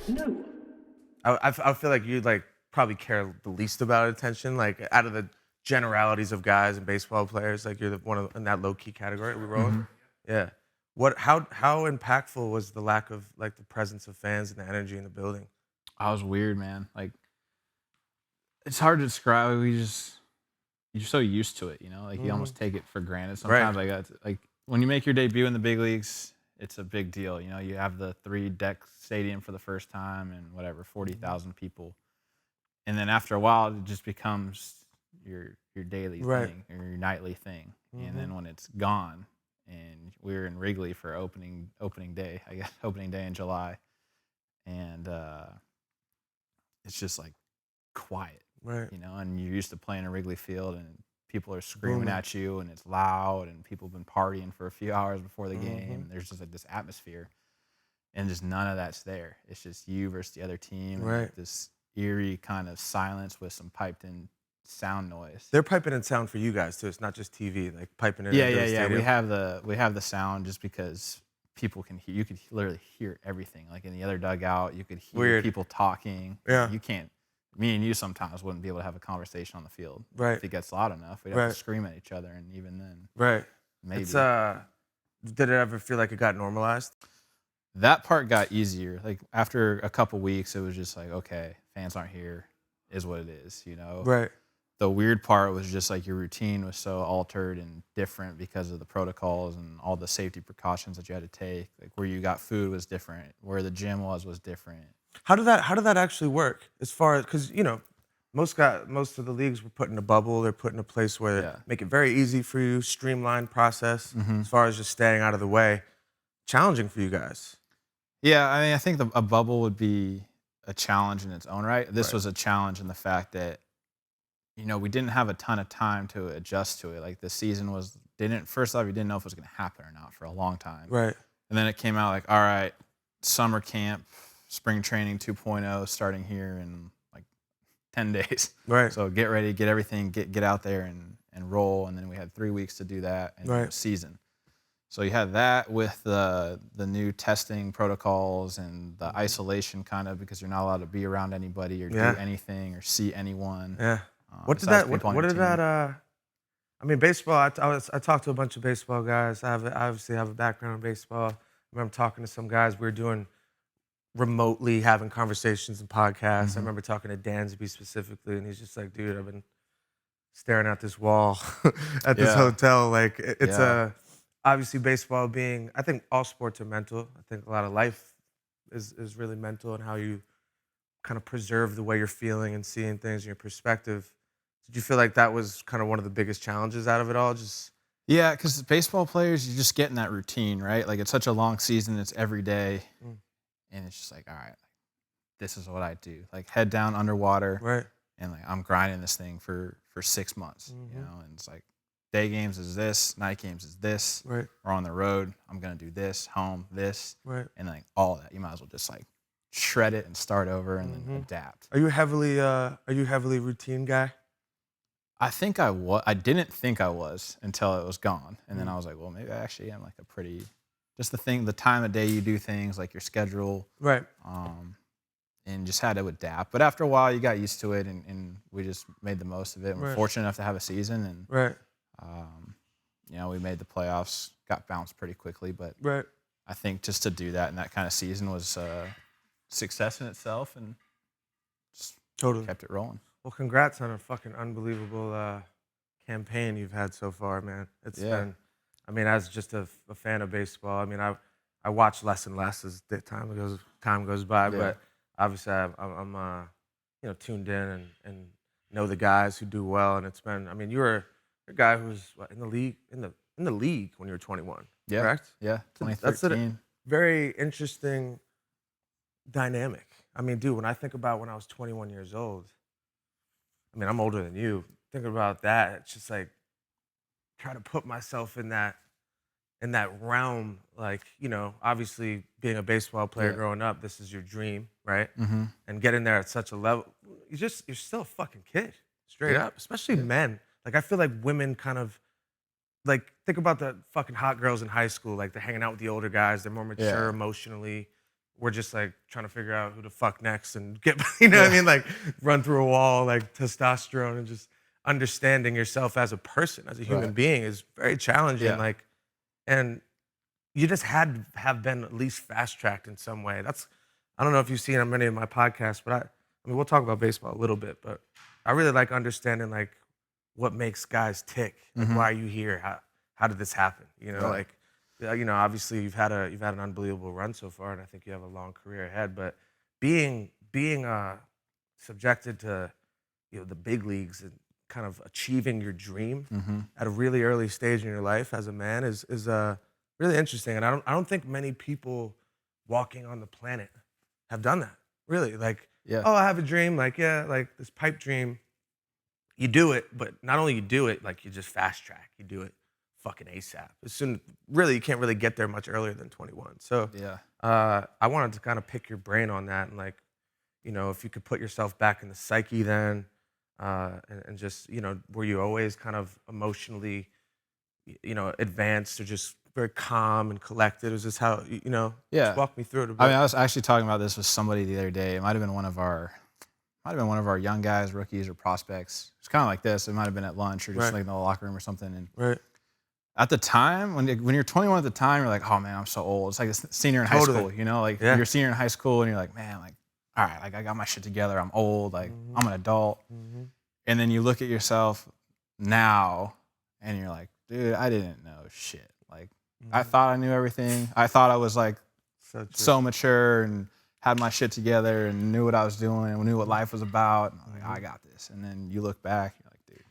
No. I feel like you'd like probably care the least about attention, like out of the generalities of guys and baseball players, like you're the one of, in that low key category we roll in. Yeah. How impactful was the lack of like the presence of fans and the energy in the building? I was weird, man. Like it's hard to describe. You're so used to it, you know. Like you almost take it for granted. Sometimes Right. I got like when you make your debut in the big leagues, it's a big deal. You know, you have the 3-deck stadium for the first time and whatever 40,000 people, and then after a while, it just becomes your daily Right. thing or your nightly thing. And then when it's gone, and we were in Wrigley for opening day, I guess opening day in July, and it's just like quiet, Right. you know, and you're used to playing a Wrigley Field and people are screaming Booming. at you and it's loud and people have been partying for a few hours before the game. There's just like this atmosphere and just none of that's there. It's just you versus the other team and Right. like this eerie kind of silence with some piped in sound noise. They're piping in sound for you guys too. It's not just TV, like piping it Yeah. into the stadium. We have the sound just because people can hear. You could literally hear everything. Like in the other dugout, you could hear Weird. people talking. Yeah. You can't. Me and you sometimes wouldn't be able to have a conversation on the field. Right. If it gets loud enough, we'd have Right. to scream at each other, and even then, Right. maybe. It's did it ever feel like it got normalized? That part got easier. Like after a couple weeks, it was just like, okay, fans aren't here, is what it is, you know. Right. The weird part was just like your routine was so altered and different because of the protocols and all the safety precautions that you had to take. Like where you got food was different, where the gym was different. How did that actually work? As far as because you know, most of the leagues were put in a bubble. They're put in a place where Yeah. make it very easy for you, streamlined process. As far as just staying out of the way, challenging for you guys. Yeah, I mean, I think a bubble would be a challenge in its own right. This Right. was a challenge in the fact that, you know, we didn't have a ton of time to adjust to it. Like the season first off, you didn't know if it was going to happen or not for a long time. Right. And then it came out like, all right, summer camp, spring training 2.0 starting here in like 10 days. Right. So get ready, get everything, get out there and roll. And then we had 3 weeks to do that and then it Right. was season. So you had that with the new testing protocols and the isolation kind of because you're not allowed to be around anybody or Yeah. do anything or see anyone. Yeah. What did besides that? people on What your did team. that? I mean, baseball. I talked to a bunch of baseball guys. I obviously have a background in baseball. I remember talking to some guys. We were doing remotely having conversations and podcasts. I remember talking to Dansby specifically, and he's just like, "Dude, I've been staring at this wall at this Yeah. hotel. Like, it's Yeah. obviously baseball being. I think all sports are mental. I think a lot of life is really mental and how you kind of preserve the way you're feeling and seeing things and your perspective. Did you feel like that was kind of one of the biggest challenges out of it all? Just Yeah, because baseball players, you just get in that routine, right? Like it's such a long season, it's every day. Mm. And it's just like, all right, this is what I do. Like head down underwater. right. And like I'm grinding this thing for 6 months, you know, and it's like day games is this, night games is this. Right. We're on the road. I'm gonna do this, home, this, Right. and like all of that. You might as well just like shred it and start over and then adapt. Are you a heavily routine guy? I think I was. I didn't think I was until it was gone, and then I was like, well, maybe I actually am like a pretty. Just the time of day you do things, like your schedule, Right. and just had to adapt. But after a while, you got used to it, and we just made the most of it. And we're Right. fortunate enough to have a season, and Right. you know, we made the playoffs, got bounced pretty quickly. But Right. I think just to do that in that kind of season was success in itself, and just Totally. kept it rolling. Well, congrats on a fucking unbelievable campaign you've had so far, man. It's Yeah. been, I mean, as just a fan of baseball, I mean, I watch less and less as the time goes by, Yeah. but obviously I'm you know, tuned in and know the guys who do well, and it's been, I mean, you're a guy who's in the league in the league when you were 21, Yeah. correct? Yeah. That's a 2013. very interesting dynamic. I mean, dude, when I think about when I was 21 years old, I mean, I'm older than you. Thinking about that, it's just like try to put myself in that realm. Like, you know, obviously being a baseball player Yeah. growing up, this is your dream, right? Mm-hmm. And getting there at such a level, you're still a fucking kid, straight Yeah. up. Especially Yeah. men. Like, I feel like women kind of like think about the fucking hot girls in high school. Like they're hanging out with the older guys. They're more mature Yeah. emotionally. we're just like trying to figure out who to fuck next and get, you know what I mean? Like run through a wall, like testosterone, and just understanding yourself as a person, as a human Right. being is very challenging. Yeah. Like, and you just had to have been at least fast tracked in some way. I don't know if you've seen on many of my podcasts, but I mean, we'll talk about baseball a little bit, but I really like understanding like what makes guys tick. Like, Mhm. why are you here? How did this happen? You know, Right. like, you know, obviously you've had an unbelievable run so far, and I think you have a long career ahead. But being subjected to, you know, the big leagues and kind of achieving your dream Mhm. at a really early stage in your life as a man is really interesting. And I don't think many people walking on the planet have done that. Really, like, Yeah. oh, I have a dream, like, yeah, like this pipe dream. You do it, but not only you do it, like you just fast track. You do it fucking ASAP. As soon, really, you can't really get there much earlier than 21. So, Yeah. I wanted to kind of pick your brain on that, and like, you know, if you could put yourself back in the psyche then, and just, you know, were you always kind of emotionally, you know, advanced or just very calm and collected? Is this how, you know, just Yeah. walk me through it a I mean, bit. I was actually talking about this with somebody the other day. It might have been one of our young guys, rookies, or prospects. It's kind of like this. It might have been at lunch or just Right, like in the locker room or something. And right. at the time, when you're 21 at the time, you're like, oh man, I'm so old. It's like a senior in high Totally. school, you know, like Yeah. you're a senior in high school and you're like, man, like, all right, like I got my shit together. I'm old. Like I'm an adult. Mhm. And then you look at yourself now and you're like, dude, I didn't know shit. Like I thought I knew everything. I thought I was like So true. so mature and had my shit together and knew what I was doing and knew what life was about. And I was like, I got this. And then you look back, you're like, dude,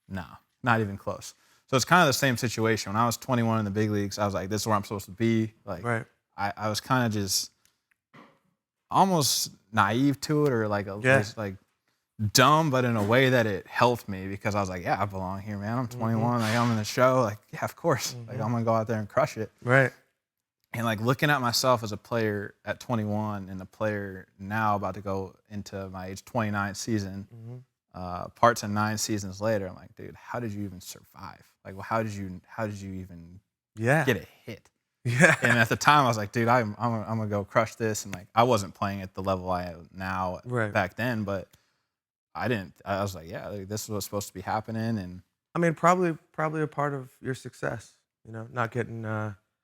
no, not even close. So it's kind of the same situation. When I was 21 in the big leagues, I was like, this is where I'm supposed to be. Like, Right. I was kind of just almost naive to it, or like Yeah. just like dumb, but in a way that it helped me because I was like, yeah, I belong here, man. I'm 21. Like, I'm in the show. Like, yeah, of course. Like, I'm going to go out there and crush it. Right. And like looking at myself as a player at 21 and a player now about to go into my age 29 season, parts of 9 seasons later, I'm like, dude, how did you even survive? Like, well, how did you even Yeah. get a hit? Yeah. And at the time, I was like, dude, I'm gonna go crush this. And like, I wasn't playing at the level I am now Right. back then, but I didn't. I was like, yeah, like, this is what's supposed to be happening. And I mean, probably a part of your success, you know, not getting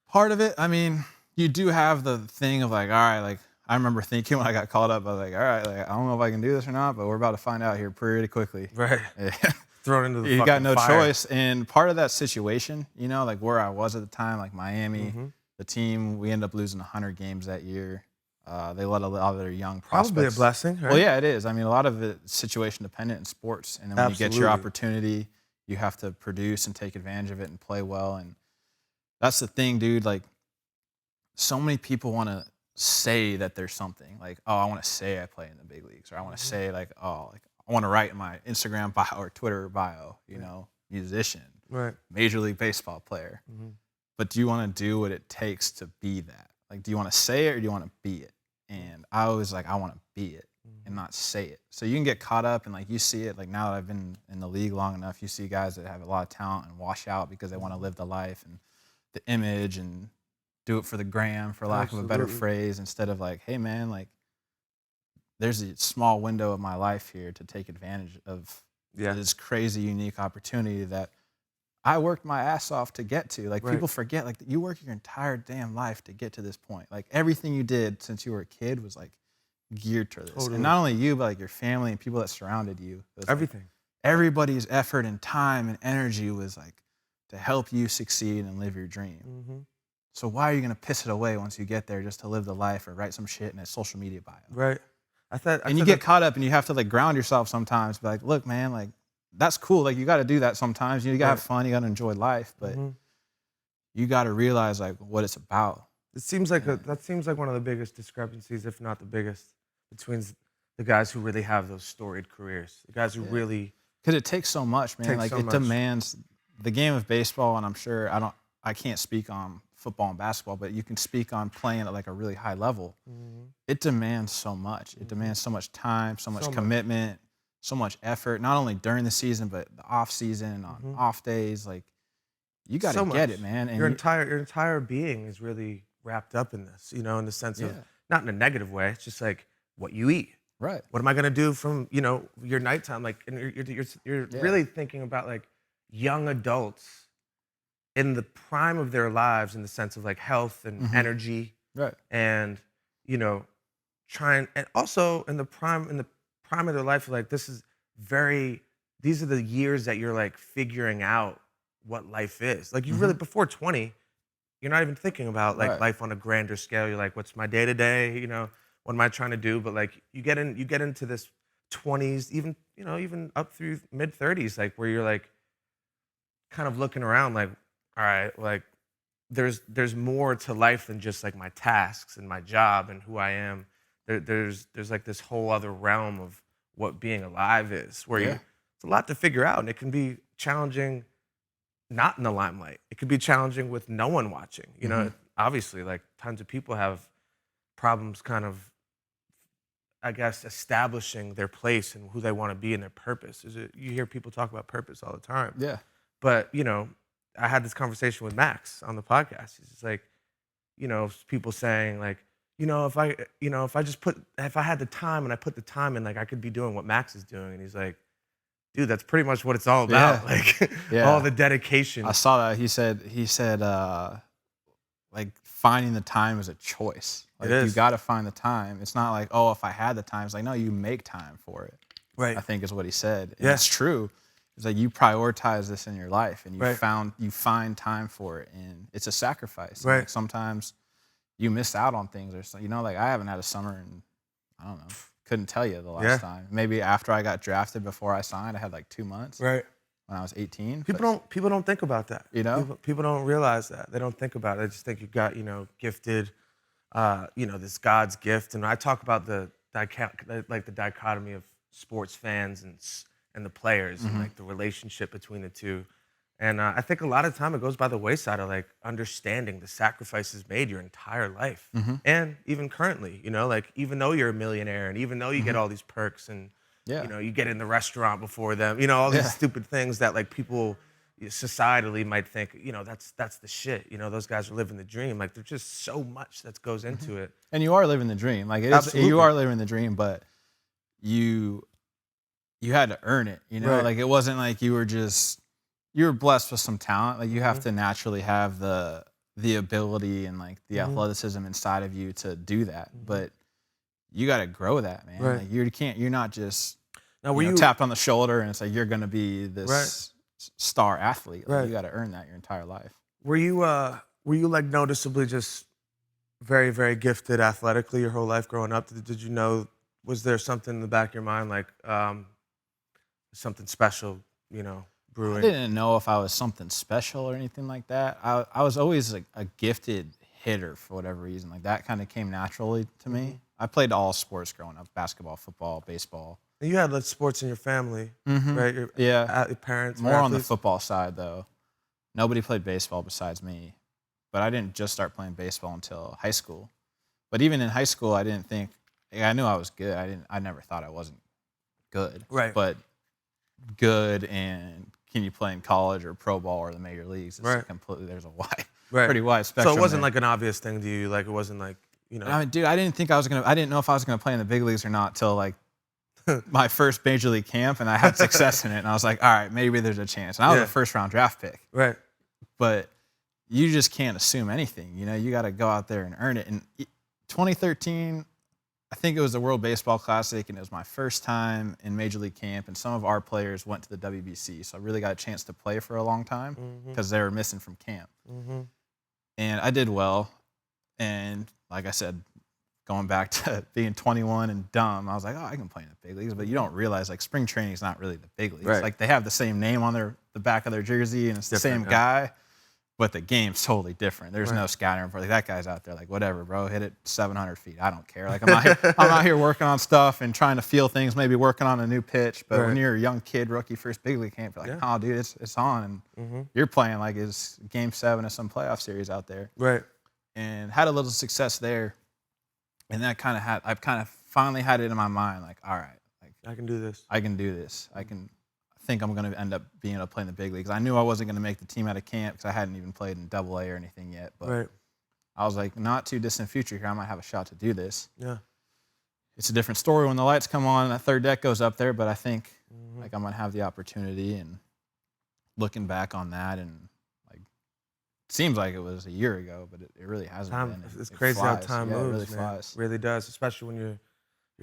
part of it, I mean, you do have the thing of like, all right, like I remember thinking when I got called up, I was like, all right, like I don't know if I can do this or not, but we're about to find out here pretty quickly. right thrown into the You got fucking no fire. choice. And part of that situation, you know, like where I was at the time, like Miami, the team, we ended up losing 100 games that year. They let a lot of their young prospects. Probably a blessing, right? Well, yeah, it is. I mean, a lot of it's situation dependent in sports. And then when you get your Absolutely. opportunity, you have to produce and take advantage of it and play well. And that's the thing, dude. Like, so many people want to say that there's something. Like, oh, I want to say I play in the big leagues. Or I want to say, like, oh, like I want to write in my Instagram bio or Twitter bio, you know, musician, Right. Major League Baseball player. But do you want to do what it takes to be that? Like, do you want to say it or do you want to be it? And I was like, I want to be it and not say it. So you can get caught up and like you see it. Like now that I've been in the league long enough, you see guys that have a lot of talent and wash out because they want to live the life and the image and do it for the gram, for lack of a better Absolutely. phrase, instead of like, hey man, like there's a small window of my life here to take advantage of Yeah. this crazy, unique opportunity that I worked my ass off to get to. Like Right. people forget, like you worked your entire damn life to get to this point. Like everything you did since you were a kid was like geared to this. Totally. And not only you, but like your family and people that surrounded you. It was like, Everything. everybody's effort and time and energy was like to help you succeed and live your dream. So why are you gonna piss it away once you get there just to live the life or write some shit in a social media bio? Right. And you get caught up and you have to like ground yourself sometimes. Be like, look, man, like that's cool. Like you got to do that sometimes. You got to have fun. You got to enjoy life, but you got to realize like what it's about. It seems like that seems like one of the biggest discrepancies, if not the biggest, between the guys who really have those storied careers. The guys who really Because it takes so much, man. Takes Like so it much. demands the game of baseball, and I'm sure I can't speak on football and basketball, but you can speak on playing at like a really high level. It demands so much. It demands so much time, so much commitment, so much effort, not only during the season, but the off season, on off days. Like you got to so get much. it, man. And your entire being is really wrapped up in this, you know, in the sense of not in a negative way. It's just like what you eat. Right. What am I gonna do from your nighttime? Like, and you're Yeah. really thinking about like young adults in the prime of their lives in the sense of like health and energy, Right. and trying, and also in the prime of their life, like these are the years that you're like figuring out what life is. Like you really before 20, you're not even thinking about like Right. life on a grander scale. You're like, what's my day to day? What am I trying to do? But like you get into this 20s, even up through mid 30s, like where you're like kind of looking around like, all right, like there's more to life than just like my tasks and my job and who I am. There's like this whole other realm of what being alive is, where it's a lot to figure out, and it can be challenging not in the limelight. It could be challenging with no one watching. Obviously, like tons of people have problems kind of, I guess, establishing their place and who they want to be and their purpose. You hear people talk about purpose all the time. Yeah. But, I had this conversation with Max on the podcast. He's just like, people saying like, if I had the time and I put the time in, like I could be doing what Max is doing. And he's like, dude, that's pretty much what it's all about. Like all the dedication. I saw that. He said, like finding the time is a choice. Like It is. you got to find the time. It's not like, oh, if I had the time. It's like, no, you make time for it. Right. I think is what he said. And Yeah. it's true. It's like you prioritize this in your life, and you find time for it, and it's a sacrifice. Right. Like sometimes you miss out on things, or like I haven't had a summer, and I don't know, couldn't tell you the last time. Maybe after I got drafted, before I signed, I had like 2 months. Right. When I was 18. People don't think about that. People don't realize that. They don't think about it. They just think you got, gifted, this God's gift. And I talk about the dichotomy of sports fans and the players and like the relationship between the two. And I think a lot of time it goes by the wayside of like understanding the sacrifices made your entire life. And even currently, like even though you're a millionaire and even though you get all these perks and you get in the restaurant before them, all these stupid things that like people societally might think, that's the shit. Those guys are living the dream. Like there's just so much that goes into it. And you are living the dream. Like you are living the dream, but you had to earn it, Like it wasn't like you were blessed with some talent. Like you have to naturally have the ability and like the athleticism inside of you to do that. But you got to grow that, man. Right. Like you're not just now, tapped on the shoulder and it's like you're going to be this star athlete. Like, you got to earn that your entire life. Were you like noticeably just very, very gifted athletically your whole life growing up? Did you know, was there something in the back of your mind like something special, brewing? I didn't know if I was something special or anything like that. I was always like a gifted hitter for whatever reason. Like that kind of came naturally to me. I played all sports growing up: basketball, football, baseball. And you had like sports in your family, right? Your parents. More on the football side though. Nobody played baseball besides me, but I didn't just start playing baseball until high school. But even in high school, I didn't think. I knew I was good. I never thought I wasn't good. Right. But good and can you play in college or pro ball or the major leagues? It's completely, there's a pretty wide spectrum. So it wasn't there. like an obvious thing to you. Like it wasn't like, I mean, dude, I didn't know if I was gonna play in the big leagues or not till like my first major league camp, and I had success in it, and I was like, all right, maybe there's a chance. And I was a first round draft pick. Right. But you just can't assume anything. You got to go out there and earn it. And 2013. I think it was the World Baseball Classic, and it was my first time in Major League Camp, and some of our players went to the WBC, so I really got a chance to play for a long time because they were missing from camp. And I did well, and like I said, going back to being 21 and dumb, I was like, oh, I can play in the big leagues, but you don't realize, like, spring training is not really the big leagues. Like, they have the same name on the back of their jersey, and it's the same guy, but the game's totally different. There's no scouting report. Like, that guy's out there like, whatever, bro, hit it 700 feet. I don't care. Like, I'm out here working on stuff and trying to feel things, maybe working on a new pitch. But when you're a young kid, rookie, first big league camp, you're like, oh, dude, it's on. And you're playing like it's game 7 of some playoff series out there. Right. And had a little success there. And then I've kind of finally had it in my mind, like, all right, like I can do this. I can do this. I think I'm going to end up being able to play in the big leagues. I knew I wasn't going to make the team out of camp because I hadn't even played in Double-A or anything yet. But I was like, not too distant future here, I might have a shot to do this. Yeah. It's a different story when the lights come on and that third deck goes up there, but I think Mm-hmm. like I'm gonna have the opportunity. And looking back on that, and like it seems like it was a year ago, but it really hasn't been. It's It crazy flies. how time Yeah, moves, it really man. flies. It really does, especially when you're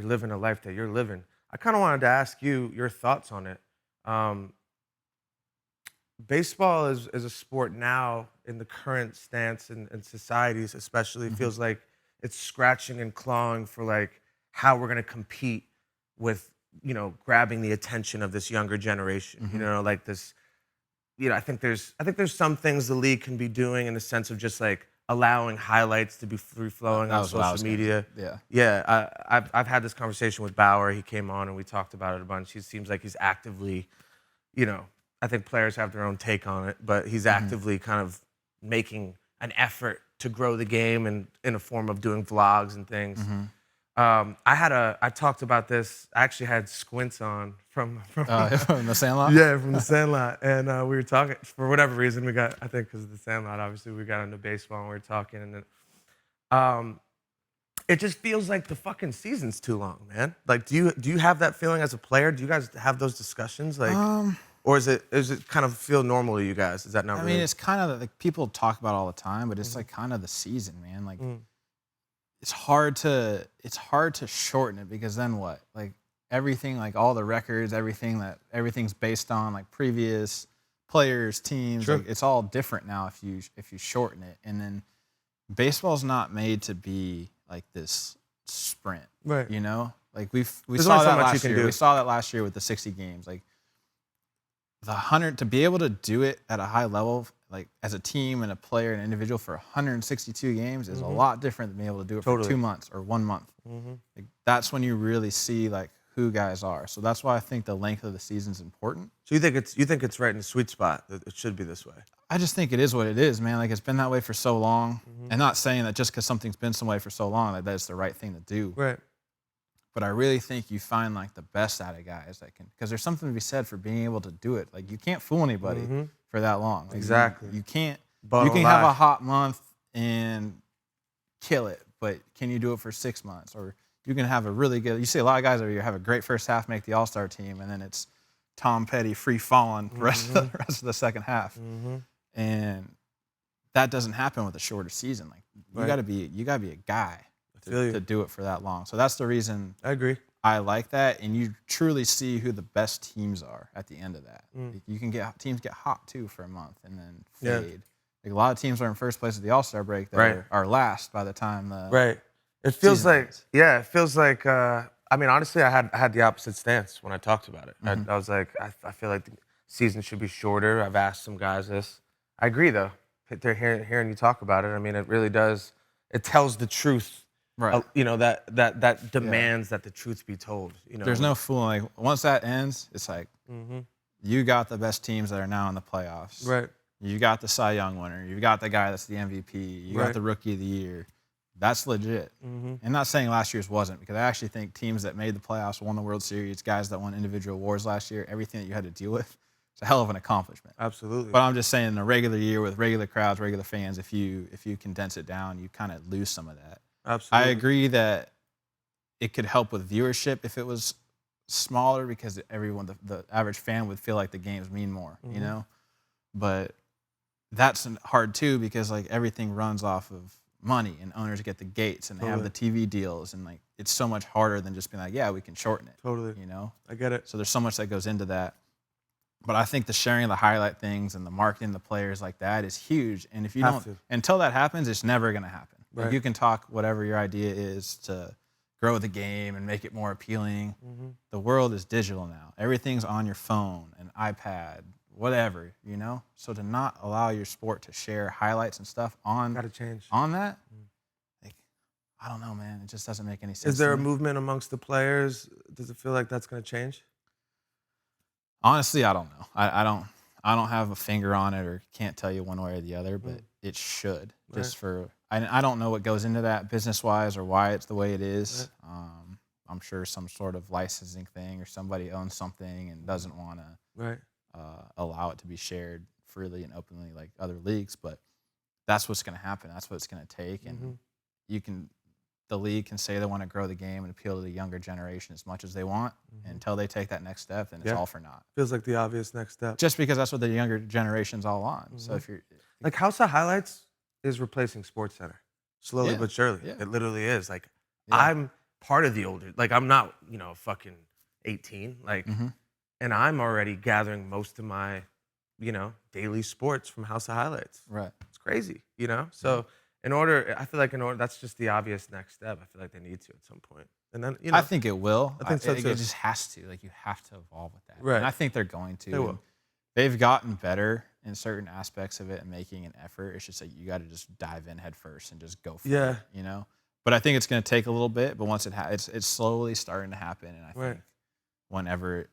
living a life that you're living. I kind of wanted to ask you your thoughts on it. Um, Baseball is a sport now in the current stance in societies, especially. It feels like it's scratching and clawing for like how we're gonna compete with grabbing the attention of this younger generation. Like this. I think there's some things the league can be doing in the sense of just like allowing highlights to be free flowing That on was what I was social gonna media. say. Yeah. Yeah, I've had this conversation with Bauer. He came on and we talked about it a bunch. He seems like he's actively, I think players have their own take on it, but he's actively kind of making an effort to grow the game and in a form of doing vlogs and things. I talked about this. I actually had Squints on from From the Sandlot. yeah, from the Sandlot, and we were talking for whatever reason. I think because of the Sandlot, obviously we got into baseball and we were talking, and then it just feels like the fucking season's too long, man. Like, do you have that feeling as a player? Do you guys have those discussions, like, or is it kind of feel normal to you guys? Is that not? I really? mean, it's kind of like people talk about it all the time, but it's like kind of the season, man. Like it's hard to shorten it, because then what? Like everything, like all the records, everything's based on like previous players, teams. Sure. Like it's all different now if you shorten it. And then baseball's not made to be like this sprint, Right. You know, like we There's saw only so that much you last can year. do. We saw that last year with the 60 games. Like the 100, to be able to do it at a high level, like as a team and a player and individual for 162 games is a lot different than being able to do it for 2 months or 1 month. Like that's when you really see like who guys are. So that's why I think the length of the season is important. So you think it's right in the sweet spot that it should be this way? I just think it is what it is, man. Like it's been that way for so long, and not saying that just because something's been some way for so long that that's the right thing to do. Right. But I really think you find like the best out of guys that can, because there's something to be said for being able to do it. Like you can't fool anybody for that long. Like, Exactly. You can't. But You can have a hot month and kill it, but can you do it for 6 months? Or you can have a really good. You see a lot of guys over here have a great first half, make the All-Star team, and then it's Tom Petty free falling the rest of the second half. And that doesn't happen with a shorter season. Like you gotta be a guy to do it for that long. So that's the reason I agree. I like that, and you truly see who the best teams are at the end of that. Like you can teams get hot too for a month and then fade. Like a lot of teams are in first place at the All-Star break that are last by the time the It feels season like ends. it feels like I mean, honestly, I had the opposite stance when I talked about it. I was like, I feel like the season should be shorter. I've asked some guys this. I agree though. They're hearing you talk about it. I mean, it really does. It tells the truth. Right. That demands that the truth be told. There's no fooling. Like once that ends, it's like you got the best teams that are now in the playoffs. Right. You got the Cy Young winner. You got the guy that's the MVP. You got the Rookie of the Year. That's legit. And not saying last year's wasn't, because I actually think teams that made the playoffs, won the World Series, guys that won individual awards last year, everything that you had to deal with, it's a hell of an accomplishment. Absolutely. But I'm just saying, in a regular year with regular crowds, regular fans, if you condense it down, you kind of lose some of that. Absolutely. I agree that it could help with viewership if it was smaller, because everyone, the average fan would feel like the games mean more, you know? But that's hard too, because like everything runs off of money, and owners get the gates and they have the TV deals, and like it's so much harder than just being like, yeah, we can shorten it. Totally. You know? I get it. So there's so much that goes into that. But I think the sharing of the highlight things and the marketing the players like that is huge. And if you until that happens, it's never going to happen. Like Right. you can talk whatever your idea is to grow the game and make it more appealing. The world is digital now. Everything's on your phone, an iPad, whatever, you know? So to not allow your sport to share highlights and stuff Gotta change. on that, like, I don't know, man. It just doesn't make any sense. Is there to a me. movement amongst the players? Does it feel like that's gonna change? Honestly, I don't know. I don't have a finger on it, or can't tell you one way or the other, but it should. Just for I don't know what goes into that business wise or why it's the way it is. I'm sure some sort of licensing thing, or somebody owns something and doesn't want to Right. allow it to be shared freely and openly like other leagues. But that's what's going to happen. That's what it's going to take. And the league can say they want to grow the game and appeal to the younger generation as much as they want. Until they take that next step, then it's all for naught. Feels like the obvious next step. Just because that's what the younger generation's all on. So if you're like House of Highlights is replacing SportsCenter slowly but surely. It literally is. Like I'm part of the older. Like I'm not, fucking 18. Like, and I'm already gathering most of my, daily sports from House of Highlights. Right. It's crazy, So I feel like that's just the obvious next step. I feel like they need to at some point. And then, I think it will. I think so too. It just has to. Like you have to evolve with that. Right. And I think they're going to. They will. They've gotten better in certain aspects of it and making an effort. It's just like you got to just dive in head first and just go for it. But I think it's going to take a little bit. But once it's slowly starting to happen. And I think whenever,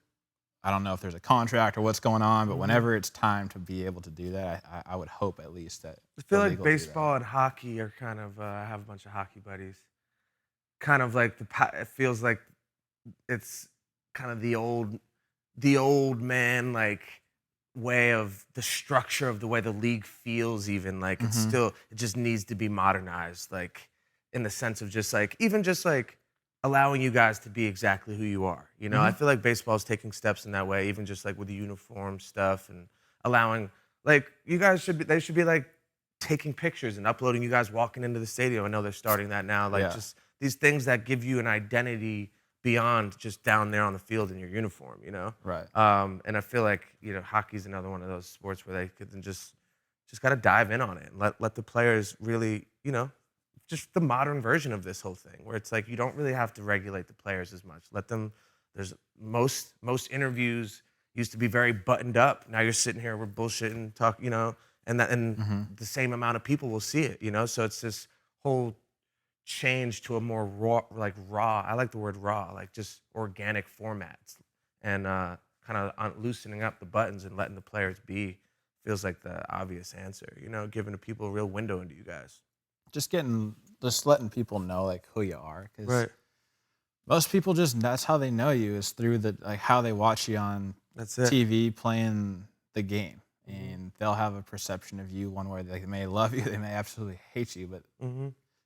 I don't know if there's a contract or what's going on, but whenever it's time to be able to do that, I would hope at least that. I feel like baseball and hockey are kind of. I have a bunch of hockey buddies. Kind of like it feels like it's kind of the old man like way of the structure of the way the league feels. Even like it just needs to be modernized. Like in the sense of just like even just like allowing you guys to be exactly who you are. I feel like baseball is taking steps in that way, even just like with the uniform stuff and allowing like you guys they should be like taking pictures and uploading you guys walking into the stadium. I know they're starting that now. Like just these things that give you an identity beyond just down there on the field in your uniform, Right. And I feel like, hockey's another one of those sports where they could just got to dive in on it and let the players really, just the modern version of this whole thing where it's like you don't really have to regulate the players as much. Let them, there's most interviews used to be very buttoned up. Now you're sitting here, we're bullshitting, talk, and the same amount of people will see it, so it's this whole change to a more raw. I like the word raw, like just organic formats and kind of loosening up the buttons and letting the players be feels like the obvious answer, giving the people a real window into you guys. Just letting people know like who you are. Because most people that's how they know you is through how they watch you on TV playing the game. And they'll have a perception of you one way. They may love you, they may absolutely hate you, but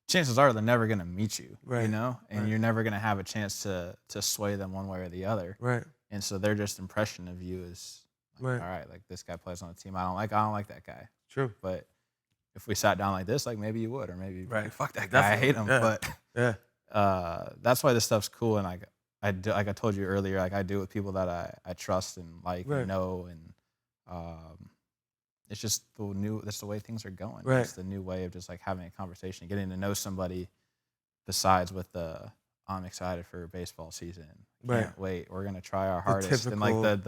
chances are they're never going to meet you, and you're never going to have a chance to sway them one way or the other. Right. And so their just impression of you is, like, all right, like this guy plays on the team. I don't like that guy. True. But if we sat down like this, like maybe you would, or maybe like, fuck that guy, I hate him. Yeah. But that's why this stuff's cool. And like I told you earlier, like I do it with people that I trust and like and know, and it's just that's the way things are going. Right. It's the new way of just like having a conversation, getting to know somebody besides with I'm excited for baseball season. Can't wait. We're going to try our hardest. And like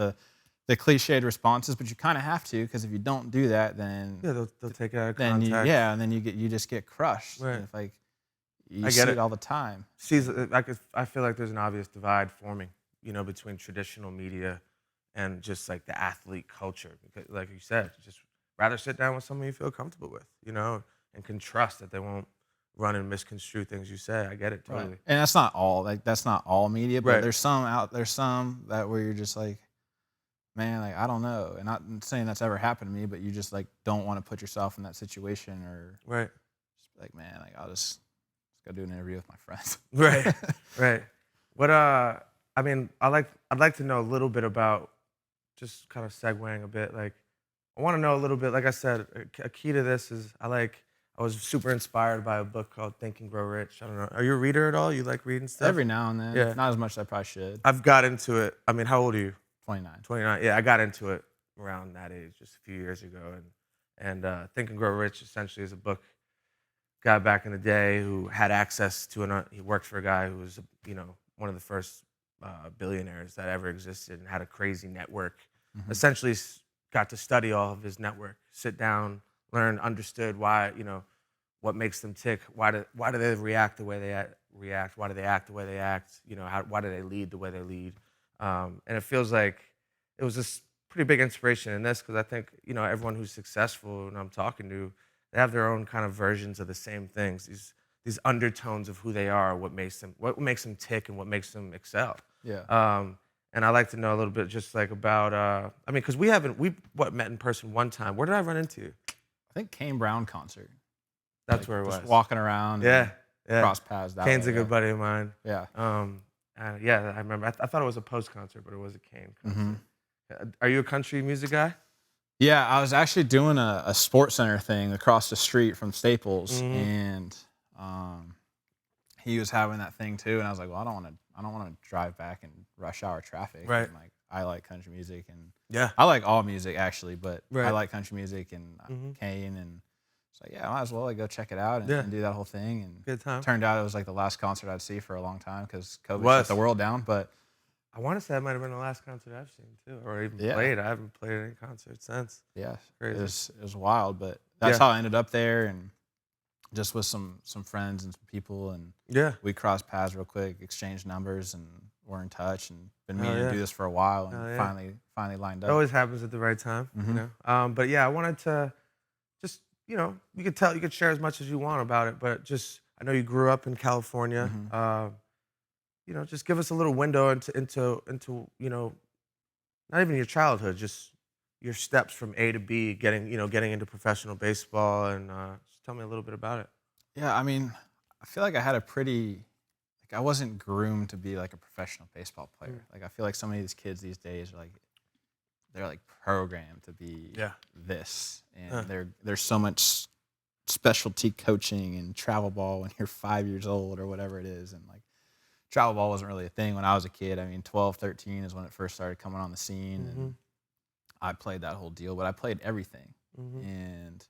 the cliched responses, but you kind of have to, because if you don't do that, then they'll take it out of then context. and then you just get crushed. Right. And if like you see it all the time. I feel like there's an obvious divide forming, between traditional media and just like the athlete culture. Because like you said, just rather sit down with someone you feel comfortable with, and can trust that they won't run and misconstrue things you say. I get it totally. Right. And that's not all media, but there's some that where you're just like, man, like I don't know. And I'm not saying that's ever happened to me, but you just like don't want to put yourself in that situation, or just like, man, like I'll just go do an interview with my friends. Right. What I mean, I'd like to know a little bit about, just kind of segueing a bit, like I want to know a little bit, like I said, a key to this is I was super inspired by a book called Think and Grow Rich. I don't know. Are you a reader at all? You like reading stuff? Every now and then. Yeah. Not as much as I probably should. I've got into it. I mean, how old are you? 29. 29. Yeah, I got into it around that age, just a few years ago. And Think and Grow Rich essentially is a book, guy back in the day who had access to he worked for a guy who was, one of the first billionaires that ever existed and had a crazy network. Essentially got to study all of his network, sit down, learn, understood why, what makes them tick, why do they react the way they react, why do they act the way they act, why do they lead the way they lead. And it feels like it was this pretty big inspiration in this, because I think, everyone who's successful and I'm talking to, they have their own kind of versions of the same things, these undertones of who they are, what makes them tick and what makes them excel. Yeah. And I'd like to know a little bit just like about, because we met in person one time. Where did I run into you? I think Kane Brown concert. That's where it Just was. walking around. Yeah, and cross paths that Kane's way. a good buddy of mine. Yeah. Yeah, I remember. I thought it was a post concert, but it was a Kane concert. Mm-hmm. Are you a country music guy? Yeah, I was actually doing a Sports Center thing across the street from Staples, and he was having that thing too, and I was like, well, I don't want to drive back in rush hour traffic. Right. And like, I like country music, and Yeah, I like all music actually, but right. I like country music and Kane, and it's like, yeah, I might as well like go check it out and do that whole thing. And good time. Turned out it was like the last concert I'd see for a long time because COVID shut the world down. But I want to say that might have been the last concert I've seen too, or even played. I haven't played any concerts since. Yeah, crazy. It was wild, but that's how I ended up there, and just with some friends and some people, and we crossed paths real quick, exchanged numbers, and we're in touch, and been meaning to do this for a while, and finally lined up. It always happens at the right time, you know. But yeah, I wanted to just, you know, you could share as much as you want about it, but just I know you grew up in California. You know, just give us a little window into you know, not even your childhood, just your steps from A to B, getting into professional baseball, and just tell me a little bit about it. Yeah, I mean, I feel like I had a pretty, like, I wasn't groomed to be like a professional baseball player. Like, I feel like so many of these kids these days are like, they're like programmed to be this, and there's so much specialty coaching and travel ball when you're 5 years old or whatever it is, and like, travel ball wasn't really a thing when I was a kid. I mean, 12, 13 is when it first started coming on the scene, and I played that whole deal, but I played everything. And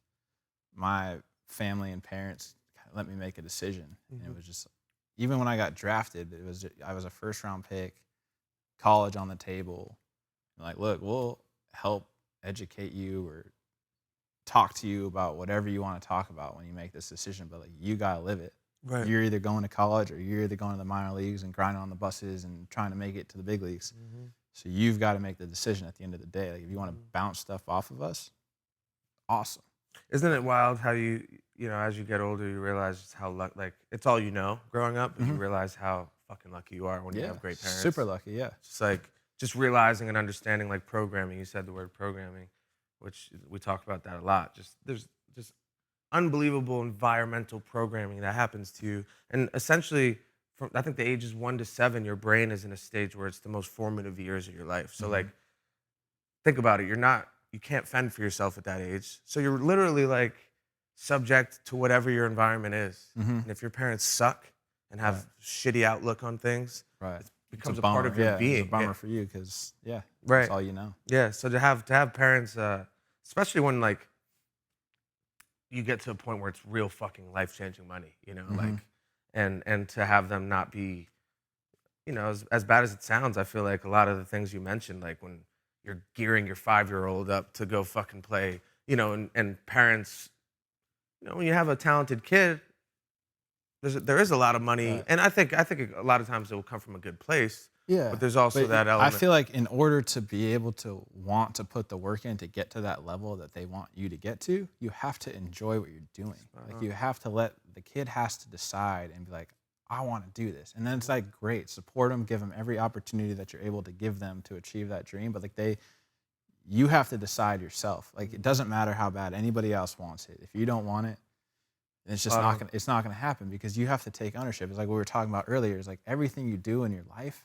my family and parents let me make a decision. And it was just, even when I got drafted, I was a first round pick, college on the table. Like, look, we'll help educate you or talk to you about whatever you want to talk about when you make this decision, but like, you got to live it. Right. You're either going to college or you're either going to the minor leagues and grinding on the buses and trying to make it to the big leagues. So you've got to make the decision at the end of the day. Like, if you want to bounce stuff off of us, awesome. Isn't it wild how you know, as you get older, you realize just how like it's all you know growing up, but you realize how fucking lucky you are when you have great parents. Super lucky, yeah. Just like realizing and understanding like programming. You said the word programming, which we talk about that a lot. There's unbelievable environmental programming that happens to you, and essentially from I think the ages 1 to 7, your brain is in a stage where it's the most formative years of your life. So like, think about it. You can't fend for yourself at that age, so you're literally like subject to whatever your environment is. And if your parents suck and have shitty outlook on things, it becomes a part of your being. It's a bummer for you because that's all you know. Yeah, so to have parents, especially when like you get to a point where it's real fucking life-changing money, you know, like, and to have them not be, you know, as bad as it sounds, I feel like a lot of the things you mentioned, like when you're gearing your 5-year-old up to go fucking play, you know, and parents, you know, when you have a talented kid, there is a lot of money, and I think a lot of times it will come from a good place. Yeah, but there's also that element. I feel like in order to be able to want to put the work in to get to that level that they want you to get to, you have to enjoy what you're doing. Like, you have to let the kid has to decide and be like, I want to do this. And then it's like, great, support them, give them every opportunity that you're able to give them to achieve that dream. But like, you have to decide yourself. Like, it doesn't matter how bad anybody else wants it. If you don't want it, it's just not gonna happen, because you have to take ownership. It's like what we were talking about earlier. It's like everything you do in your life,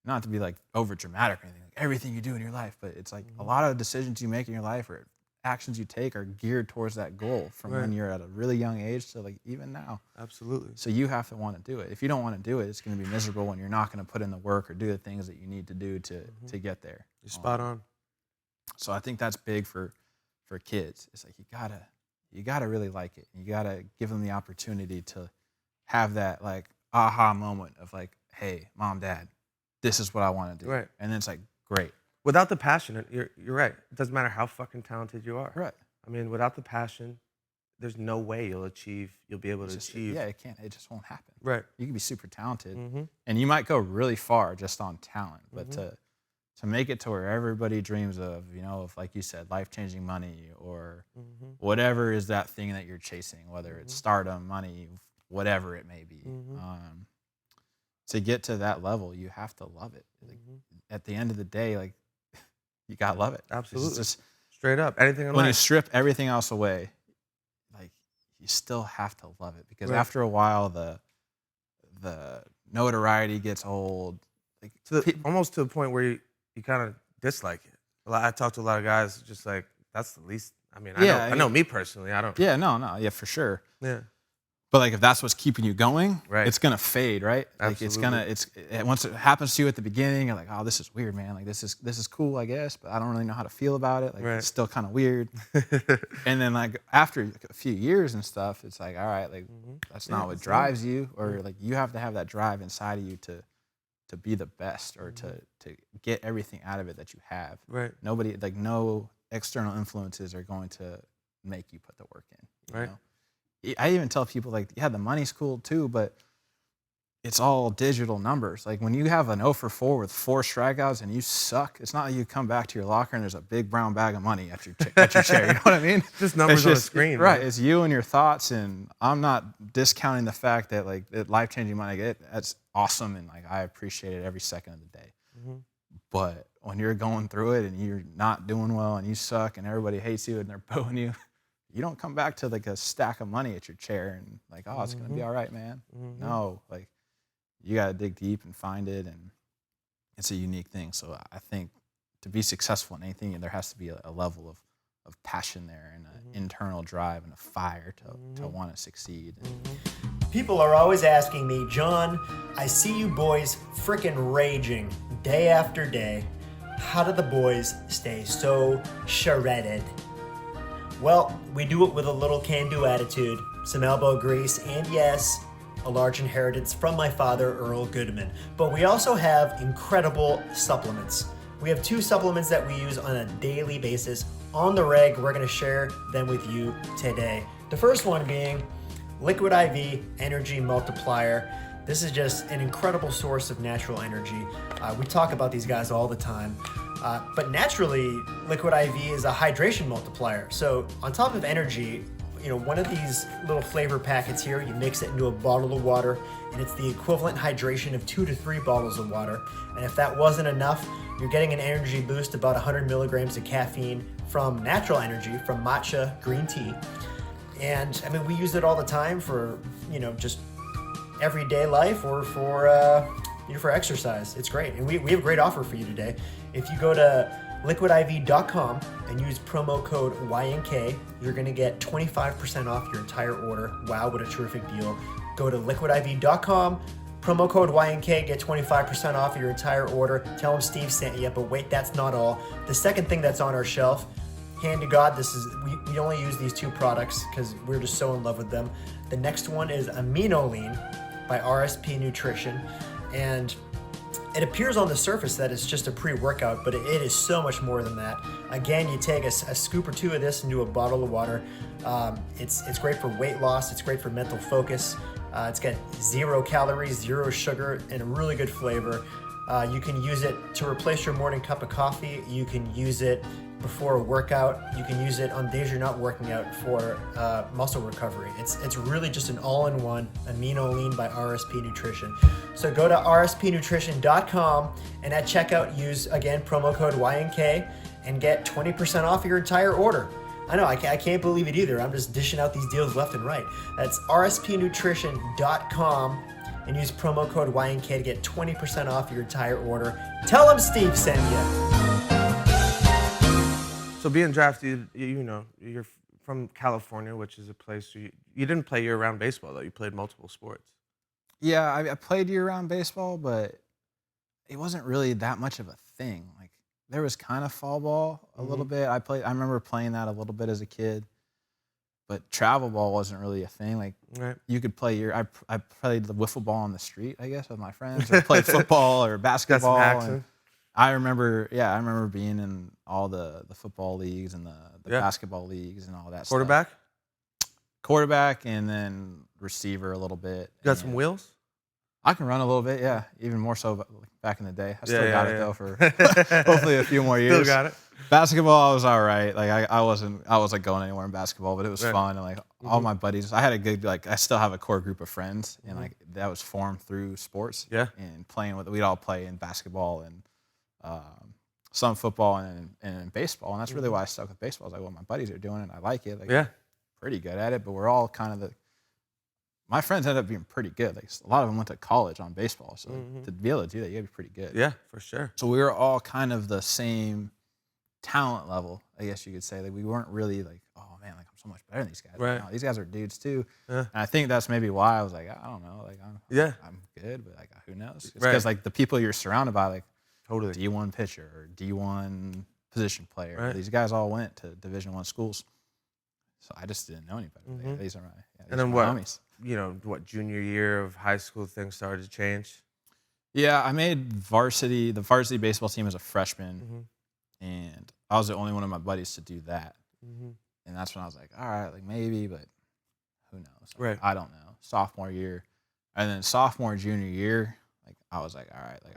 not to be like over dramatic or anything, like everything you do in your life, but it's like a lot of decisions you make in your life or actions you take are geared towards that goal from when you're at a really young age to like even now. Absolutely. So you have to want to do it. If you don't want to do it, it's going to be miserable when you're not going to put in the work or do the things that you need to do to get there. You're spot on. So I think that's big for kids. It's like you gotta really like it. You gotta give them the opportunity to have that like aha moment of like, hey, mom, dad, this is what I want to do. Right. And then it's like, great. Without the passion, you're right. It doesn't matter how fucking talented you are. Right. I mean, without the passion, there's no way you'll be able to achieve. Yeah, it just won't happen. Right. You can be super talented and you might go really far just on talent, but to make it to where everybody dreams of, you know, of, like you said, life-changing money or whatever is that thing that you're chasing, whether it's stardom, money, whatever it may be. To get to that level, you have to love it. Like, at the end of the day, like, you gotta love it. Absolutely. It's just straight up. Anything in when life. you strip everything else away, you still have to love it, because Right. after a while the notoriety gets old. Like Almost to the point where you kind of dislike it. I talk to a lot of guys, just like that's the least. I mean, I know me personally. I don't. yeah, no, yeah, for sure. Yeah. But like if that's what's keeping you going, Right. it's gonna fade, right? Like Absolutely. once it happens to you at the beginning, you're like, oh, this is weird, man. Like this is cool, I guess, but I don't really know how to feel about it. Like Right. it's still kind of weird. And then like after a few years and stuff, it's like, all right, like that's not what drives you, or like you have to have that drive inside of you to be the best, or to get everything out of it that you have. Right. Nobody, like no external influences are going to make you put the work in. You Right. know? I even tell people, like, yeah, the money's cool too, but it's all digital numbers. Like when you have an 0 for 4 with 4 strikeouts and you suck, it's not like you come back to your locker and there's a big brown bag of money at your chair. You know what I mean? Just numbers on a screen. Right. Man. It's you and your thoughts. And I'm not discounting the fact that like life-changing money, that's awesome. And like I appreciate it every second of the day. But when you're going through it and you're not doing well and you suck and everybody hates you and they're booing you, you don't come back to like a stack of money at your chair and like, oh, it's going to be all right, man. No, like you got to dig deep and find it. And it's a unique thing. So I think to be successful in anything, there has to be a level of passion there, and an internal drive and a fire to want to succeed. People are always asking me, John, I see you boys frickin' raging day after day. How do the boys stay so shredded? Well, we do it with a little can-do attitude, some elbow grease, and yes, a large inheritance from my father, Earl Goodman. But we also have incredible supplements. We have 2 supplements that we use on a daily basis on the reg. We're gonna share them with you today. The first one being Liquid IV Energy Multiplier. This is just an incredible source of natural energy. We talk about these guys all the time. But naturally, Liquid IV is a hydration multiplier. So on top of energy, one of these little flavor packets here, you mix it into a bottle of water, and it's the equivalent hydration of 2 to 3 bottles of water. And if that wasn't enough, you're getting an energy boost, about 100 milligrams of caffeine from natural energy, from matcha green tea. And I mean, we use it all the time for, just everyday life, or for exercise. It's great. And we have a great offer for you today. If you go to liquidiv.com and use promo code YNK, you're going to get 25% off your entire order. Wow, what a terrific deal. Go to liquidiv.com, promo code YNK, get 25% off your entire order. Tell them Steve sent you, but wait, that's not all. The second thing that's on our shelf, hand to God, we only use these 2 products because we're just so in love with them. The next one is Amino by RSP Nutrition, and it appears on the surface that it's just a pre-workout, but it is so much more than that. Again, you take a scoop or 2 of this into a bottle of water. It's great for weight loss. It's great for mental focus. It's got 0 calories, 0 sugar, and a really good flavor. You can use it to replace your morning cup of coffee. You can use it before a workout. You can use it on days you're not working out for muscle recovery. It's really just an all-in-one Amino by RSP Nutrition. So go to rspnutrition.com and at checkout use, again, promo code YNK and get 20% off your entire order. I know, I can't believe it either. I'm just dishing out these deals left and right. That's rspnutrition.com and use promo code YNK to get 20% off your entire order. Tell them Steve sent you. So being drafted, you're from California, which is a place you didn't play year-round baseball, though. You played multiple sports. Yeah, I played year-round baseball, but it wasn't really that much of a thing. Like there was kind of fall ball a little bit. I remember playing that a little bit as a kid, but travel ball wasn't really a thing. Like you could play I played the wiffle ball on the street, I guess, with my friends, or played football or basketball. Got some action. I remember being in all the football leagues and the basketball leagues and all that Quarterback? stuff. Quarterback and then receiver a little bit. You got some wheels? I can run a little bit, yeah. Even more so back in the day. I still got it though for hopefully a few more years. Still got it. Basketball, I was all right. Like I wasn't going anywhere in basketball, but it was fun. And like all my buddies, I had a good, I still have a core group of friends, and like that was formed through sports. Yeah. And we'd all play in basketball and some football and baseball. And that's really why I stuck with baseball. I was like, well, my buddies are doing it, I like it. Like, pretty good at it, but we're all kind of my friends ended up being pretty good. Like a lot of them went to college on baseball, so to be able to do that, you gotta be pretty good. Yeah, for sure. So we were all kind of the same talent level, I guess you could say. Like we weren't really like, oh man, like I'm so much better than these guys. Right. No, these guys are dudes too. Yeah. And I think that's maybe why I was like, I don't know, like I'm good, but like who knows? Because like the people you're surrounded by, like Totally. D1 pitcher or D1 position player. Right. These guys all went to Division I schools. So I just didn't know any better. Like, these are my And then my homies. Junior year of high school, things started to change? Yeah, I made the varsity baseball team as a freshman, and I was the only one of my buddies to do that. And that's when I was like, all right, like maybe, but who knows? Like, I don't know. Sophomore year. And then sophomore, junior year, like I was like, all right, like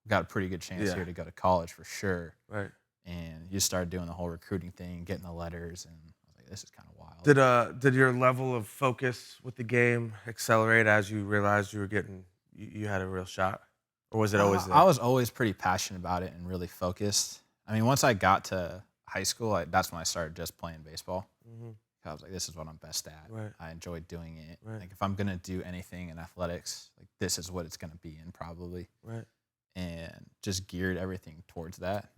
got a pretty good chance here to go to college for sure. Right. And you started doing the whole recruiting thing, getting the letters, and I was like, this is kind of wild. Did your level of focus with the game accelerate as you realized you had a real shot? Or was it always there? I was always pretty passionate about it and really focused. I mean, once I got to high school, that's when I started just playing baseball. I was like, this is what I'm best at. Right. I enjoyed doing it. Right. Like if I'm gonna do anything in athletics, like this is what it's gonna be in probably. Right. And just geared everything towards that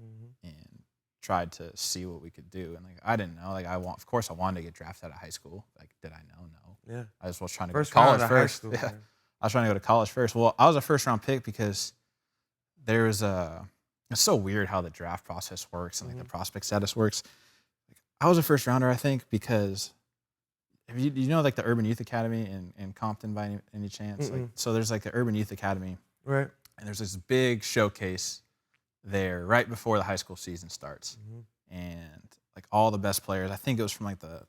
and tried to see what we could do. And like I didn't know. Like of course I wanted to get drafted out of high school. Like did I know? No. Yeah. I just was trying to First go to round college of high first. school, Yeah. man. I was trying to go to college first. Well, I was a first round pick because there was it's so weird how the draft process works and like the prospect status works. Like, I was a first rounder, I think, because if you know like the Urban Youth Academy in Compton by any chance? Like, so there's like the Urban Youth Academy. Right. And there's this big showcase there right before the high school season starts. And like all the best players, I think it was from like the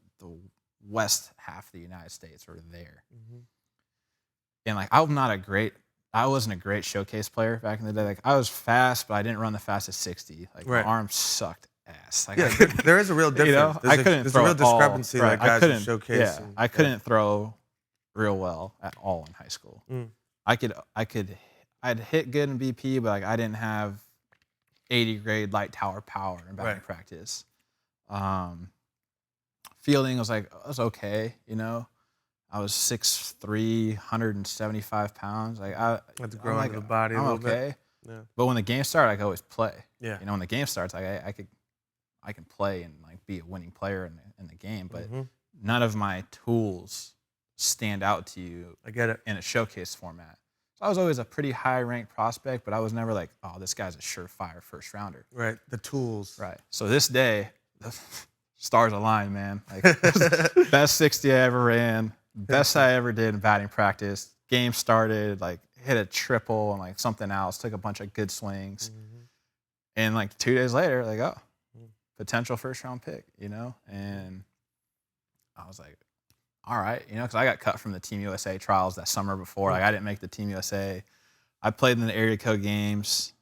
west half of the United States were there. And like I wasn't a great showcase player back in the day. Like I was fast, but I didn't run the fastest 60. Like my arms sucked ass. Like there is a real difference. There's a real discrepancy. Like guys who showcase. Yeah, I couldn't throw real well at all in high school. I'd hit good in BP, but like I didn't have 80 grade light tower power in batting practice. Fielding was okay, you know. I was 6'3", 175 pounds. Like I had to grow into the body a little bit. Yeah. But when the game started, I could always play. Yeah. You know, when the game starts, I can play and like be a winning player in the game. But none of my tools stand out to you. I get it. In a showcase format. So I was always a pretty high ranked prospect, but I was never like, oh, this guy's a surefire first rounder. Right. The tools. Right. So this day, the stars aligned, man. Like best 60 I ever ran, best I ever did in batting practice. Game started, like hit a triple and like something else, took a bunch of good swings. And like 2 days later, like, oh, potential first round pick, you know? And I was like, all right, you know, because I got cut from the Team USA trials that summer before. Like I didn't make the Team USA. I played in the area code games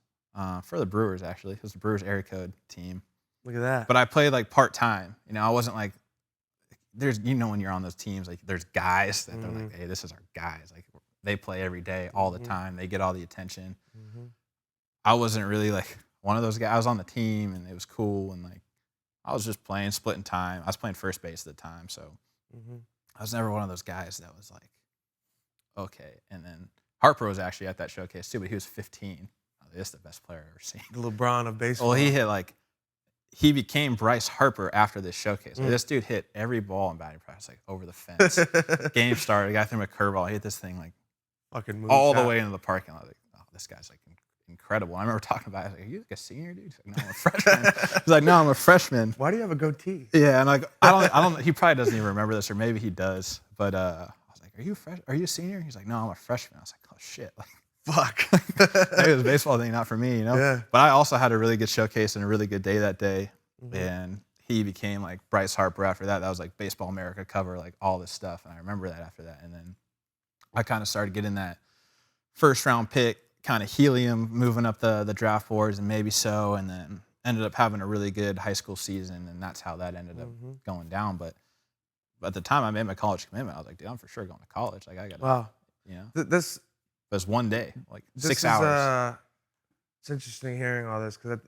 for the Brewers, actually. It was the Brewers area code team. Look at that. But I played like part-time. You know, I wasn't like, when you're on those teams, like there's guys that they're like, hey, this is our guys. Like they play every day, all the time. They get all the attention. I wasn't really like one of those guys. I was on the team and it was cool. And like, I was just playing, splitting time. I was playing first base at the time. So I was never one of those guys that was like, okay. And then Harper was actually at that showcase too, but he was 15. This is the best player I've ever seen. The LeBron of baseball. Well, he became Bryce Harper after this showcase. Like, this dude hit every ball in batting practice, like over the fence. Game started, the guy threw him a curveball. He hit this thing like fucking all the way into the parking lot. Like, oh, this guy's like incredible. I remember talking about it. I was like, are you like a senior, dude? He's like, no, I'm a freshman. He's like, no, I'm a freshman. Why do you have a goatee? Yeah, and like I don't. He probably doesn't even remember this, or maybe he does. But I was like, are you a senior? He's like, no, I'm a freshman. I was like, oh shit, like fuck. Maybe it was a baseball thing, not for me, you know. Yeah. But I also had a really good showcase and a really good day that day, and he became like Bryce Harper after that. That was like Baseball America cover, like all this stuff, and I remember that after that. And then I kind of started getting that first round pick, kind of helium, moving up the draft boards, and maybe so, and then ended up having a really good high school season, and that's how that ended up going down. But at the time I made my college commitment, I was like, dude, I'm for sure going to college. Like I got, you know, this was one day, like 6 hours. It's interesting hearing all this because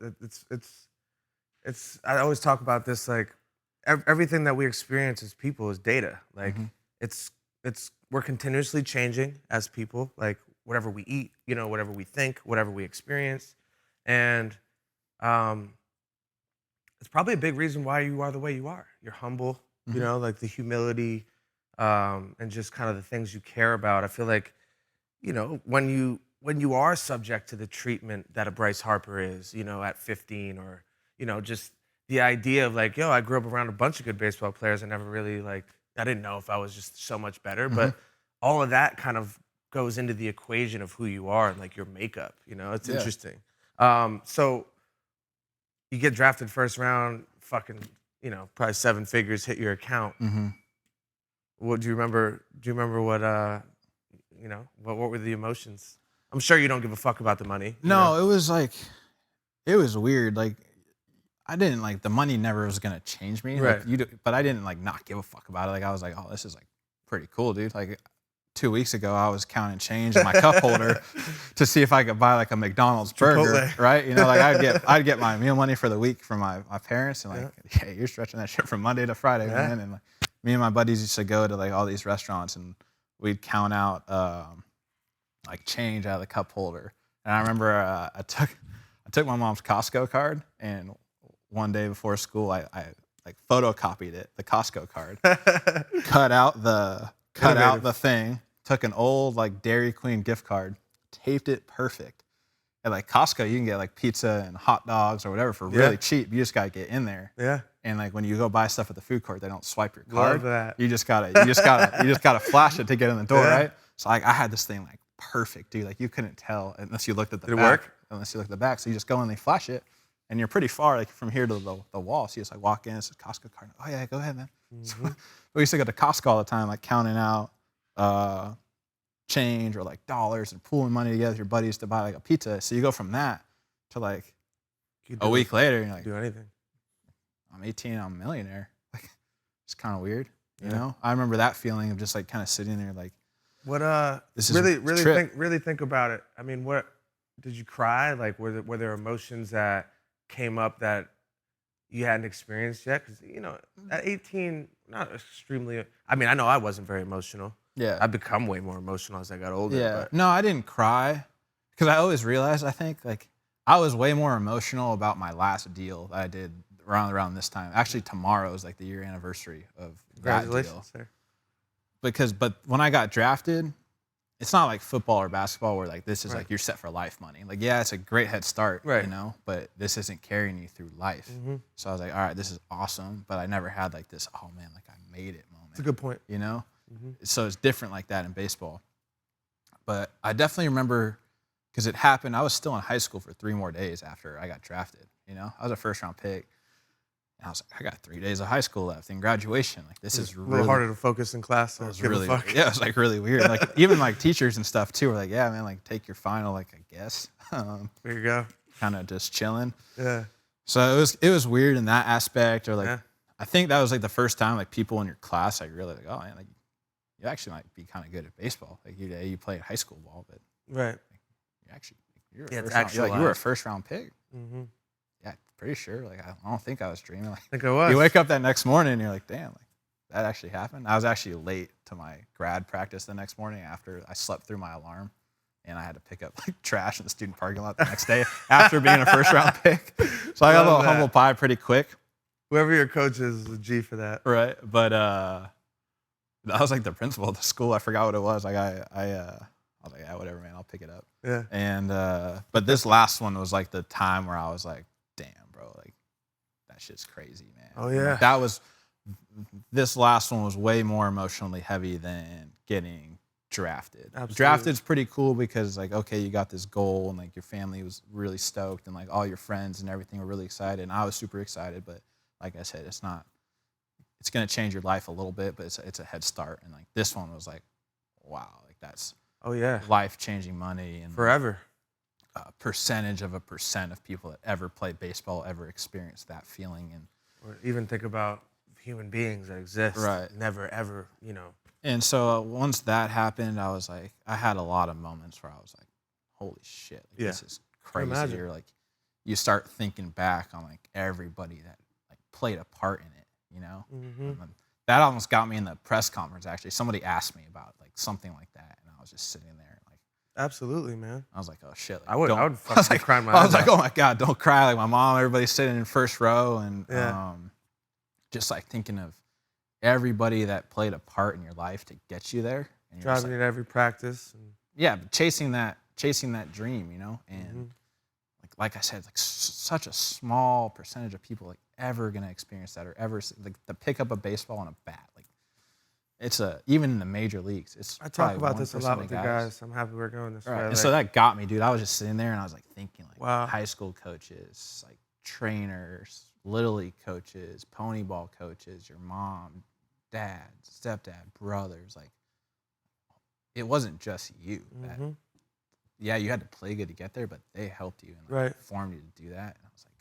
it's. I always talk about this, like everything that we experience as people is data. Like it's we're continuously changing as people. Like whatever we eat, whatever we think, whatever we experience, and it's probably a big reason why you are the way you are. You're humble, like the humility, and just kind of the things you care about. I feel like, when you are subject to the treatment that a Bryce Harper is, at 15, or, just the idea of like, I grew up around a bunch of good baseball players. I never really I didn't know if I was just so much better, but all of that kind of goes into the equation of who you are and like your makeup, it's interesting. So you get drafted first round, fucking, probably 7 figures hit your account. What do you remember? Do you remember what, what were the emotions? I'm sure you don't give a fuck about the money. No, it was it was weird. Like, I didn't the money never was gonna change me. Right. But I didn't not give a fuck about it. Like, I was like, oh, this is pretty cool, dude. Like, 2 weeks ago, I was counting change in my cup holder to see if I could buy a McDonald's burger, Chipotle. right? I'd get my meal money for the week from my parents, and hey, you're stretching that shit from Monday to Friday, man. And me and my buddies used to go to all these restaurants, and we'd count out change out of the cup holder. And I remember I took my mom's Costco card, and one day before school, I photocopied it, the Costco card, cut out the thing, took an old Dairy Queen gift card, taped it perfect. At Costco, you can get pizza and hot dogs or whatever for really cheap. You just gotta get in there. Yeah. And when you go buy stuff at the food court, they don't swipe your card. Love that. You just gotta flash it to get in the door, right? So I had this thing perfect, dude. You couldn't tell unless you looked at the back. Did it work? Unless you looked at the back. So you just go in, they flash it, and you're pretty far, from here to the wall. So you just walk in, it's a Costco card. Oh yeah, go ahead, man. So we used to go to Costco all the time, counting out change or dollars and pooling money together with your buddies to buy a pizza. So you go from that to a week later, and you're do anything. I'm 18, I'm a millionaire. It's kind of weird, you know. I remember that feeling of just kind of sitting there, what this is really think about it. I mean, what did you cry? Were there emotions that came up that you hadn't experienced yet? Because at 18, not extremely. I mean, I know I wasn't very emotional. Yeah, I've become way more emotional as I got older. Yeah, but. no, I didn't cry because I always realized I think I was way more emotional about my last deal that I did around this time. Actually, tomorrow is the year anniversary of that deal. Congratulations, sir. But when I got drafted, it's not like football or basketball where this is you're set for life money. Yeah, it's a great head start, right. But this isn't carrying you through life. So I was all right, this is awesome. But I never had this, oh man, I made it moment. That's a good point. So it's different like that in baseball. But I definitely remember because it happened. I was still in high school for 3 more days after I got drafted. I was a first round pick. And I was I got 3 days of high school left in graduation. This is a little harder to focus in class. So it was really, yeah, it was really weird. Even teachers and stuff too were yeah, man, take your final, I guess. There you go. Kind of just chilling. Yeah. So it was weird in that aspect. Or I think that was the first time people in your class really oh man, you actually might be kind of good at baseball. You played high school ball, but right. You're you were a first round pick. Yeah, pretty sure. I don't think I was dreaming. I think I was. You wake up that next morning and you're damn, that actually happened. I was actually late to my grad practice the next morning after I slept through my alarm, and I had to pick up trash in the student parking lot the next day after being a first round pick. So I got a little humble pie pretty quick. Whoever your coach is a G for that. Right, but that was the principal of the school. I forgot what it was. I was yeah, whatever, man. I'll pick it up. Yeah. And but this last one was the time where I was damn, bro, that shit's crazy, man. Oh yeah. This last one was way more emotionally heavy than getting drafted. Absolutely. Drafted's pretty cool because okay, you got this goal and your family was really stoked and all your friends and everything were really excited and I was super excited, but like I said, it's gonna change your life a little bit, but it's a head start. And this one was wow, that's oh yeah, life-changing money and forever. A percentage of people that ever play baseball ever experience that feeling, and or even think about human beings that exist, right? Never ever, And so once that happened, I was I had a lot of moments where I was holy shit, this is crazy. Or you start thinking back on everybody that played a part in it. you know? Mm-hmm. And then that almost got me in the press conference, actually. Somebody asked me about like something like that, and I was just sitting there like, Absolutely, man. I was like, oh shit. Like, I would I fucking was be like, crying my I eyes was like, out. oh my God, don't cry. Like my mom, everybody's sitting in first row, and Yeah. just like thinking of everybody that played a part in your life to get you there. And you're just Driving like, at every practice. yeah, but chasing that dream, you know? And Mm-hmm. like I said, like such a small percentage of people like ever gonna experience that, or ever like to pick up a baseball and a bat. Like it's even in the major leagues, it's I talk probably about this a 1% lot of with the guys. I'm happy we're going this Right. way. And Like, so that got me, dude. I was just sitting there and I was like thinking like Wow. high school coaches, like trainers, little league coaches, pony ball coaches, your mom, dad, stepdad, brothers, like it wasn't just you. That, Mhm. yeah, you had to play good to get there, but they helped you and like, Right. formed you to do that. And I was like,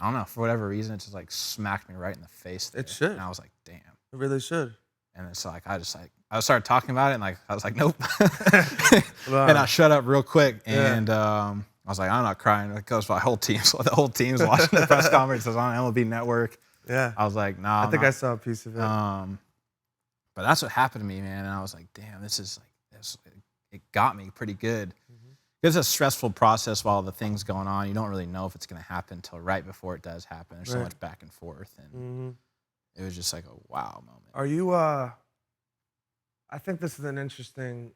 I don't know, for whatever reason, it just like smacked me right in the face there. It should. And I was like, damn. It really should. And it's like I started talking about it, and like I was like, nope. Wow. And I shut up real quick, Yeah. and I was like, I'm not crying. It goes for my whole team. So the whole team's watching the press conference. It was on MLB Network. Yeah. I was like, nah. I think I saw a piece of it. But that's what happened to me, man. And I was like, damn, this is like this. It got me pretty good. It's a stressful process while the thing's going on. You don't really know if it's going to happen until right before it does happen. There's so Right. much back and forth, and Mm-hmm. it was just like a wow moment. Are you? I think this is an interesting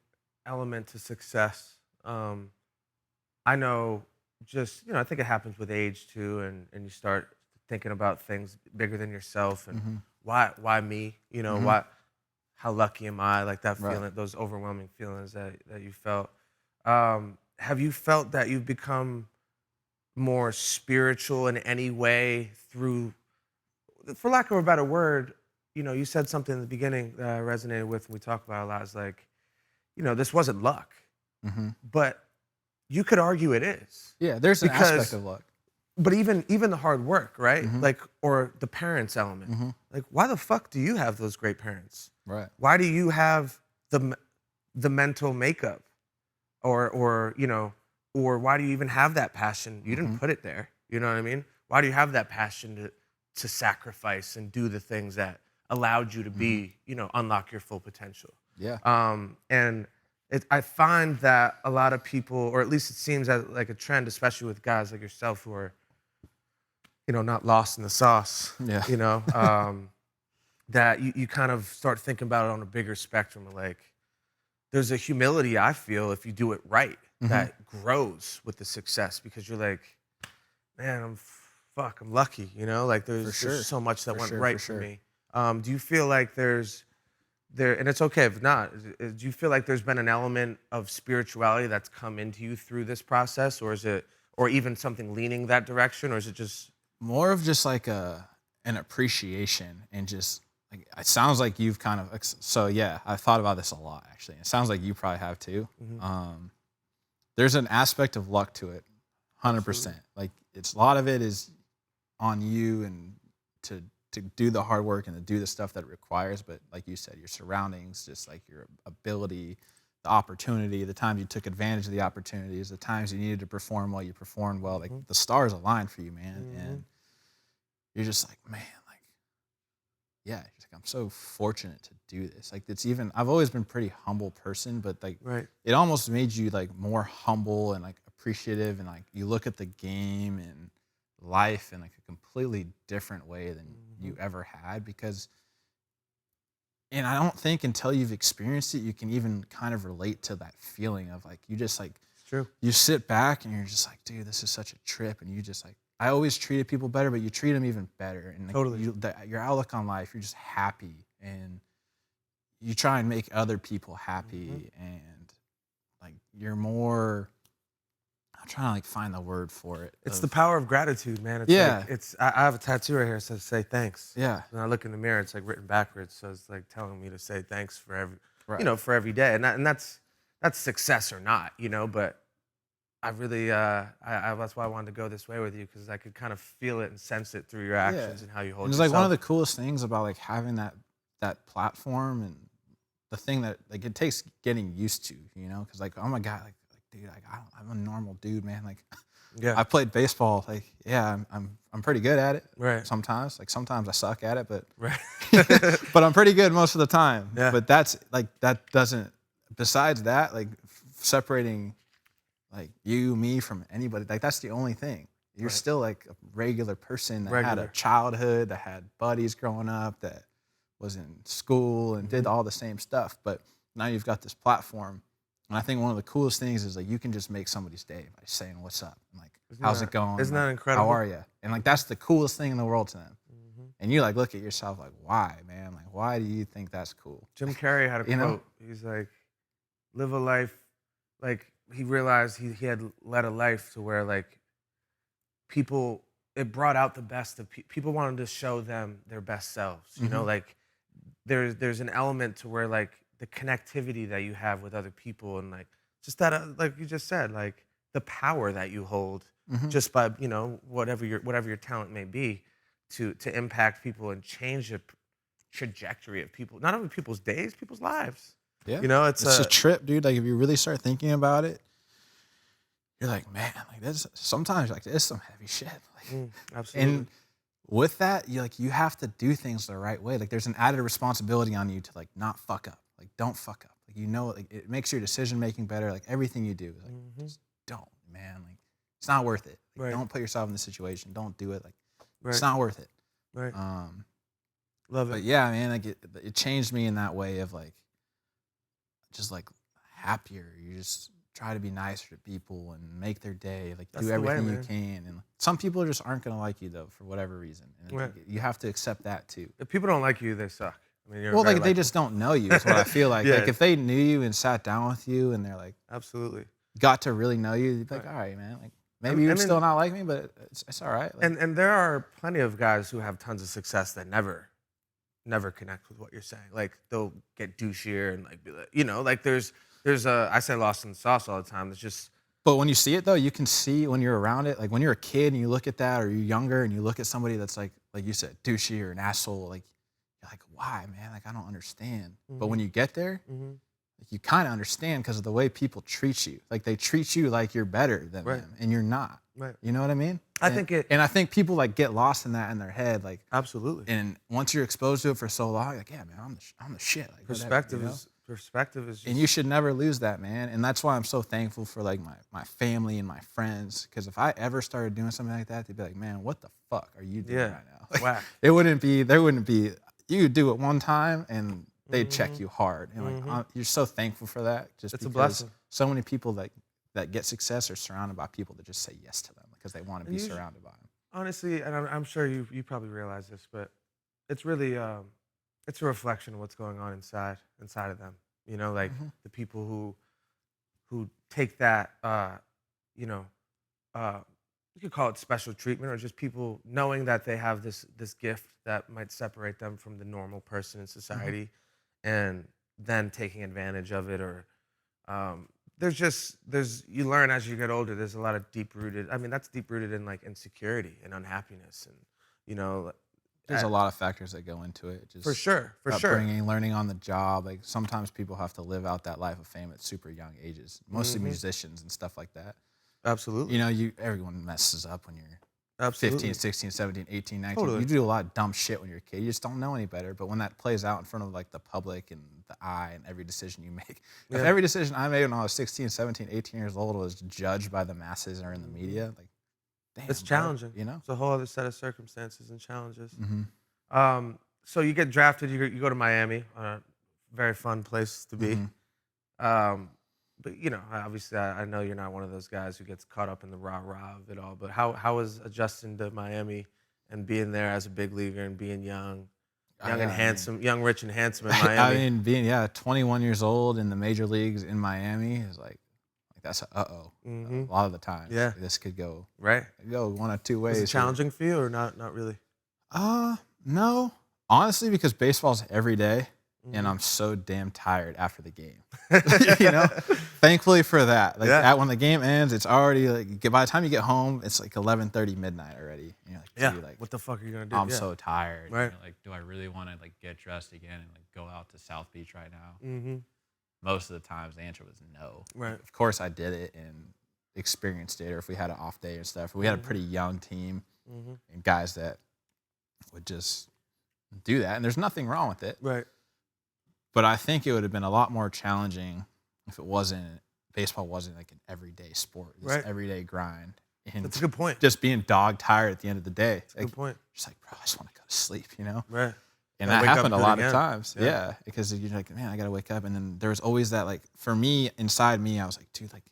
element to success. I know, I think it happens with age too, and you start thinking about things bigger than yourself, and Mhm. why me? Mhm. How lucky am I? Like that Right. feeling, those overwhelming feelings that you felt. Have you felt that you've become more spiritual in any way through, for lack of a better word, you said something in the beginning that I resonated with, and we talk about it a lot, is like, this wasn't luck, Mhm. but you could argue it is. Yeah, there's an Because- aspect of luck. But even the hard work, right? Mhm. Like, or the parents element. Mhm. Like, why the fuck do you have those great parents? Right. Why do you have the mental makeup, or why do you even have that passion? You didn't Mhm. put it there. You know what I mean? Why do you have that passion to sacrifice and do the things that allowed you to be, unlock your full potential? Yeah. And I find that a lot of people, or at least it seems like a trend, especially with guys like yourself who are, not lost in the sauce. Yeah. That you kind of start thinking about it on a bigger spectrum of like, there's a humility I feel if you do it right that grows with the success, because you're like, man, I'm lucky, like there's sure. so much that For went sure, right for for sure. me. Do you feel like and it's okay if not, do you feel like there's been an element of spirituality that's come into you through this process, or even something leaning that direction, or is it just More of just like an appreciation, and just like it sounds like you've kind of so yeah, I've thought about this a lot actually. It sounds like you probably have too. There's an aspect of luck to it, 100%. Like a lot of it is on you, and to do the hard work and to do the stuff that it requires. But like you said, your surroundings, just like your ability, the opportunity, the times you took advantage of the opportunities, the times you needed to perform well, you performed well. Like the stars aligned for you, man. And you're just like, man, like, yeah, just like, I'm so fortunate to do this. Like I've always been a pretty humble person, but like right? it almost made you like more humble and like appreciative, and like you look at the game and life in like a completely different way than you ever had, and I don't think until you've experienced it you can even kind of relate to that feeling of like you just like It's true. you sit back and you're just like, dude, this is such a trip. And you just like, I always treated people better, but you treat them even better. And like Totally. your outlook on life, you're just happy, and you try and make other people happy, and like you're more. I'm trying to like find the word for it. It's the power of gratitude, man. It's Yeah. like, I have a tattoo right here that says "Say thanks." Yeah. And I look in the mirror, it's like written backwards, so it's like telling me to say thanks for Right. for every day, and that's success or not, But I really, that's why I wanted to go this way with you, because I could kind of feel it and sense it through your actions and how you hold It's yourself. like one of the coolest things about like having that platform, and the thing that like it takes getting used to, because like I'm a guy like dude, like I'm a normal dude, man. Like Yeah. I played baseball. Like, yeah, I'm pretty good at it. Right. Sometimes, like sometimes I suck at it, but Right. but I'm pretty good most of the time. Yeah. But that's like that doesn't. Besides that, like separating, like you, me from anybody, like that's the only thing. You're Right. still like a regular person that had a Regular. childhood, that had buddies growing up, that was in school and did all the same stuff. But now you've got this platform. And I think one of the coolest things is like you can just make somebody's day by saying, "What's up?" And like, "How's it going?" Isn't like, that incredible? How are you? And like that's the coolest thing in the world to them. And you like look at yourself like, why, man? Like, why do you think that's cool? Jim Carrey had a You know? quote. He's like, live a life, like he realized he had led a life to where like people, it brought out the best of people wanted to show them their best selves. You know, like there's an element to where like the connectivity that you have with other people and like just that, like you just said, like the power that you hold just by, you know, whatever your talent may be to impact people and change the trajectory of people, not only people's days, people's lives. Yeah. You know, it's a trip, dude. Like if you really start thinking about it, you're like, man, like this sometimes like there's some heavy shit. Like, absolutely. and with that, you have to do things the right way. Like there's an added responsibility on you to like not fuck up. Like don't fuck up. Like like it makes your decision making better. Like everything you do. Like just don't, man. Like it's not worth it. Like, don't put yourself in this situation. Don't do it. Like it's not worth it. Right. Love it. But yeah, man, like it changed me in that way of like just like happier. You just try to be nicer to people and make their day. Like do everything you can. And some people just aren't gonna like you though for whatever reason. And like, you have to accept that too. If people don't like you, they suck. I mean, well, like they just don't know you. Is what I feel like. Yeah. Like if they knew you and sat down with you and they're like, absolutely got to really know you, they'd be like, all right, man. Like maybe you'd still not like me, but it's all right. Like, and there are plenty of guys who have tons of success that never connect with what you're saying. Like they'll get douchier and like be like, you know, like there's I say lost in the sauce all the time. It's just. But when you see it though, you can see when you're around it. Like when you're a kid and you look at that, or you're younger and you look at somebody that's like you said, douchey or an asshole. Like you're like, why, man? Like I don't understand. But when you get there, like, you kind of understand because of the way people treat you. Like they treat you like you're better than them, and you're not. Right. You know what I mean? I think people like get lost in that in their head. Like absolutely. And once you're exposed to it for so long, like yeah, man, I'm the shit. Like perspective whatever, perspective is just. And you should never lose that, man. And that's why I'm so thankful for like my family and my friends. Because if I ever started doing something like that, they'd be like, man, what the fuck are you doing right now? Like, wow. There wouldn't be. You would do it one time and they'd check you hard. And like you're so thankful for that. Just it's a because blessing. So many people that get success are surrounded by people that just say yes to them because they want to be surrounded by them. Honestly, and I'm sure you probably realize this, but it's really it's a reflection of what's going on inside of them. You know, like the people who take that you know, you could call it special treatment, or just people knowing that they have this gift that might separate them from the normal person in society, and then taking advantage of it, or you learn as you get older. There's a lot of deep-rooted. I mean, that's deep-rooted in like insecurity and unhappiness, and you know, there's a lot of factors that go into it. Just for sure, upbringing, learning on the job. Like sometimes people have to live out that life of fame at super young ages. Mostly musicians and stuff like that. Absolutely. You know, everyone messes up when you're 15, 16, 17, 18, 19. Totally. You do a lot of dumb shit when you're a kid. You just don't know any better. But when that plays out in front of like the public and the eye and every decision you make. If every decision I made when I was 16, 17, 18 years old was judged by the masses or in the media, like, damn, it's challenging. You know? It's a whole other set of circumstances and challenges. So you get drafted, you go to Miami, a very fun place to be. But you know, obviously, I know you're not one of those guys who gets caught up in the rah-rah of it all. But how was adjusting to Miami and being there as a big leaguer and being young and handsome, young, rich, and handsome in Miami? I mean, being 21 years old in the major leagues in Miami is like that's a lot of the time. Yeah, this could go one of two ways. Was it challenging for you or not? Not really. No, honestly, because baseball's every day. And I'm so damn tired after the game. You know? Thankfully for that. Like when the game ends, it's already like by the time you get home, it's like 11:30 midnight already. And you're like, what the fuck are you gonna do? I'm so tired. Right. You're like, do I really want to like get dressed again and like go out to South Beach right now? Most of the times the answer was no. Right. Of course I did it, and experienced it, or if we had an off day and stuff. We had a pretty young team Mm-hmm. and guys that would just do that, and there's nothing wrong with it. Right. But I think it would have been a lot more challenging if baseball wasn't like an everyday sport, this Right. everyday grind. And That's a good point. just being dog tired at the end of the day. That's a good point. Just like, bro, I just want to go to sleep, you know? Right. And Gotta that wake up happened a and do it lot of again. times. Yeah. Yeah. Because you're like, man, I got to wake up. And then there was always that, like, for me, inside me, I was like, dude, like,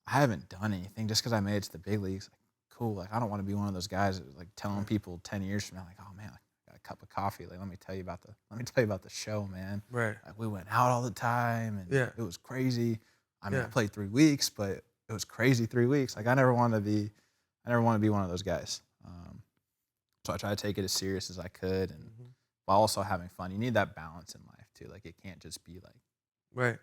I haven't done anything just because I made it to the big leagues. Like, cool. Like, I don't want to be one of those guys that was like telling people 10 years from now, like, oh man, I got a cup of coffee. Like, let me tell you about the show, man. Right. Like, we went out all the time and Yeah. it was crazy. I mean, Yeah. I played 3 weeks, but it was crazy 3 weeks. Like, I never want to be one of those guys. So I try to take it as serious as I could, and while also having fun. You need that balance in life too. Like, it can't just be like Right.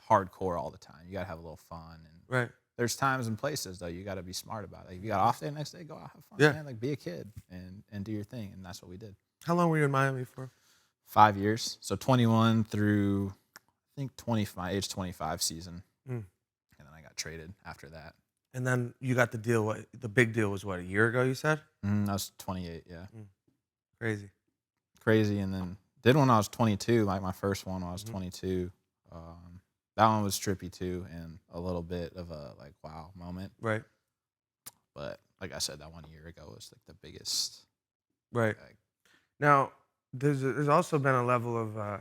hardcore all the time. You gotta have a little fun. And Right. there's times and places though you gotta be smart about it. Like, if you got off day the next day, go out, have fun, Yeah. man. Like, be a kid and do your thing. And that's what we did. How long were you in Miami for? 5 years. So 21 through I think 25, age 25 season. Mm. And then I got traded after that. And then you got the deal. What the big deal was? What, a year ago? You said. I was 28. Yeah. Crazy. And then did when I was 22, like my first one when I was 22. That one was trippy too, and a little bit of a like wow moment. Right. But like I said, that 1 year ago was like the biggest. Right. Like, Now, there's also been a level of, I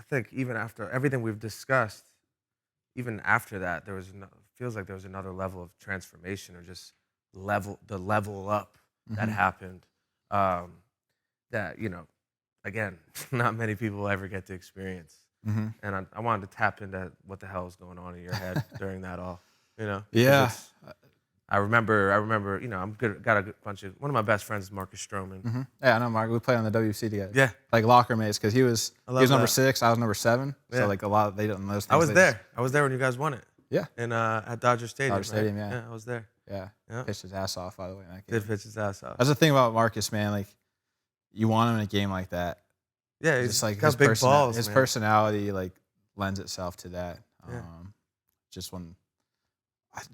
think, even after everything we've discussed, even after that, feels like there was another level of transformation, or just level up that happened. That, again, not many people ever get to experience. And I wanted to tap into what the hell is going on in your head during that all. Because Yeah. I remember. I'm good. Got a good bunch of. One of my best friends is Marcus Stroman. Yeah, I know, Mark. We played on the WC together. Yeah. Like locker mates, because he was love number that. 6, I was number 7. Yeah. So like a lot of they don't know those things. I was there. I was there when you guys won it. Yeah. And at Dodger Stadium. Dodger Stadium, right? yeah. Yeah, I was there. Yeah. Yeah. Pitched his ass off, by the way. In that game. Did pitch his ass off. That's the thing about Marcus, man. Like, you want him in a game like that. Yeah, he's Just like got big balls. his man. personality like lends itself to that. Yeah. Just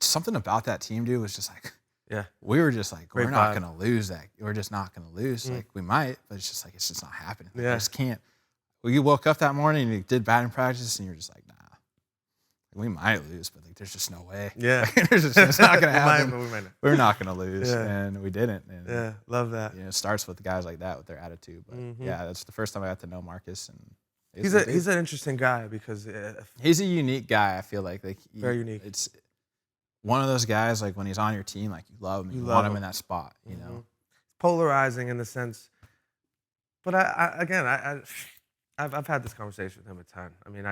something about that team, dude, was just like, Yeah. we were just like, Great we're not vibe. gonna lose that. We're just not gonna lose. Like, we might, but it's just not happening. Like, Yeah. I just can't. Well, you woke up that morning and you did batting practice, and you're just like, nah, we might lose, but like, there's just no way. Yeah. It's not gonna happen. We might not. We're not gonna lose, Yeah. and we didn't. And, Yeah, love that. it starts with guys like that with their attitude. But yeah, that's the first time I got to know Marcus, and He's an interesting guy because he's a unique guy. I feel like Very unique. It's one of those guys, like, when he's on your team, like, you love him, you love want him him. in that spot, you know. polarizing in the sense. But I've had this conversation with him a ton. I mean,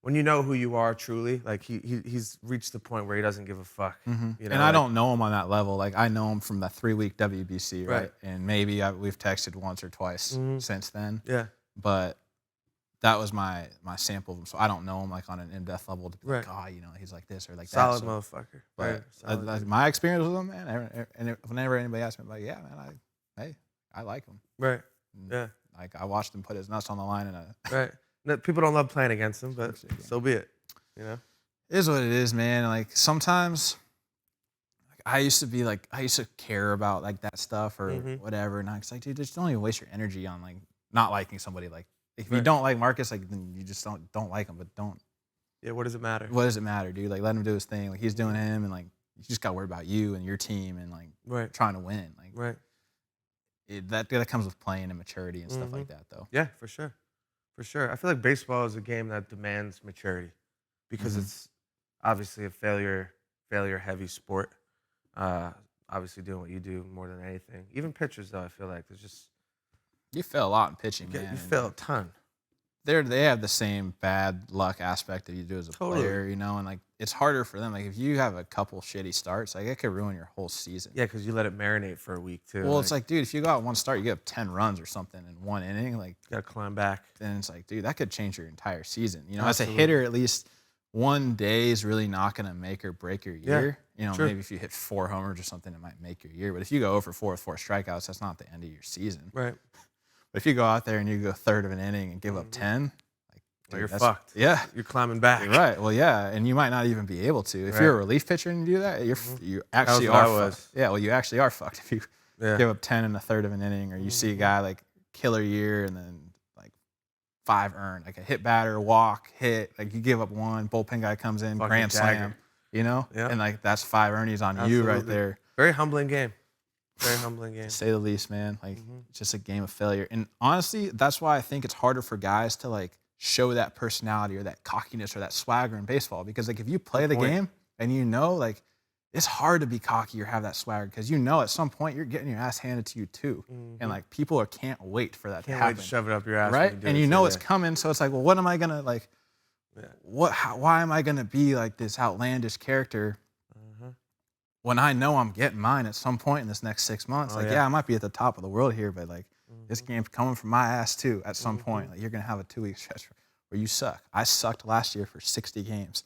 when you know who you are truly, like he's reached the point where he doesn't give a fuck. You know, And I don't know him on that level. Like, I know him from the 3-week WBC, right? Right. And maybe we've texted once or twice since then. Yeah. But that was my sample of him. So I don't know him like on an in-depth level to be like, Right. oh, he's like this or like Solid that. motherfucker. But Right. Solid like, dude. my experience with him, man, and whenever anybody asks me, I'm like, yeah, man, I like him. Right. And, Yeah. like, I watched him put his nuts on the line, and Right. No, people don't love playing against him, but Yeah. so be it. You know. it is what it is, man. Like, sometimes, like, I used to care about like that stuff or whatever, and I was like, dude, just don't even waste your energy on like not liking somebody. Like, if you Right. don't like Marcus, like, then you just don't like him. But don't. Yeah. What does it matter? What does it matter, dude? Like, let him do his thing. Like, he's doing him, and like, you just got to worry about you and your team and like Right. trying to win. Like, Right. that comes with playing and maturity and stuff like that, though. Yeah, for sure. For sure. I feel like baseball is a game that demands maturity because it's obviously a failure heavy sport. Obviously doing what you do more than anything. Even pitchers, though, I feel like there's just You fail a lot in pitching, you man. fail a ton. They have the same bad luck aspect that you do as a Totally. player, you know, and like, it's harder for them. Like, if you have a couple shitty starts, like, it could ruin your whole season. Yeah, because you let it marinate for a week too. Well, it's like, dude, if you go out one start, you get up 10 runs or something in one inning, like, you gotta climb back. then it's like, dude, that could change your entire season. You know, Absolutely. as a hitter, at least one day is really not going to make or break your year. You know, true. maybe if you hit 4 homers or something, it might make your year. But if you go 0 for 4 with 4 strikeouts, that's not the end of your season. Right. But if you go out there and you go third of an inning and give up 10, like, Well, you're that's- fucked. Yeah. You're climbing back. Right. Well, yeah, and you might not even be able to. If Right. you're a relief pitcher and you do that, you actually what I are was. fucked. Yeah, well, you actually are fucked if you Yeah. give up 10 in a third of an inning, or you see a guy like killer year and then like 5 earned, like a hit batter, walk, hit, like you give up 1, bullpen guy comes in, Fucking grand dagger. slam, you know, Yeah. and like that's 5 earnings on you right Absolutely. there. Very humbling game. Very humbling game. To say the least, man. Like it's just a game of failure. And honestly, that's why I think it's harder for guys to like show that personality or that cockiness or that swagger in baseball. Because like if you play the game and you know, like it's hard to be cocky or have that swagger because you know at some point you're getting your ass handed to you too. And like people can't wait for that to Can't happen. wait to shove it up your ass. Right? when do And it, you so know yeah. it's coming. So it's like, well, what am I gonna like why am I gonna be like this outlandish character when I know I'm getting mine at some point in this next 6 months? Oh, Like, yeah. yeah, I might be at the top of the world here, but like this game's coming from my ass too at some point. Like you're gonna have a 2-week stretch where you suck. I sucked last year for 60 games.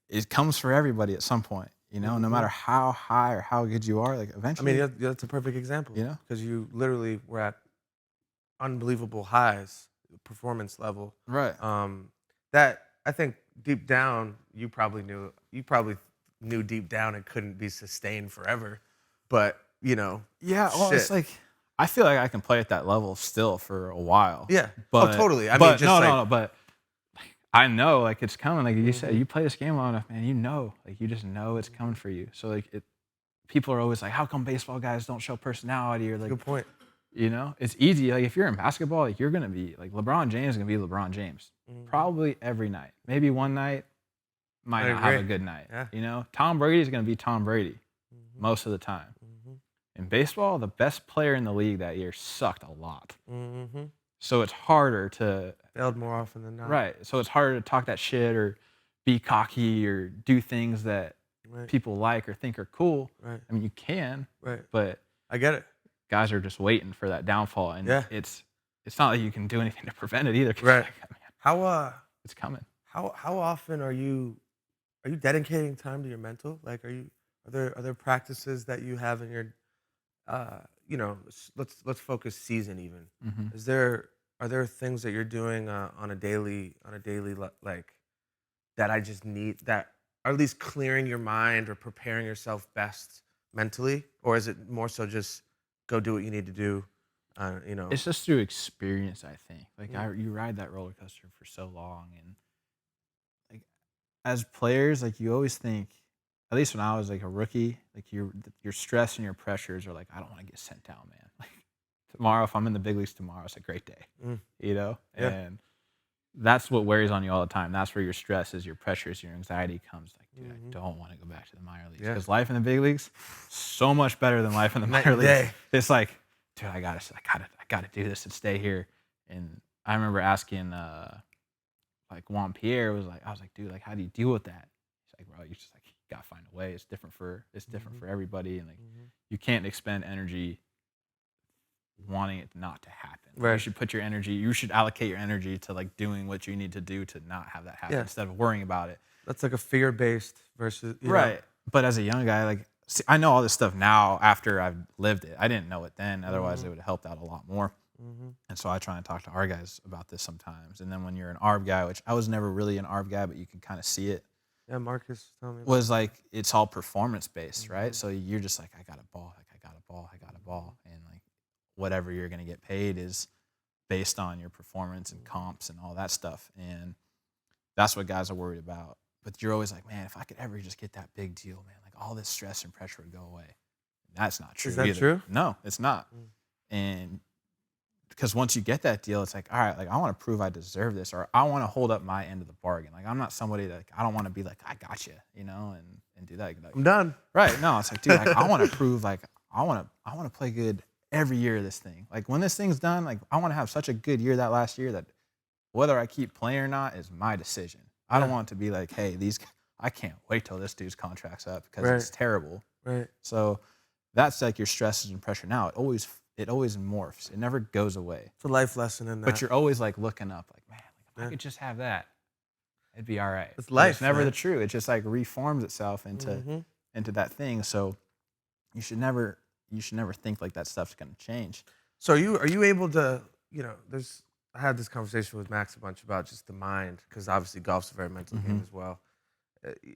It comes for everybody at some point, you know, no matter how high or how good you are, like I eventually. mean, that's a perfect example. You know? Because you literally were at unbelievable highs, performance level. Right. That I think deep down you probably knew deep down it couldn't be sustained forever. But you know, Yeah, well, it's shit. like I feel like I can play at that level still for a while. Yeah. But, Oh, totally. I but mean, just no, like, no, but I know like it's coming. Like you said, you play this game long enough, man. You know, like you just know it's coming for you. So like people are always like, how come baseball guys don't show personality or like, good point. you know, it's easy. Like if you're in basketball, like you're gonna be like LeBron James is gonna be LeBron James probably every night. Maybe one night might I not have a agree. good night. Yeah. You know, Tom Brady is gonna be Tom Brady most of the time. In baseball, the best player in the league that year sucked a lot. So it's harder to Failed more often than not. right. So it's harder to talk that shit or be cocky or do things that Right. people like or think are cool. Right. I mean, you can, Right. but I get it. guys are just waiting for that downfall, and Yeah. it's not like you can do anything to prevent it either. 'Cause Right. like, man, How it's coming. how often are you dedicating time to your mental? Like, are there practices that you have in your you know, let's focus season even. Are there things that you're doing on a daily like that I just need that are at least clearing your mind or preparing yourself best mentally, or is it more so just go do what you need to do? You know, It's just through experience, I think. Like you ride that roller coaster for so long, and like as players, like you always think. At least when I was like a rookie, like your stress and your pressures are like, I don't want to get sent down, man. Like tomorrow, if I'm in the big leagues tomorrow, it's a great day, you know. Yeah. And that's what wears on you all the time. That's where your stress is, your pressures, your anxiety comes. Like, dude, I don't want to go back to the minor leagues because life in the big leagues so much better than life in the Night minor and leagues. day. It's like, dude, I gotta do this and stay here. And I remember asking, like Juan Pierre I was like, dude, like, how do you deal with that? He's like, bro, you just like you gotta find a way. It's different for everybody, and like you can't expend energy wanting it not to happen. Like, Right. you should allocate your energy to like doing what you need to do to not have that happen Yeah. instead of worrying about it. that's like a fear-based versus you know. Right. But as a young guy, like see, I know all this stuff now after I've lived it. I didn't know it then. Otherwise, it would have helped out a lot more. And so I try and talk to our guys about this sometimes. And then when you're an ARB guy, which I was never really an ARB guy, but you can kind of see it, Yeah, Marcus, tell me. was like it's all performance based, right? So you're just like, I got a ball, and like whatever you're gonna get paid is based on your performance and comps and all that stuff. And that's what guys are worried about. But you're always like, man, if I could ever just get that big deal, man, like all this stress and pressure would go away. That's not true. Is that either. true? No, it's not. And because once you get that deal, it's like, all right, like I want to prove I deserve this, or I want to hold up my end of the bargain. Like I'm not somebody that I don't want to be like, I got you, you know, and do that. Like, I'm done. right? No, it's like, dude, like I want to prove, like I want to play good every year of this thing. Like when this thing's done, like I want to have such a good year that last year that whether I keep playing or not is my decision. I don't want it to be like, hey, I can't wait till this dude's contract's up because it's terrible. Right. So that's like your stresses and pressure now. It always morphs. It never goes away. It's a life lesson in that. But you're always like looking up, like, man, like, if I could just have that, it'd be all right. It's life, It's never man. the truth. It just like reforms itself into that thing. So you should never think like that stuff's gonna change. So are you able to, you know, there's I had this conversation with Max a bunch about just the mind, because obviously golf's a very mental game as well.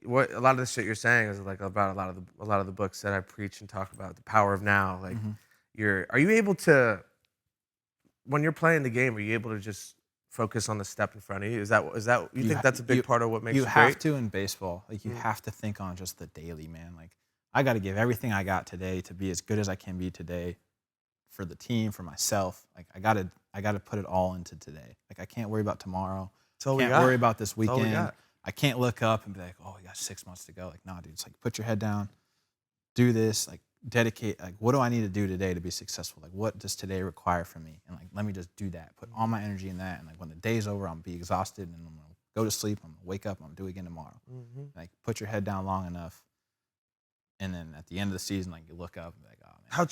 What a lot of the shit you're saying is like about a lot of the books that I preach and talk about, the power of now. Like, are you able to, when you're playing the game, are you able to just focus on the step in front of you? Is that you think that's a big part of what makes you have great? to in baseball. Like, you have to think on just the daily, man. Like, I got to give everything I got today to be as good as I can be today for the team, for myself. Like, I gotta put it all into today. Like, I can't worry about tomorrow. Can't worry about this weekend. I can't look up and be like, oh, we got 6 months to go. Like, nah, dude. It's like, put your head down, do this. Like, dedicate. Like, what do I need to do today to be successful? Like, what does today require from me? And like, let me just do that. Put all my energy in that. And like, when the day's over, I'm be exhausted and I'm gonna go to sleep. I'm gonna wake up. I'm gonna do it again tomorrow. Like, put your head down long enough. And then at the end of the season, like, you look up and be like, oh, man. How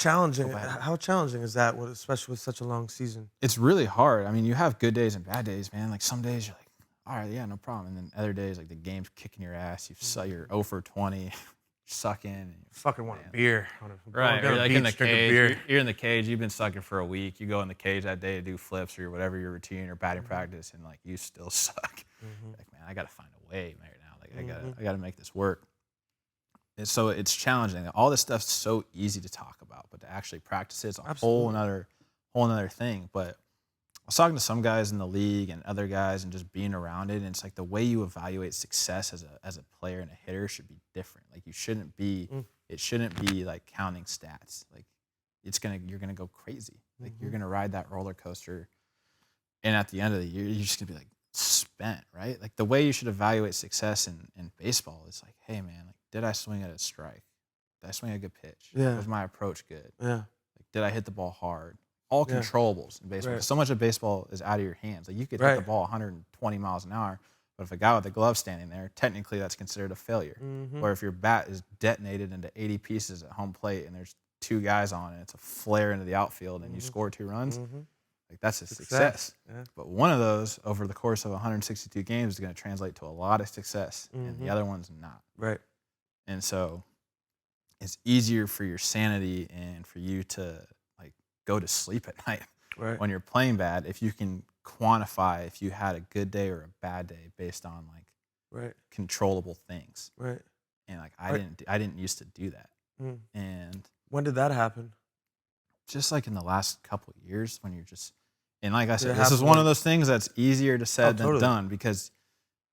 challenging is that, especially with such a long season? It's really hard. I mean, you have good days and bad days, man. Like, some days you're like, all right, yeah, no problem. And then other days, like, the game's kicking your ass. You're 0 for 20, sucking. And you fucking want a beer. Right, you're like in the cage. You're in the cage. You've been sucking for a week. You go in the cage that day to do flips or whatever your routine or batting practice, and like, you still suck. Like, man, I got to find a way right now. Like, I got to make this work. And so it's challenging. All this stuff's so easy to talk about, but to actually practice it's a whole another thing. But I was talking to some guys in the league and other guys and just being around it, and it's like the way you evaluate success as a player and a hitter should be different. Like, you shouldn't be it shouldn't be like counting stats. Like, you're gonna go crazy. Like, you're gonna ride that roller coaster, and at the end of the year, you're just gonna be like spent, right? Like, the way you should evaluate success in baseball is like, hey man, like, did I swing at a strike? Did I swing a good pitch? Yeah. Was my approach good? Yeah. Like, did I hit the ball hard? All controllables in baseball. Right. So much of baseball is out of your hands. Like, you could hit the ball 120 miles an hour, but if a guy with a glove standing there, technically that's considered a failure. Or if your bat is detonated into 80 pieces at home plate and there's 2 guys on it, it's a flare into the outfield and you score 2 runs, like, that's a success. Yeah. But one of those over the course of 162 games is going to translate to a lot of success, and the other one's not. Right. And so it's easier for your sanity and for you to like go to sleep at night when you're playing bad if you can quantify if you had a good day or a bad day based on like controllable things. Right. And like I didn't used to do that. And when did that happen? Just like in the last couple of years when you're just, and like I said, this is one of those things that's easier to said than done, because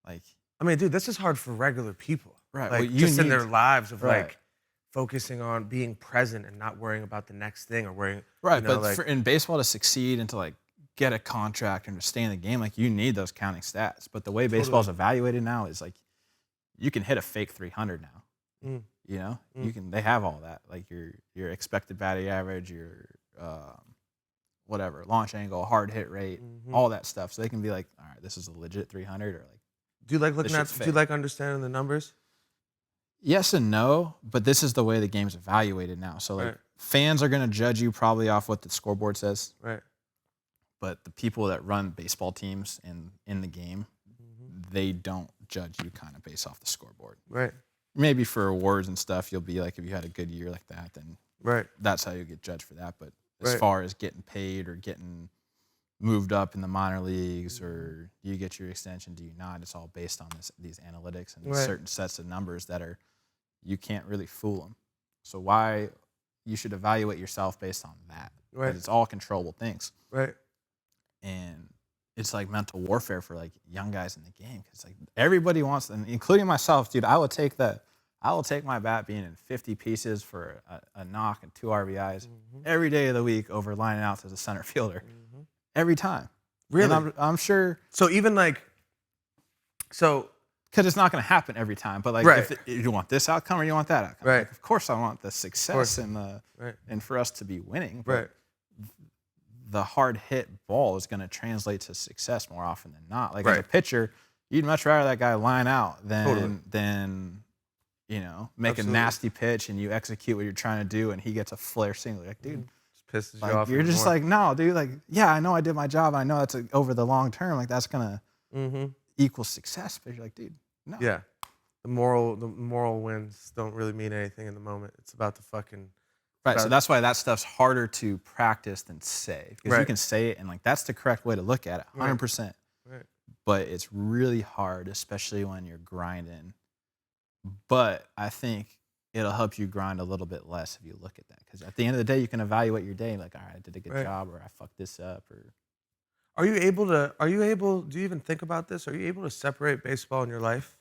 like, I mean, dude, this is hard for regular people. Right. Like, well, just in their lives of like focusing on being present and not worrying about the next thing or worrying. Right. You know, but like, in baseball to succeed and to like get a contract and to stay in the game, like, you need those counting stats. But the way baseball is evaluated now is like, you can hit a fake 300 now. You know, they have all that, like your expected batting average, your whatever, launch angle, hard hit rate, all that stuff. So they can be like, all right, this is a legit 300, or like, do you like looking at? Do you like understanding the numbers? Yes and no, but this is the way the game's evaluated now. So like, fans are going to judge you probably off what the scoreboard says. Right. But the people that run baseball teams in the game, they don't judge you kind of based off the scoreboard. Right. Maybe for awards and stuff, you'll be like, if you had a good year like that, then that's how you get judged for that. But as far as getting paid or getting moved up in the minor leagues, or do you get your extension, do you not? It's all based on these analytics and certain sets of numbers that are, you can't really fool them. So why you should evaluate yourself based on that? Right. It's all controllable things. Right. And it's like mental warfare for like young guys in the game. It's like everybody wants, and including myself, dude. I will take my bat being in 50 pieces for a knock and 2 RBIs every day of the week over lining out as a center fielder. Every time. Really? And I'm sure. So even like, because it's not going to happen every time. But like, if you want this outcome or you want that outcome. Right. Like, of course I want the success and and for us to be winning. But the hard hit ball is going to translate to success more often than not. Like, as a pitcher, you'd much rather that guy line out than you know, make a nasty pitch and you execute what you're trying to do and he gets a flare single. Like, dude, pisses you like, off. You're just like, no, dude. Like, yeah, I know I did my job. I know that's over the long term. Like, that's gonna equal success. But you're like, dude, no. Yeah, the moral wins don't really mean anything in the moment. It's about the fucking Right. So that's why that stuff's harder to practice than say, because you can say it and like that's the correct way to look at it, 100%. Right. But it's really hard, especially when you're grinding. But I think it'll help you grind a little bit less if you look at that, because at the end of the day, you can evaluate your day like, all right, I did a good job, or I fucked this up, or. Do you even think about this? Are you able to separate baseball in your life?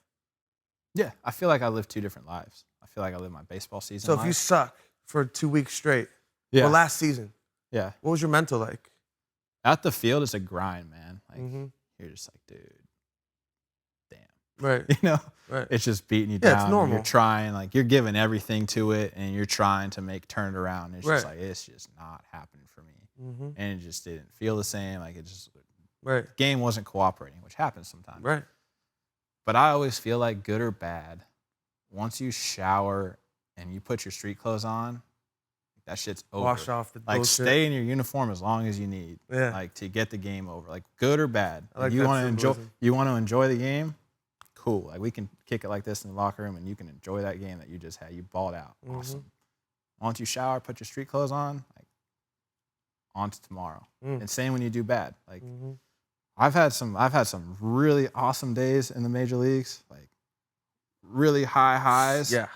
Yeah, I feel like I live 2 different lives. I feel like I live my baseball season. So if you suck for 2 weeks straight, yeah, or last season, yeah, what was your mental like? At the field, it's a grind, man. Like you're just like, dude, damn, right? You know, right? It's just beating you down. It's normal. You're trying, like, you're giving everything to it, and you're trying to turn it around. It's just like it's just not happening for me, and it just didn't feel the same. Like it just, the game wasn't cooperating, which happens sometimes, right? But I always feel like, good or bad, once you shower and you put your street clothes on, that shit's over. Wash off the bullshit. Stay in your uniform as long as you need, like, to get the game over. Like, good or bad, like you want to enjoy the game. Cool. Like, we can kick it like this in the locker room, and you can enjoy that game that you just had. You balled out. Awesome. Once you shower, put your street clothes on, like, on to tomorrow. And same when you do bad. Like, I've had some really awesome days in the major leagues, like really high highs. Yeah.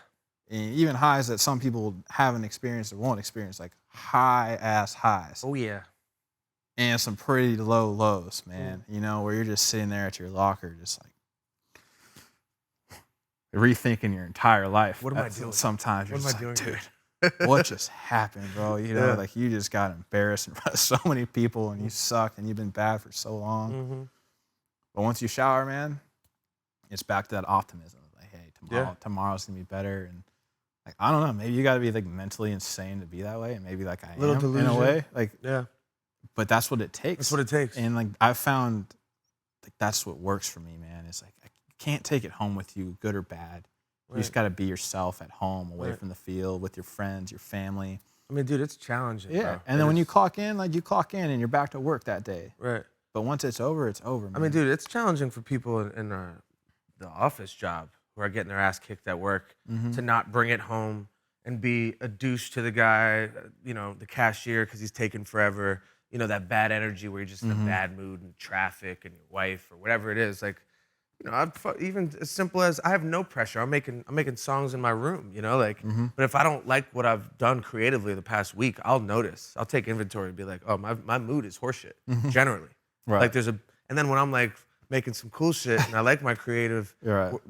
And even highs that some people haven't experienced or won't experience, like high ass highs. Oh yeah. And some pretty low lows, man. You know, where you're just sitting there at your locker, just like rethinking your entire life. What am I doing? Sometimes you're just like, doing, dude, what just happened, bro? You know, like you just got embarrassed in front of so many people, and you sucked, and you've been bad for so long. But once you shower, man, it's back to that optimism. Like, hey, tomorrow's gonna be better, and like, I don't know, maybe you got to be like mentally insane to be that way, and maybe like I am delusion. In a way, like But that's what it takes. That's what it takes. And like I've found, like that's what works for me, man. It's like I can't take it home with you, good or bad. You just got to be yourself at home, away from the field, with your friends, your family. I mean, dude, it's challenging. Yeah, bro. and then when you clock in, like you clock in, and you're back to work that day. Right. But once it's over, it's over, man. I mean, dude, it's challenging for people in the office job who are getting their ass kicked at work to not bring it home and be a douche to the guy, you know, the cashier, because he's taking forever. You know, that bad energy where you're just in a bad mood and traffic and your wife or whatever it is. Like, you know, even as simple as I have no pressure. I'm making songs in my room, you know, like. But if I don't like what I've done creatively the past week, I'll notice. I'll take inventory and be like, oh, my mood is horseshit generally. Like and then when I'm like making some cool shit and I like my creative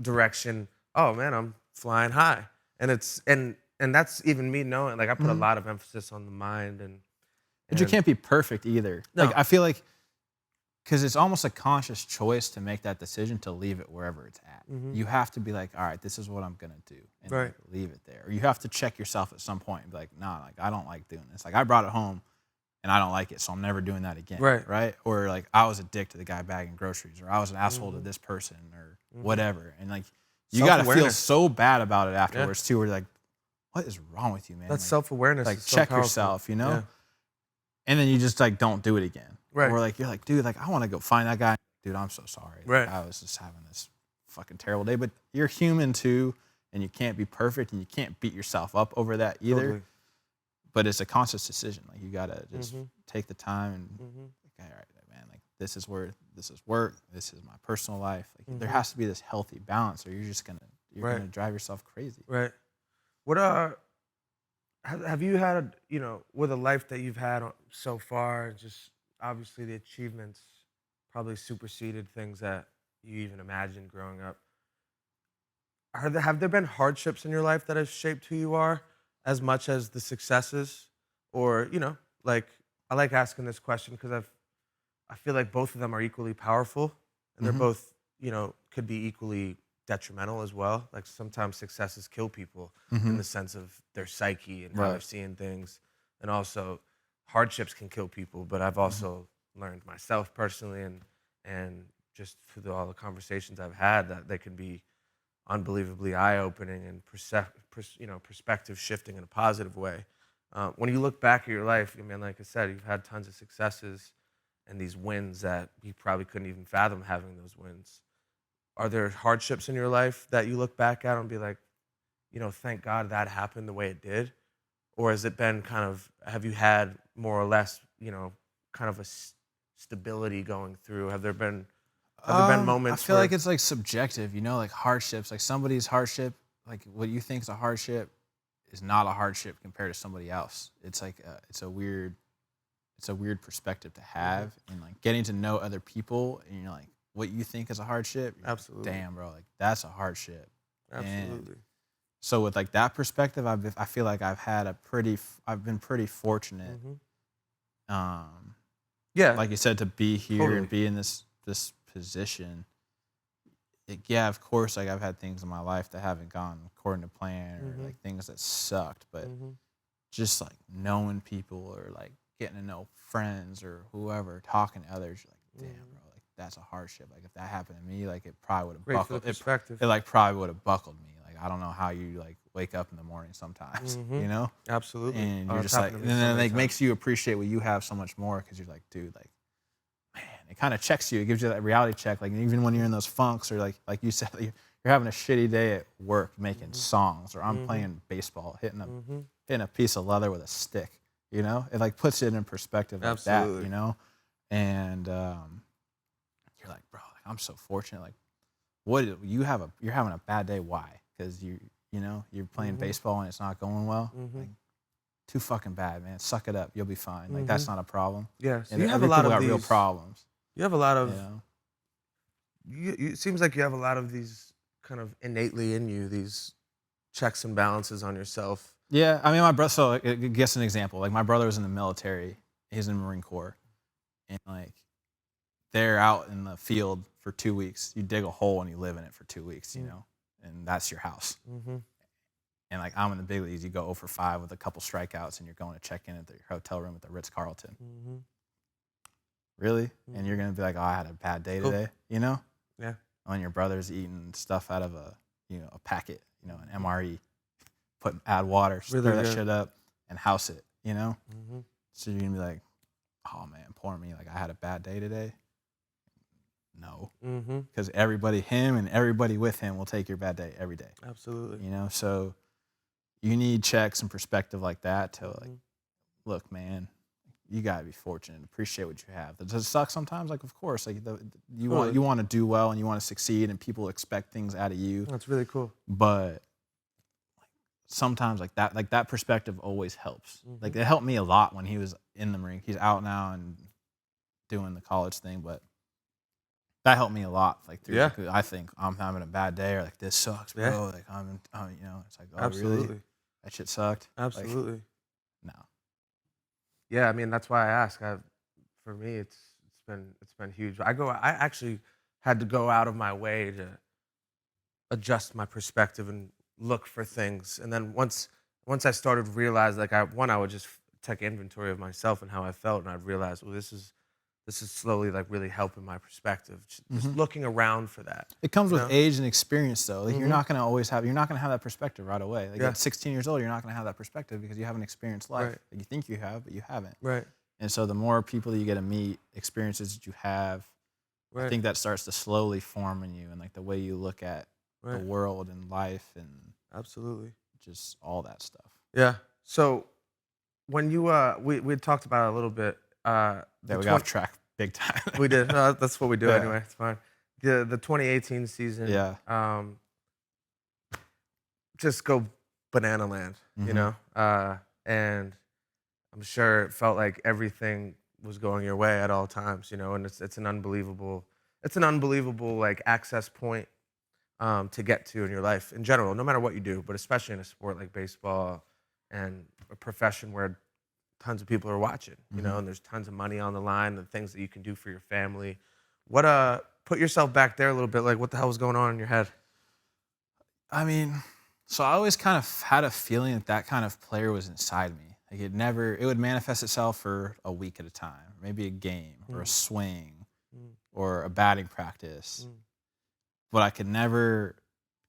direction, oh man, I'm flying high. And that's even me knowing, like I put a lot of emphasis on the mind But you can't be perfect either. No. Like I feel like, because it's almost a conscious choice to make that decision to leave it wherever it's at. You have to be like, all right, this is what I'm gonna do, and like, leave it there. Or you have to check yourself at some point and be like, nah, like I don't like doing this. Like I brought it home, and I don't like it, so I'm never doing that again. Right? Or like I was a dick to the guy bagging groceries, or I was an asshole to this person, or whatever. And like you gotta feel so bad about it afterwards too. Where you're like, what is wrong with you, man? That's like, self-awareness. Like so check powerful. yourself, you know. Yeah. And then you just like don't do it again. Right. Or like you're like, dude, like I want to go find that guy. Dude, I'm so sorry. Right. Like, I was just having this fucking terrible day. But you're human too, and you can't be perfect, and you can't beat yourself up over that either. Totally. But it's a conscious decision. Like you gotta just take the time and like, all right, man, like this is work, this is my personal life. Like there has to be this healthy balance, or you're just gonna gonna drive yourself crazy. Right. What have you had, you know, with a life that you've had so far, just obviously the achievements probably superseded things that you even imagined growing up. Have there been hardships in your life that have shaped who you are as much as the successes? Or, you know, like, I like asking this question because I feel like both of them are equally powerful, and they're both, you know, could be equally detrimental as well. Like sometimes successes kill people in the sense of their psyche and how they're seeing things. And also hardships can kill people, but I've also learned myself personally and just through all the conversations I've had that they can be unbelievably eye-opening and perspective shifting in a positive way. When you look back at your life, I mean, like I said, you've had tons of successes and these wins that you probably couldn't even fathom having those wins. Are there hardships in your life that you look back at and be like, you know, thank God that happened the way it did? or has it been kind of, have you had more or less, kind of a stability going through? Have there been moments I feel where, like it's like subjective, like hardships. Like somebody's hardship, like what you think is a hardship, is not a hardship compared to somebody else. It's like it's a weird perspective to have, and like getting to know other people, and you're like, what you think is a hardship, Absolutely. like, damn, bro, like that's a hardship. Absolutely. And so with like that perspective, I feel like I've been pretty fortunate. Yeah. Like you said, to be here Totally. and be in this position. Yeah, of course, like I've had things in my life that haven't gone according to plan, or like things that sucked, but just like knowing people, or like getting to know friends or whoever, talking to others, you're like, damn, bro, like that's a hardship. Like if that happened to me, like it probably would have Great for the buckled. perspective. It like probably would have buckled me. Like I don't know how you like wake up in the morning sometimes, Absolutely. and Oh, you're it's just like, happened and to me so then it many like makes times. you appreciate what you have so much more, because you're like, dude, like, man, it kind of checks you. It gives you that reality check. Like even when you're in those funks, or like you said, you're having a shitty day at work making songs, or I'm playing baseball, hitting a piece of leather with a stick. It like puts it in perspective like Absolutely. that. And you're like, bro, like, I'm so fortunate. Like, you're having a bad day? Why? Because you're playing baseball and it's not going well. Like, too fucking bad, man. Suck it up. You'll be fine. Like that's not a problem. Yeah. So And you have a every lot people of got real these problems. You have a lot of. You know? It seems like you have a lot of these kind of innately in you, these checks and balances on yourself. Yeah, I mean, my brother. So, I guess an example. Like, my brother was in the military. He's in the Marine Corps, and like, they're out in the field for 2 weeks. You dig a hole and you live in it for 2 weeks. And that's your house. And like, I'm in the big leagues. You go 0 for 5 with a couple strikeouts, and you're going to check in at your hotel room at the Ritz-Carlton. Really? And you're gonna be like, oh, I had a bad day today. Yeah. When your brother's eating stuff out of a packet, an MRE, add water, stir that shit up, and house it. So you're gonna be like, oh man, poor me. Like I had a bad day today. No, because him and everybody with him will take your bad day every day. Absolutely. So you need checks and perspective like that to like, look, man, you gotta be fortunate and appreciate what you have. Does it suck sometimes? Like, of course, like you want to do well and you want to succeed, and people expect things out of you. That's really cool. But sometimes like that perspective always helps. Like it helped me a lot when he was in the Marine. He's out now and doing the college thing, but that helped me a lot. Like through, like, I think I'm having a bad day, or like this sucks, bro. Yeah. Like it's like, oh Absolutely. really? That shit sucked. Absolutely. Like, no. Yeah, I mean that's why I ask. For me, it's been huge. I actually had to go out of my way to adjust my perspective and look for things. And then once I started to realize, like I would just take inventory of myself and how I felt, and I'd realize, well, this is slowly like really helping my perspective. Just looking around for that. It comes with age and experience, though. Like you're not gonna have that perspective right away. Like at 16 years old, you're not gonna have that perspective because you haven't experienced life. Right. Like you think you have, but you haven't. Right. And so the more people that you get to meet, experiences that you have, I think that starts to slowly form in you, and like the way you look at the world and life, and absolutely just all that stuff. Yeah. So when you we talked about it a little bit. We got off track big time. We did. No, that's what we do anyway. It's fine. The 2018 season. Yeah. Just go banana land, and I'm sure it felt like everything was going your way at all times, and it's an unbelievable like access point to get to in your life in general, no matter what you do, but especially in a sport like baseball and a profession where tons of people are watching, and there's tons of money on the line and things that you can do for your family. Put yourself back there a little bit, like what the hell was going on in your head? I mean, so I always kind of had a feeling that kind of player was inside me. Like it would manifest itself for a week at a time, maybe a game or a swing or a batting practice. But I could never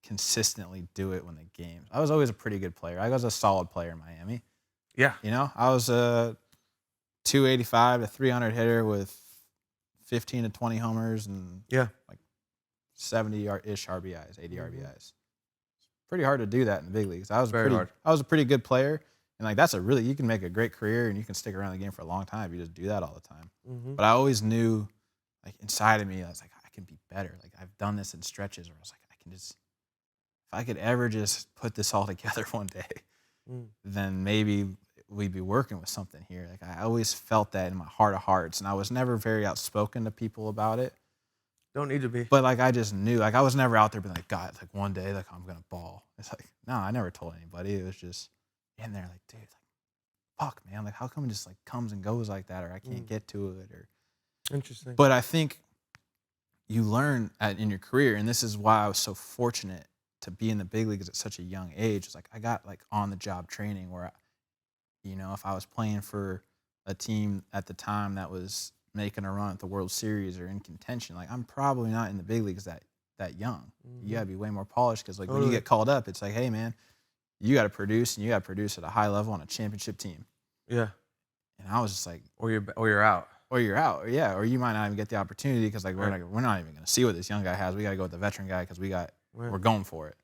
consistently do it when the games. I was always a pretty good player. I was a solid player in Miami. Yeah. I was a 285 to 300 hitter with 15 to 20 homers and like 70-ish RBIs, 80 RBIs. It's pretty hard to do that in the big leagues. I was a pretty good player, And like that's you can make a great career and you can stick around the game for a long time if you just do that all the time. Mm-hmm. But I always knew, like inside of me, I was like, I can be better. Like I've done this in stretches where I was like, I can just, if I could ever just put this all together one day, then maybe we'd be working with something here. Like I always felt that in my heart of hearts, and I was never very outspoken to people about it. Don't need to be. But like I just knew, like I was never out there being like, God, like one day, like I'm gonna ball. It's like, no, I never told anybody. It was just in there, like, dude, like, fuck, man, like how come it just like comes and goes like that, or I can't get to it, or. Interesting. But I think you learn in your career, and this is why I was so fortunate to be in the big leagues at such a young age. It's like I got like on the job training where, if I was playing for a team at the time that was making a run at the World Series or in contention, like I'm probably not in the big leagues that young. You gotta be way more polished because like when you get called up, it's like, hey man, you gotta produce, and you gotta produce at a high level on a championship team. Yeah. And I was just like, Or you're out. Or you're out, yeah. Or you might not even get the opportunity because like we're not even gonna see what this young guy has. We gotta go with the veteran guy because we're going for it,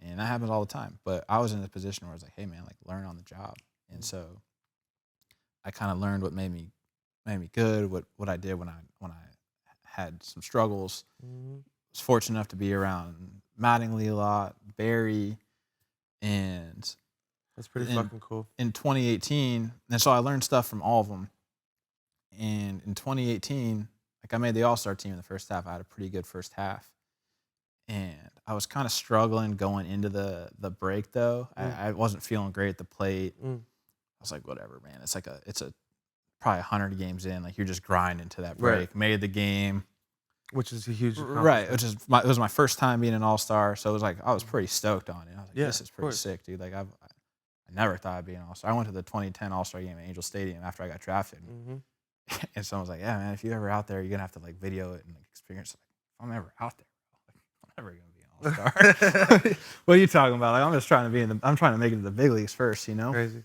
and that happens all the time. But I was in a position where I was like, hey man, like learn on the job, and so I kind of learned what made me good, what I did when I had some struggles. Was fortunate enough to be around Mattingly a lot, Barry, and that's pretty fucking cool. In 2018, and so I learned stuff from all of them. And in 2018, like I made the All-Star team in the first half. I had a pretty good first half. And I was kind of struggling going into the break though. I wasn't feeling great at the plate. I was like, whatever, man. It's a probably 100 games in. Like you're just grinding to that break. Right. Made the game. Which is a huge accomplishment. Right. It was my first time being an All-Star. So it was like, I was pretty stoked on it. I was like, this is pretty sick, dude. Like I never thought I'd be an All-Star. I went to the 2010 All-Star game at Angel Stadium after I got drafted. And someone was like, yeah, man, if you're ever out there, you're going to have to like video it and like, experience it. Like, if I'm ever out there, like, I'm never going to be an All-Star. What are you talking about? Like, I'm just trying to I'm trying to make it to the big leagues first, Crazy.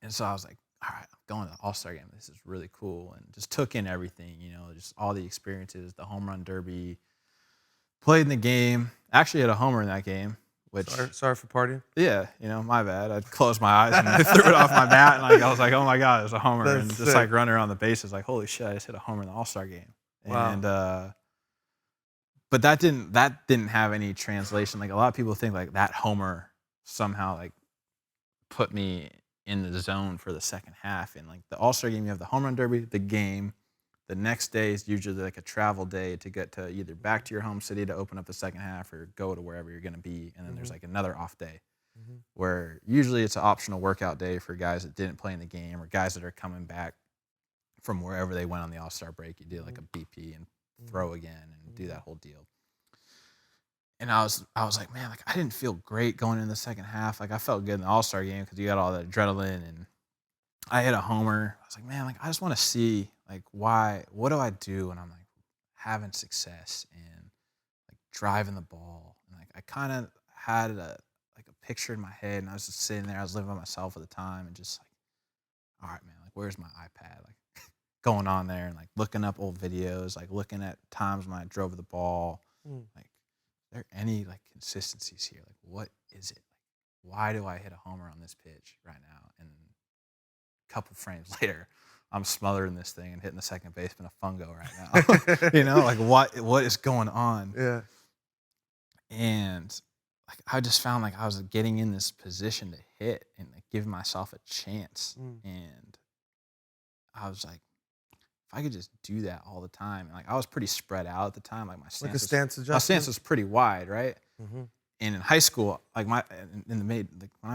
And so I was like, all right, I'm going to the All-Star game. This is really cool. And just took in everything, just all the experiences, the home run derby, played in the game, actually had a homer in that game. Which, sorry for partying. Yeah, my bad. I closed my eyes and I threw it off my bat, and like I was like, "Oh my god, there's a homer!" That's and just sick. like running around the bases, like, "Holy shit, I just hit a homer in the All-Star game!" Wow. And but that didn't have any translation. Like a lot of people think like that homer somehow like put me in the zone for the second half. And like the All-Star game, you have the home run derby, the game. The next day is usually like a travel day to get to either back to your home city to open up the second half or go to wherever you're going to be. And then there's like another off day where usually it's an optional workout day for guys that didn't play in the game or guys that are coming back from wherever they went on the All-Star break. You do like a BP and throw again and do that whole deal. And I was like, man, like I didn't feel great going into the second half. Like I felt good in the All-Star game because you got all that adrenaline, and I hit a homer. I was like, man, like I just want to see like what do I do when I'm like having success and like driving the ball. And like I kind of had a picture in my head, and I was just sitting there. I was living by myself at the time, and just like, all right, man, like where's my iPad? Like going on there and like looking up old videos, like looking at times when I drove the ball. Like, are there any like consistencies here? Like, what is it? Like, why do I hit a homer on this pitch right now? And a couple frames later, I'm smothering this thing and hitting the second baseman a fungo right now. Like what is going on? Yeah. And like I just found like I was getting in this position to hit and like give myself a chance. And I was like, if I could just do that all the time. And like I was pretty spread out at the time. Like my stance was pretty wide, right? And in high school, like when I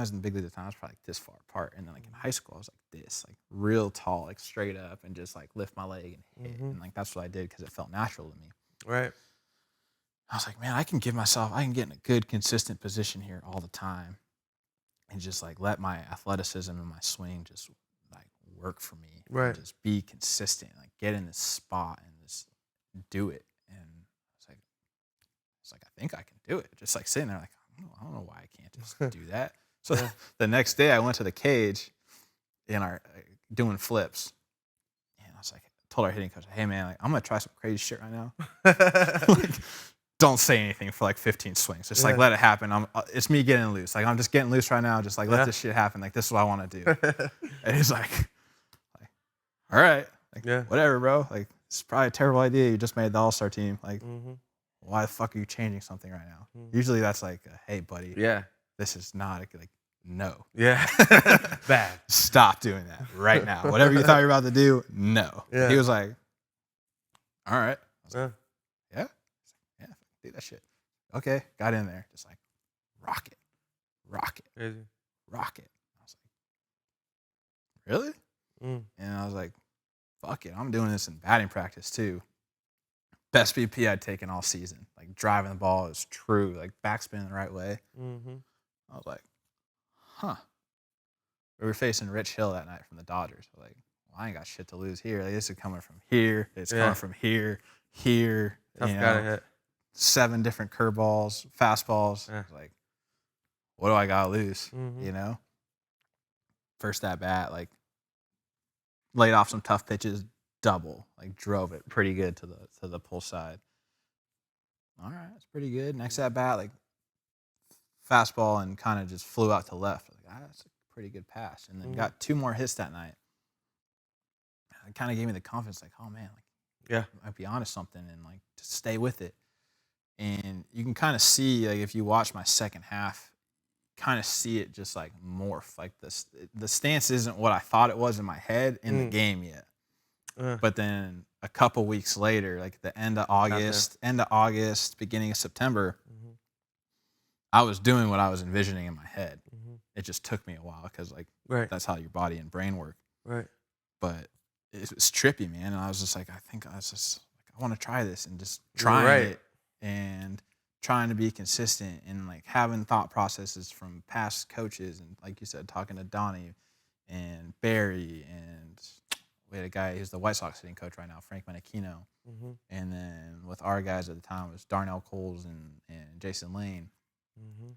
was in the big league at the time, I was probably like this far apart. And then like in high school, I was like this, like real tall, like straight up, and just like lift my leg and hit. And like that's what I did because it felt natural to me. Right. I was like, man, I can get in a good, consistent position here all the time, and just like let my athleticism and my swing just like work for me. Right. And just be consistent, like get in this spot and just do it. And I think I can do it. Just like sitting there, like I don't know why I can't just do that. So the next day, I went to the cage and doing flips, and I was like, told our hitting coach, hey man, like I'm gonna try some crazy shit right now. Like, don't say anything for like 15 swings. Just like let it happen. It's me getting loose. Like I'm just getting loose right now. Just like let this shit happen. Like this is what I want to do. And he's like, all right, like whatever, bro. Like it's probably a terrible idea. You just made the All-Star team. Like why the fuck are you changing something right now? Usually that's like, hey, buddy. Yeah. This is not like no. Yeah. Bad. Stop doing that right now. Whatever you thought you were about to do, no. Yeah. He was like, all right. I was like, yeah. Do that shit. Okay, got in there. Just like, rock it. Crazy. Rock it. I was like, really? And I was like, fuck it. I'm doing this in batting practice too. Best BP I'd taken all season. Like driving the ball is true. Like backspin the right way. I was like, huh. We were facing Rich Hill that night from the Dodgers. I was like, well, I ain't got shit to lose here. Like, this is coming from here. It's coming from here. Tough guy to hit. 7 different curveballs, fastballs. I was like, what do I got to lose? You know? First at bat, like, laid off some tough pitches, double. Like, drove it pretty good to the pull side. All right, that's pretty good. Next at bat, like, fastball and kind of just flew out to left. Like, that's a pretty good pass. And then got 2 more hits that night. It kind of gave me the confidence, like, oh, man, like, I might be onto something and, like, to stay with it. And you can kind of see, like, if you watch my second half, kind of see it just, like, morph. Like, the stance isn't what I thought it was in my head in the game yet. But then a couple weeks later, like the end of August, beginning of September, I was doing what I was envisioning in my head. It just took me a while because, like, that's how your body and brain work. But it was trippy, man. And I was just like, I want to try this and just trying it and trying to be consistent and, like, having thought processes from past coaches and, like you said, talking to Donnie and Barry, and we had a guy who's the White Sox hitting coach right now, Frank Menachino. And then with our guys at the time, it was Darnell Coles and Jason Lane.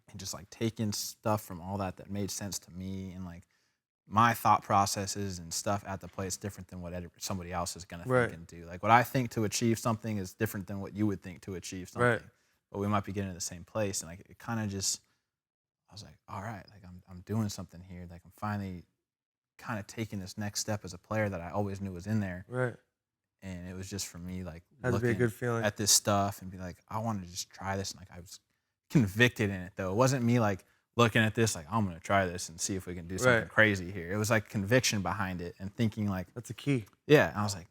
And just, like, taking stuff from all that made sense to me, and, like, my thought processes and stuff at the plate is different than what somebody else is going to think and do. Like, what I think to achieve something is different than what you would think to achieve something. But we might be getting to the same place. And, like, it kind of just, I was like, all right, like, I'm doing something here. Like, I'm finally kind of taking this next step as a player that I always knew was in there. And it was just for me, like, looking a good feeling at this stuff and be like, I want to just try this. And, like, I was convicted in it, though. It wasn't me, like, looking at this like, I'm going to try this and see if we can do something crazy here. It was, like, conviction behind it and thinking, like, that's a key. Yeah. And I was like,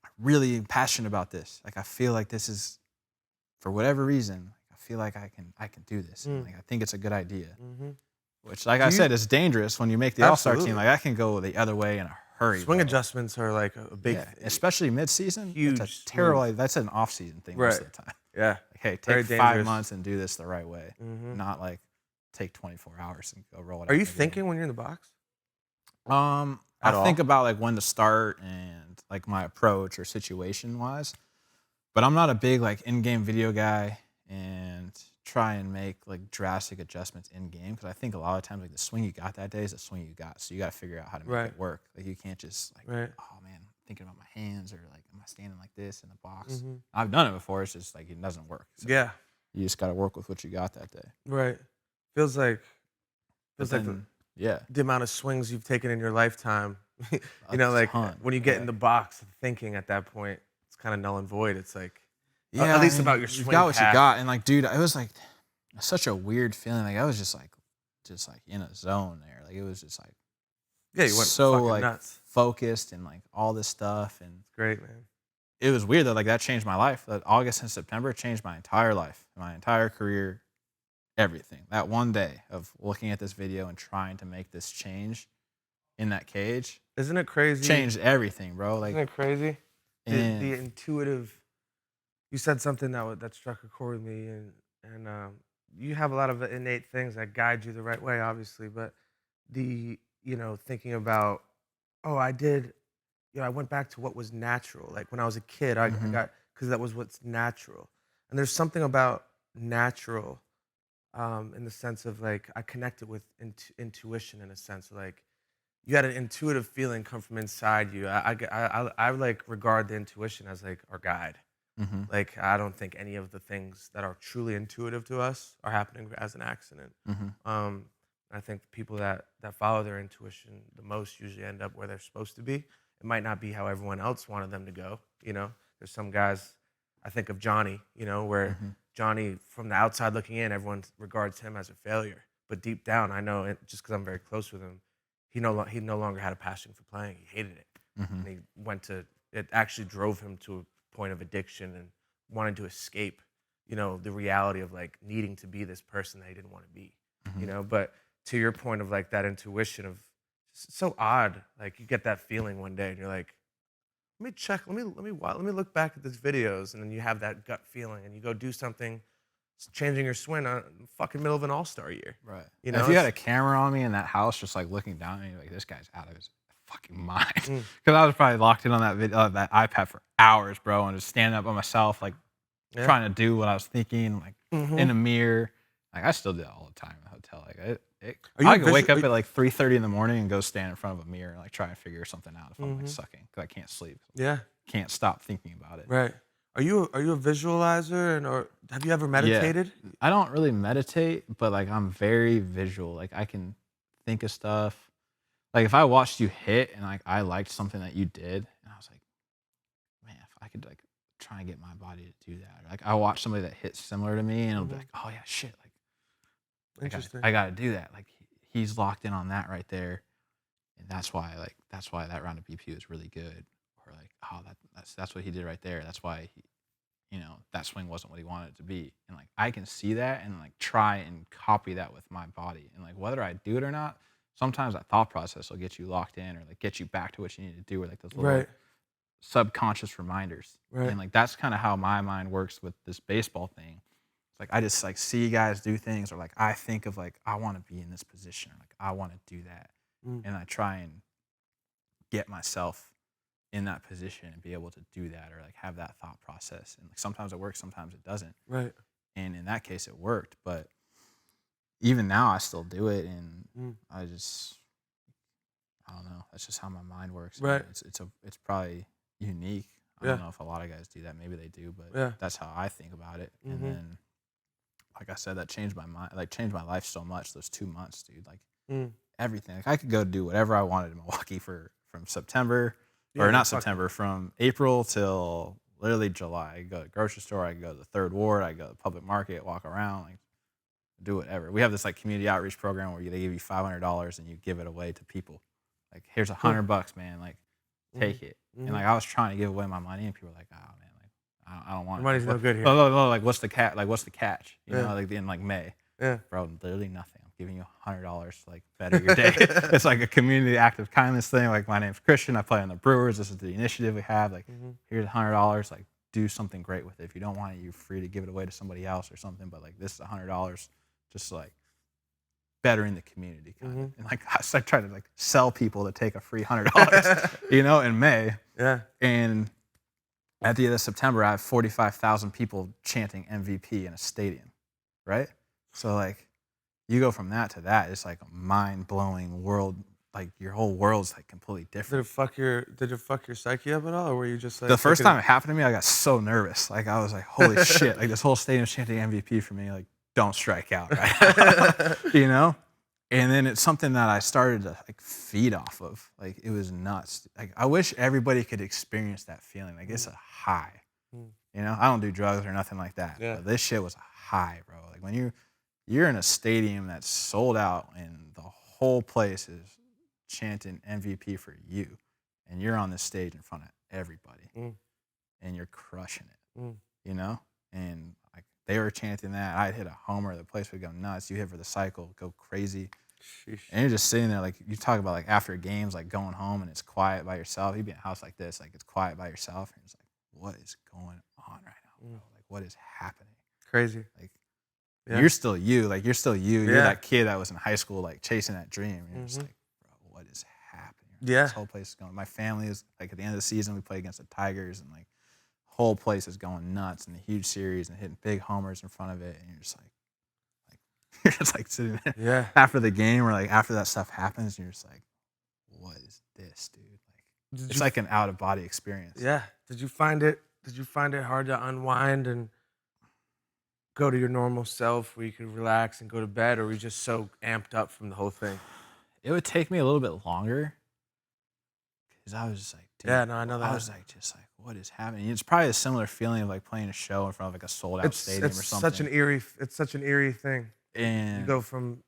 I really am passionate about this. Like, I feel like this is, for whatever reason, I feel like I can do this. And, like, I think it's a good idea. Which, like I said, is dangerous when you make the All-Star team. Like, I can go the other way in a hurry. Swing adjustments are, like, a big especially mid-season. Huge. It's a terrible, that's an off-season thing most of the time. Like, hey, take 5 months and do this the right way. Not, like, take 24 hours and go roll it out. Are you thinking when you're in the box? I think about, like, when to start and, like, my approach or situation-wise. But I'm not a big, like, in-game video guy and try and make, like, drastic adjustments in-game, because I think a lot of times, like, the swing you got that day is the swing you got. So you got to figure out how to make it work. Like, you can't just, like, oh, man, I'm thinking about my hands, or, like, am I standing like this in the box? I've done it before. It's just, like, it doesn't work. So you just got to work with what you got that day. Feels like the amount of swings you've taken in your lifetime. You know, like, when you get in the box thinking at that point, it's kind of null and void. It's like, at least about your swing. You got what you got. And, like, dude, it was, like, such a weird feeling. Like, I was just like in a zone there. Like, it was just like, you went so, fucking like, nuts. Focused and, like, all this stuff. And it's great, man. It was weird, though. Like, that changed my life. That August and September changed my entire life, my entire career, everything. That one day of looking at this video and trying to make this change in that cage. Isn't it crazy? Changed everything, bro. Like, isn't it crazy? The intuitive. You said something that struck a chord with me, and you have a lot of innate things that guide you the right way, obviously. But thinking about, I went back to what was natural. Like, when I was a kid, I got, because that was what's natural. And there's something about natural, in the sense of, like, I connected with intuition, in a sense. Like, you had an intuitive feeling come from inside you. I like regard the intuition as, like, our guide. Mm-hmm. Like, I don't think any of the things that are truly intuitive to us are happening as an accident. Mm-hmm. I think the people that follow their intuition the most usually end up where they're supposed to be. It might not be how everyone else wanted them to go. You know, there's some guys, I think of Johnny, you know, where Mm-hmm. Johnny, from the outside looking in, everyone regards him as a failure. But deep down, I know, just because I'm very close with him, he no longer had a passion for playing. He hated it. Mm-hmm. And he went to, it actually drove him to a point of addiction and wanted to escape, you know, the reality of like needing to be this person that he didn't want to be, Mm-hmm. you know. But to your point of like that intuition of, it's so odd, like you get that feeling one day and you're like, let me check, let me look back at these videos, and then you have that gut feeling and you go do something, changing your swing on fucking middle of an all-star year. Right. You And know, if you had a camera on me in that house, just like looking down at me, like this guy's out of his fucking mind. Because I was probably locked in on that video, that iPad for hours, bro, and just standing up by myself, like trying to do what I was thinking, like in a mirror. Like I still do that all the time in the hotel. Like I can wake up at like 3:30 in the morning and go stand in front of a mirror and like try and figure something out if I'm like sucking because I can't sleep. Yeah. Can't stop thinking about it. Right. Are you a visualizer, and or have you ever meditated? Yeah. I don't really meditate, but like I'm very visual. Like I can think of stuff. Like if I watched you hit and like I liked something that you did, and I was like, man, if I could like try and get my body to do that. Or, like I watch somebody that hits similar to me, and it'll be like, oh yeah, shit. Like Interesting. I gotta do that. Like he's locked in on that right there, and that's why that round of BP was really good. Or like, oh that's what he did right there. That's why he, you know, that swing wasn't what he wanted it to be. And like I can see that and like try and copy that with my body. And like whether I do it or not, sometimes that thought process will get you locked in or like get you back to what you need to do, or like those little subconscious reminders. Right. And like that's kind of how my mind works with this baseball thing. It's like I just like see guys do things, or like I think of like I want to be in this position, or like I want to do that. And I try and get myself in that position and be able to do that, or like have that thought process. And like sometimes it works, sometimes it doesn't. Right. And in that case it worked, but even now I still do it, and I don't know. That's just how my mind works. Right. It's probably unique. I don't know if a lot of guys do that. Maybe they do, but that's how I think about it. And then, like I said, that changed my mind. Like changed my life so much. Those 2 months, dude. Like everything. Like I could go do whatever I wanted in Milwaukee from September. Or not September, from April till literally July. I could go to the grocery store, I could go to the third ward, I could go to the public market, walk around, like do whatever. We have this like community outreach program where they give you $500 and you give it away to people. Like, here's $100, man. Like, take it. And like I was trying to give away my money, and people were like, oh man, like I don't want it. Money's no good here. No, like what's the catch? You know, like in like May. Yeah. Bro, literally nothing. Giving you $100 to like better your day. It's like a community act of kindness thing. Like my name's Christian. I play on the Brewers. This is the initiative we have. Like here's $100. Like do something great with it. If you don't want it, you're free to give it away to somebody else or something. But like this is $100, just like bettering the community kind of. And like I tried to like sell people to take a free $100, you know, in May. Yeah. And at the end of September, I have 45,000 people chanting MVP in a stadium, right? So like. You go from that to that, it's like a mind-blowing world. Like your whole world's like completely different. Did it fuck your psyche up at all, or were you just like the first time it happened to me? I got so nervous. Like I was like, "Holy shit!" Like this whole stadium's chanting MVP for me. Like, don't strike out, right? You know. And then it's something that I started to like feed off of. Like it was nuts. Like I wish everybody could experience that feeling. Like it's a high. You know, I don't do drugs or nothing like that. Yeah. But this shit was a high, bro. Like when you're in a stadium that's sold out and the whole place is chanting MVP for you, and you're on this stage in front of everybody, and you're crushing it, you know? And like they were chanting that. I'd hit a homer, the place would go nuts. You hit for the cycle, go crazy. Sheesh. And you're just sitting there, like you talk about like after games, like going home and it's quiet by yourself. You'd be in a house like this, like it's quiet by yourself, and it's like, what is going on right now, bro? Like what is happening? Crazy. Like you're still you. Like you're still you. You're that kid that was in high school, like chasing that dream. You're just like, bro, what is happening? Yeah. This whole place is going. My family is like at the end of the season, we play against the Tigers, and like whole place is going nuts in a huge series and hitting big homers in front of it, and you're just like you're just like sitting there after the game or like after that stuff happens, and you're just like, what is this, dude? Like it's like an out of body experience. Yeah. Did you find it did you find it hard to unwind and go to your normal self where you could relax and go to bed, or were you just so amped up from the whole thing? It would take me a little bit longer because I was just like, dude, Yeah, no, I know I that. was like, just like, what is happening? It's probably a similar feeling of like playing a show in front of like a sold out stadium or something. It's such an eerie thing. You And go from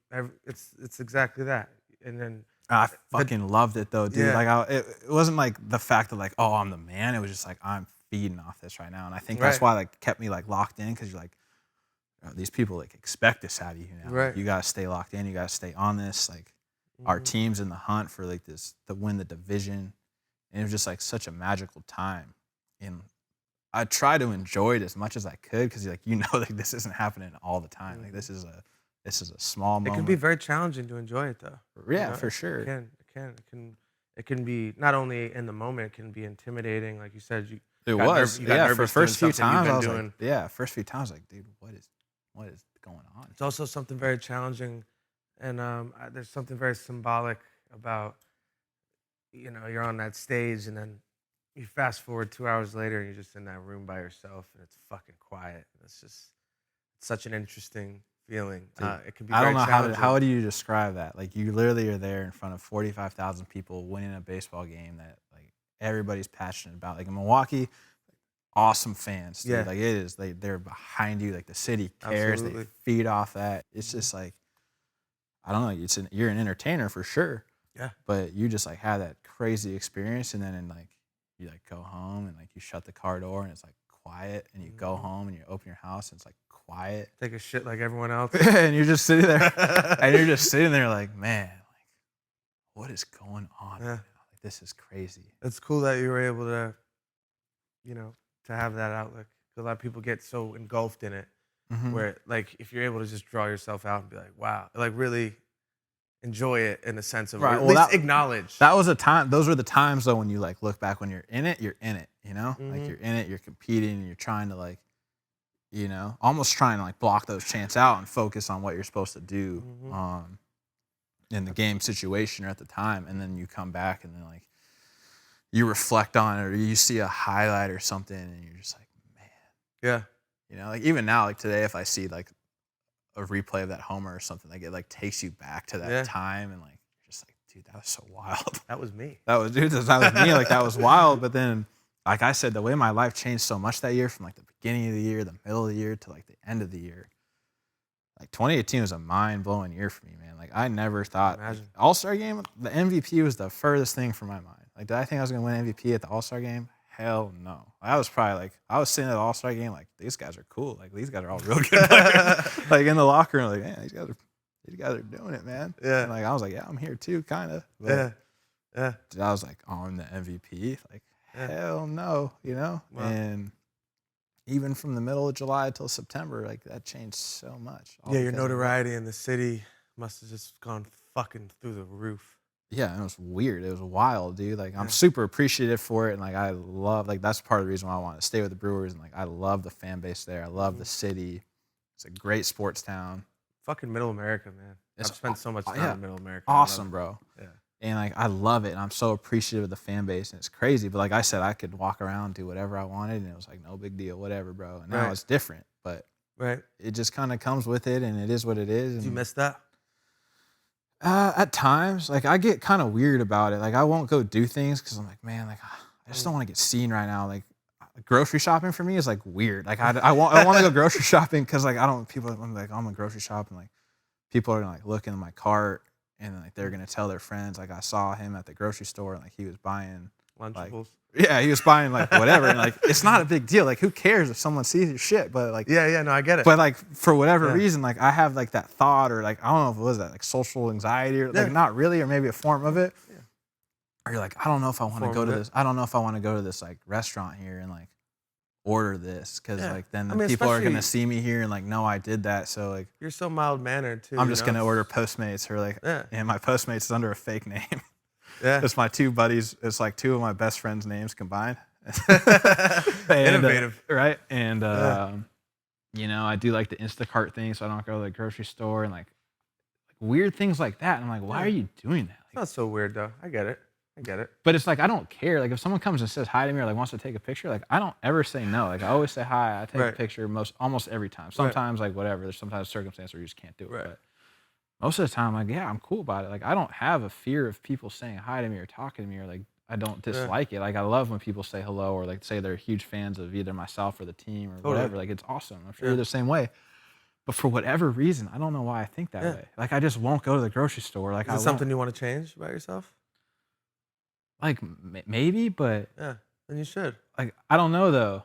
it's exactly that, and then I fucking loved it though, dude. Yeah. Like it wasn't like the fact that like, oh, I'm the man. It was just like I'm feeding off this right now, and I think that's Right. why like kept me like locked in because you're like, these people like expect this out of you now. Like, Right. you gotta stay locked in. You gotta stay on this. Like our team's in the hunt for like this to win the division, and it was just like such a magical time. And I try to enjoy it as much as I could because like like this isn't happening all the time. Like this is a small it moment. can be very challenging to enjoy it though. Yeah, for sure. It can be not only in the moment, it can be intimidating. Like you said, It got was. you got Yeah, for nervous first few doing something you've times, I was been doing. like, first few times, like, dude, what is going on? It's also something very challenging, and there's something very symbolic about, you're on that stage, and then you fast forward 2 hours later, and you're just in that room by yourself, and it's fucking quiet. It's such an interesting feeling. It can be. I don't very know challenging. how do you describe that? Like, you literally are there in front of 45,000 people winning a baseball game that like everybody's passionate about. Like in Milwaukee, awesome fans. Dude. Yeah. Like it is. They're behind you. Like the city cares. Absolutely. They feed off that. It's just like, I don't know. You're an entertainer for sure. Yeah. But you just like had that crazy experience, and then you like go home and like you shut the car door and it's like quiet, and you go home and you open your house and it's like quiet. Take a shit like everyone else. And you're just sitting there like, man, like what is going on? Yeah. Right now? Like this is crazy. It's cool that you were able to, to have that outlook. A lot of people get so engulfed in it, where like if you're able to just draw yourself out and be like, wow, like really enjoy it in the sense of, Right, or at well, least that- acknowledge. That was a time. Those were the times though when you like look back when you're in it. Like you're in it. You're competing and you're trying to like, almost trying to like block those chants out and focus on what you're supposed to do in the game situation or at the time. And then you come back and then like you reflect on it or you see a highlight or something and you're just like, man, Yeah. like even now, like today, if I see like a replay of that homer or something, like it like takes you back to that time and like you're just like, dude, that was so wild. That was me. That was me. Like that was wild. But then, like I said, the way my life changed so much that year, from like the beginning of the year, the middle of the year, to like the end of the year. Like 2018 was a mind-blowing year for me, man. Like I never thought like, All-Star game, the MVP was the furthest thing from my mind. Like, did I think I was gonna win MVP at the All-Star game? Hell no. I was probably like, I was sitting at the All-Star game like, these guys are cool. Like these guys are all real good players. Like in the locker room, like, man, these guys are doing it, man. Yeah. And like I was like, yeah, I'm here too, kind of. Yeah. I was like, oh, I'm the MVP. Like, hell no, Wow. And even from the middle of July till September, like that changed so much. all Yeah, your because of that. notoriety in the city must have just gone fucking through the roof. Yeah, it was weird. It was wild, dude. Like I'm super appreciative for it, and like I love, like that's part of the reason why I want to stay with the Brewers, and like I love the fan base there. I love the city. It's a great sports town. Fucking Middle America, man. It's I've spent so much time in Middle America. Awesome, bro. Yeah. And like I love it, and I'm so appreciative of the fan base, and it's crazy. But like I said, I could walk around, do whatever I wanted, and it was like no big deal, whatever, bro. And now it's different, but it just kind of comes with it, and it is what it is. Did you miss that? At times, like I get kind of weird about it. Like I won't go do things because I'm like, man, like I just don't want to get seen right now. Like grocery shopping for me is like weird. Like I want to go grocery shopping because like I'm like I'm a grocery shop and like people are gonna like look in my cart and like they're gonna tell their friends like I saw him at the grocery store and like he was buying Lunchables. he was buying like whatever and like it's not a big deal. Like who cares if someone sees your shit? But like no, I get it. but like for whatever reason, like I have like that thought or like I don't know if it was that like social anxiety or like not really or maybe a form of it. Yeah. Or you're like I don't know if I want to go to this. I don't know if I want to go to this like restaurant here and like order this because like then people are gonna see me here and like no I did that so like you're so mild mannered too. I'm just gonna order Postmates or like and my Postmates is under a fake name. It's my two buddies. It's like two of my best friends' names combined. Innovative, right? And I do like the Instacart thing, so I don't go to the grocery store and like weird things like that. And I'm like, why are you doing that? It's not so weird though. I get it. I get it. But it's like, I don't care. Like, if someone comes and says hi to me or like wants to take a picture, like, I don't ever say no. Like, I always say hi. I take a Right. picture almost every time. Sometimes like whatever. There's sometimes circumstances where you just can't do it. Right. But most of the time, like, yeah, I'm cool about it. Like, I don't have a fear of people saying hi to me or talking to me, or like, I don't dislike it. Like, I love when people say hello or like say they're huge fans of either myself or the team or whatever. Like, it's awesome. I'm sure you're the same way. But for whatever reason, I don't know why I think that way. Like, I just won't go to the grocery store. Like, Is it something you want to change about yourself? Like, maybe, but Yeah, then you should. like, I don't know though.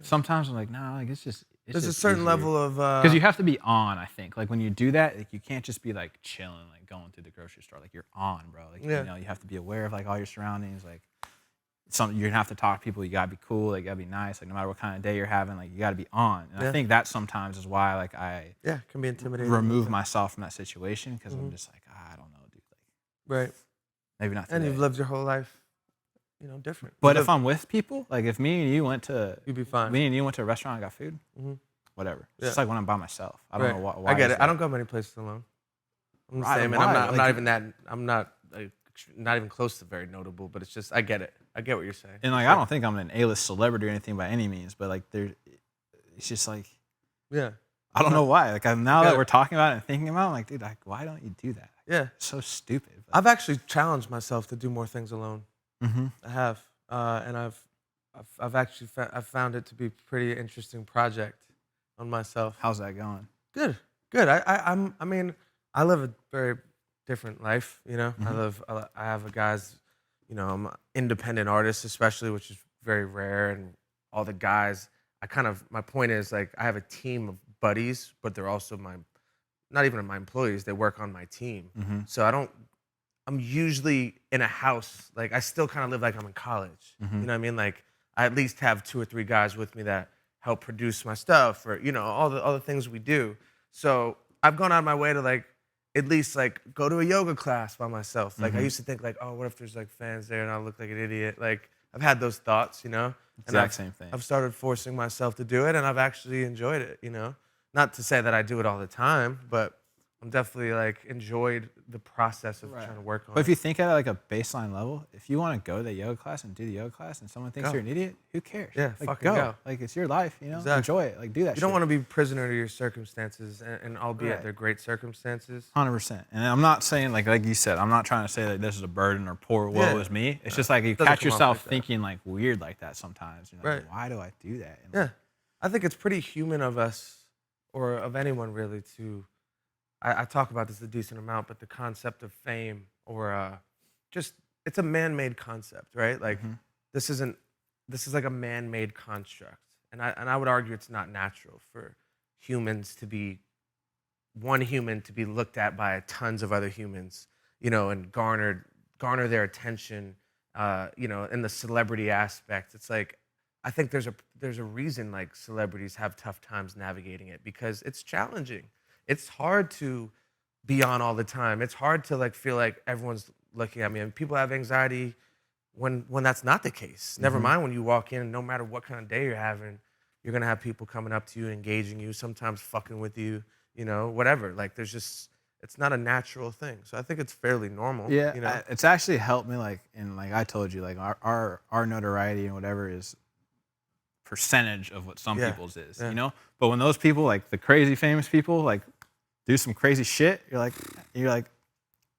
Sometimes I'm like, nah, like, it's just. There's a certain level of because you have to be on. I think like when you do that, like you can't just be like chilling, like going through the grocery store. Like you're on, bro. Like you know, you have to be aware of like all your surroundings. Like you're gonna have to talk to people. You gotta be cool. Like you gotta be nice. Like no matter what kind of day you're having, like you gotta be on. And I think that sometimes is why like I can be intimidating. Remove myself from that situation because I'm just like I don't know, dude. Like right. maybe not. And Today. you've lived your whole life, different. But if I'm with people, like if me and you went to, you'd be fine. Me and you went to a restaurant and got food, whatever. It's just like when I'm by myself. I don't know why. I get it. I don't go many places alone. I'm the same, and I'm not even that. I'm not like, not even close to very notable. But it's just I get it. I get what you're saying. And like I don't think I'm an A-list celebrity or anything by any means. But like it's just like I don't know why. Like now that we're talking about it and thinking about it, I'm like, dude, like, why don't you do that? Like, it's so stupid. But I've actually challenged myself to do more things alone. Mm-hmm. I have, and I've actually I've found it to be a pretty interesting project on myself. How's that going? Good. I mean, I live a very different life. I have a guy's, I'm an independent artist, especially, which is very rare, and all the guys. My point is like I have a team of buddies, but they're also not even my employees. They work on my team, so I'm usually in a house. Like I still kind of live like I'm in college. You know what I mean? Like I at least have 2 or 3 guys with me that help produce my stuff, or all the things we do. So I've gone out of my way to like at least like go to a yoga class by myself. Like I used to think like, oh, what if there's like fans there and I look like an idiot? Like I've had those thoughts, Exact same thing. I've started forcing myself to do it, and I've actually enjoyed it. Not to say that I do it all the time, but I'm definitely like enjoyed the process of trying to work on it. But if you think at like a baseline level, if you want to go to the yoga class and do the yoga class and someone thinks you're an idiot, who cares? Yeah, like, fucking go. Like it's your life, Exactly. Enjoy it. Like do that You don't want to be prisoner to your circumstances, and albeit they're great circumstances. 100%. And I'm not saying like you said, I'm not trying to say that this is a burden or poor woe is me. It's just like you catch yourself thinking like weird like that sometimes. Like, why do I do that? And I think it's pretty human of us, or of anyone really, to I talk about this a decent amount, but the concept of fame or just it's a man-made concept, right? Like this is like a man-made construct, and I would argue it's not natural for humans to be one human to be looked at by tons of other humans, and garner their attention, in the celebrity aspect. It's like I think there's a reason like celebrities have tough times navigating it because it's challenging. It's hard to be on all the time. It's hard to like feel like everyone's looking at me, and people have anxiety when that's not the case. Never mind when you walk in, and no matter what kind of day you're having, you're gonna have people coming up to you, engaging you, sometimes fucking with you, whatever. Like it's not a natural thing. So I think it's fairly normal. Yeah, it's actually helped me like, and like I told you, like our notoriety and whatever is percentage of what some people's is, But when those people, like the crazy famous people, like do some crazy shit, you're like,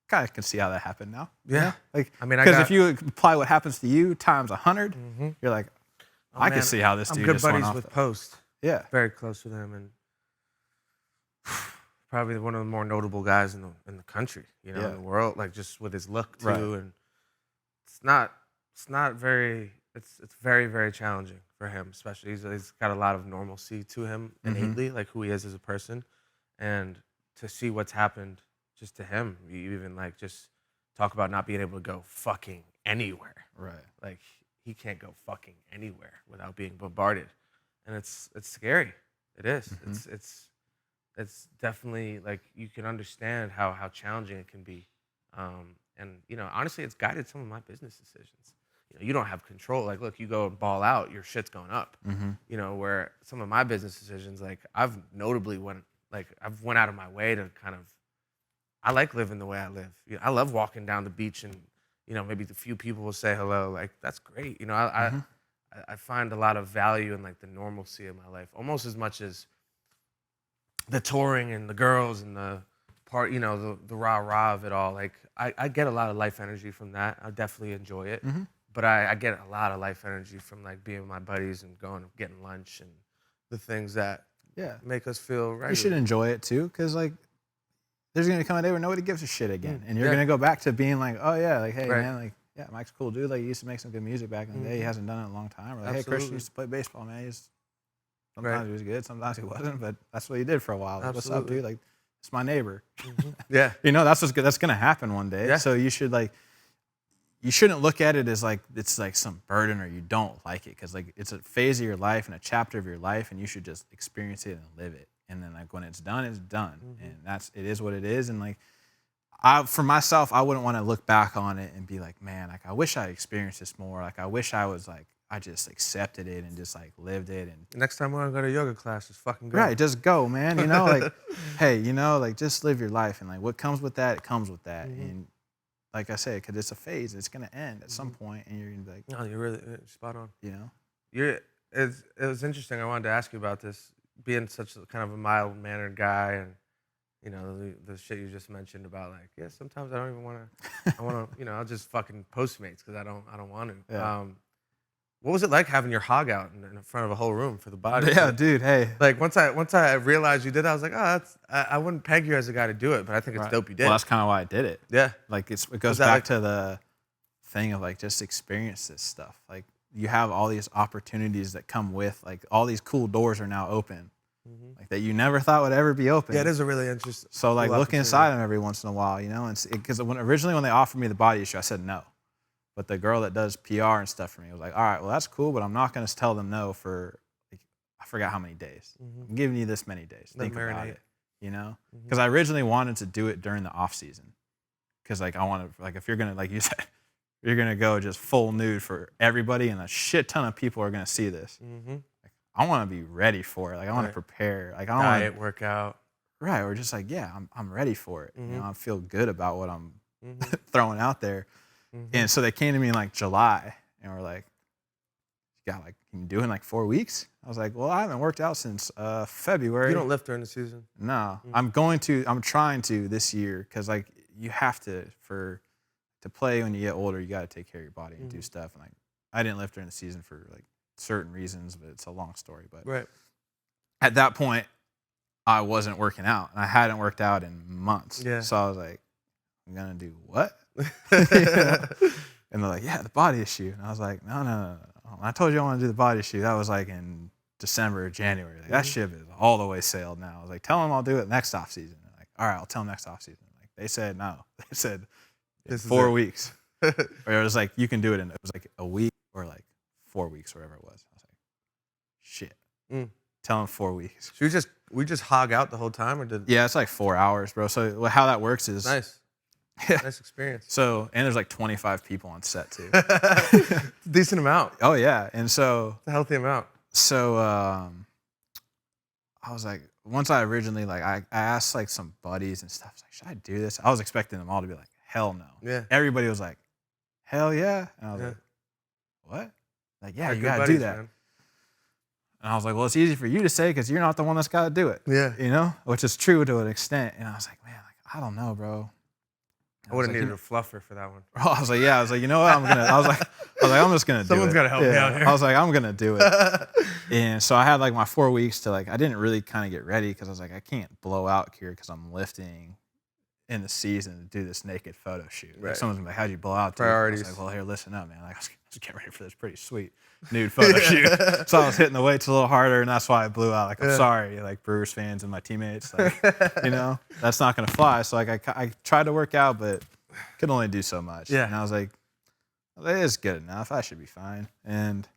kind of can see how that happened now. Yeah. Like, I mean, because if you apply what happens to you times 100, you're like, I can see how this dude just went off. I'm good buddies with Post. Yeah. Very close with him, and probably one of the more notable guys in the country, in the world, like just with his look too. And it's very, very challenging for him, especially he's got a lot of normalcy to him innately, like who he is as a person, and to see what's happened just to him, you even like just talk about not being able to go fucking anywhere. Right. Like he can't go fucking anywhere without being bombarded, and it's scary. It is. It's definitely like you can understand how challenging it can be, and honestly, it's guided some of my business decisions. You don't have control. Like, look, you go and ball out, your shit's going up. Where some of my business decisions, like I've notably went out of my way to kind of. I like living the way I live. I love walking down the beach and maybe a few people will say hello. Like, that's great. I find a lot of value in like the normalcy of my life, almost as much as the touring and the girls and the part, the rah-rah of it all. Like, I get a lot of life energy from that. I definitely enjoy it. But I get a lot of life energy from like being with my buddies and going and getting lunch and the things that make us feel right. You should enjoy it too, because like there's gonna come a day where nobody gives a shit again, and you're gonna go back to being like, oh yeah, like hey man, like yeah, Mike's cool dude. Like he used to make some good music back in the day. He hasn't done it in a long time. Or like, hey, Christian used to play baseball, man. Sometimes he was good, sometimes he wasn't, but that's what he did for a while. Like, what's up, dude? Like, it's my neighbor. Yeah. That's going to happen one day. Yeah. So you shouldn't look at it as like it's like some burden or you don't like it, because like it's a phase of your life and a chapter of your life, and you should just experience it and live it. And then like when it's done, and it is what it is. And like for myself, I wouldn't want to look back on it and be like, man, like I wish I experienced this more. Like I wish I was like, I just accepted it and just like lived it. And next time I want to go to yoga class, just fucking go. Right, just go, man. Like, hey, like just live your life, and like what comes with that, it comes with that. And like I said, because it's a phase, it's gonna end at some point, and you're gonna be like, no, you're really spot on. It was interesting. I wanted to ask you about this, being such a kind of a mild mannered guy, and the shit you just mentioned about like, yeah, sometimes I don't even want to. I want to, I'll just fucking Postmates because I don't want to. Yeah. What was it like having your hog out in front of a whole room for the body? Yeah, dude. Hey, like once I realized you did that, I was like, oh, I wouldn't peg you as a guy to do it, but I think it's dope you did. Well, that's kind of why I did it. Yeah, like it goes back to the thing of like just experience this stuff. Like you have all these opportunities that come with like all these cool doors are now open, like that you never thought would ever be open. Yeah, it is a really interesting. So like look inside them every once in a while, and because originally when they offered me the body issue, I said no. But the girl that does PR and stuff for me was like, all right, well, that's cool, but I'm not going to tell them no for, like, I forgot how many days. I'm giving you this many days. Think about it, Because I originally wanted to do it during the off season. Because, like, I want to, like, if you're going to, like you said, you're going to go just full nude for everybody and a shit ton of people are going to see this. Like, I want to be ready for it. Like, I want to prepare. Like, I don't want to work out. Right. Or just like, yeah, I'm ready for it. I feel good about what I'm throwing out there. And so they came to me in like July and were like, can you do it in like 4 weeks? I was like, well, I haven't worked out since February. You don't lift during the season? No, I'm trying to this year, because like you have to play when you get older, you got to take care of your body and do stuff. And like, I didn't lift during the season for like certain reasons, but it's a long story. But at that point, I wasn't working out, and I hadn't worked out in months. Yeah. So I was like, I'm going to do what? And they're like, yeah, the body issue. And I was like, no. When I told you I want to do the body issue, that was like in December or January. Like, that ship is all the way sailed now. I was like, tell them I'll do it next off season. They're like, all right, I'll tell them next off season. Like, they said no. They said 4 weeks. Or it was like, you can do it in, it was like a week or like 4 weeks, whatever it was. I was like, shit. Tell them 4 weeks. So we just hog out the whole time, or did? Yeah, it's like 4 hours, bro. So how that works is nice. Yeah. Nice experience. So, and there's like 25 people on set too. Decent amount. Oh yeah. And so it's a healthy amount. So I was like, once I originally like I asked like some buddies and stuff, I was like, should I do this? I was expecting them all to be like, hell no. Yeah. Everybody was like, hell yeah. And I was like, what? Like, yeah, you gotta do that. Man. And I was like, well, it's easy for you to say because you're not the one that's gotta do it. Yeah. Which is true to an extent. And I was like, man, like, I don't know, bro. I would have needed a fluffer for that one. I was like, yeah. I was like, you know what? I was like, I'm just gonna do it. Someone's gotta help me out here. I was like, I'm gonna do it. And so I had like my 4 weeks to like, I didn't really kind of get ready because I was like, I can't blow out here because I'm lifting in the season to do this naked photo shoot. Right. Like someone's gonna be like, how'd you blow out? Priorities. I was like, well, here, listen up, man. Like, I was getting ready for this pretty sweet nude photo shoot. So I was hitting the weights a little harder, and that's why I blew out. Like, I'm sorry, like Brewers fans and my teammates. Like, that's not gonna fly. So like, I tried to work out, but could only do so much. Yeah. And I was like, well, that is good enough. I should be fine. And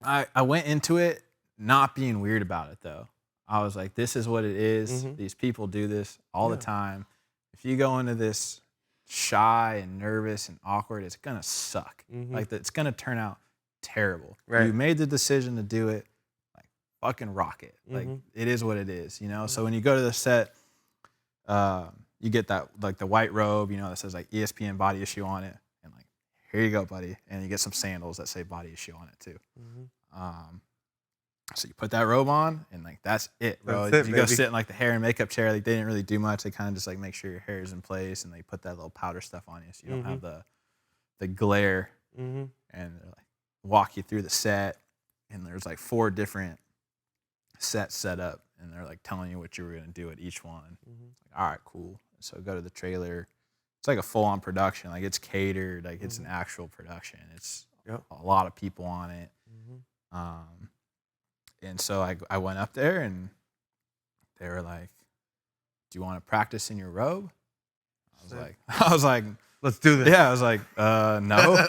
I went into it not being weird about it, though. I was like, this is what it is. These people do this all the time. If you go into this shy and nervous and awkward, it's going to suck. Like, it's going to turn out terrible. Right. You made the decision to do it, like, fucking rock it. Like, it is what it is, So when you go to the set, you get that like the white robe, you know, that says like ESPN body issue on it, and like here you go, buddy, and you get some sandals that say body issue on it too. So you put that robe on, and like that's it, bro. That's it, you go baby. sit in like the hair and makeup chair. Like they didn't really do much. They kind of just like make sure your hair is in place, and they put that little powder stuff on you, so you don't have the glare. And they're like walk you through the set, and there's like 4 different sets set up, and they're like telling you what you were gonna do at each one. Like, all right, cool. So go to the trailer. It's like a full-on production. Like it's catered. Like it's an actual production. It's a lot of people on it. And so I went up there, and they were like, "Do you want to practice in your robe?" I was like, let's do this. yeah. I was like, no.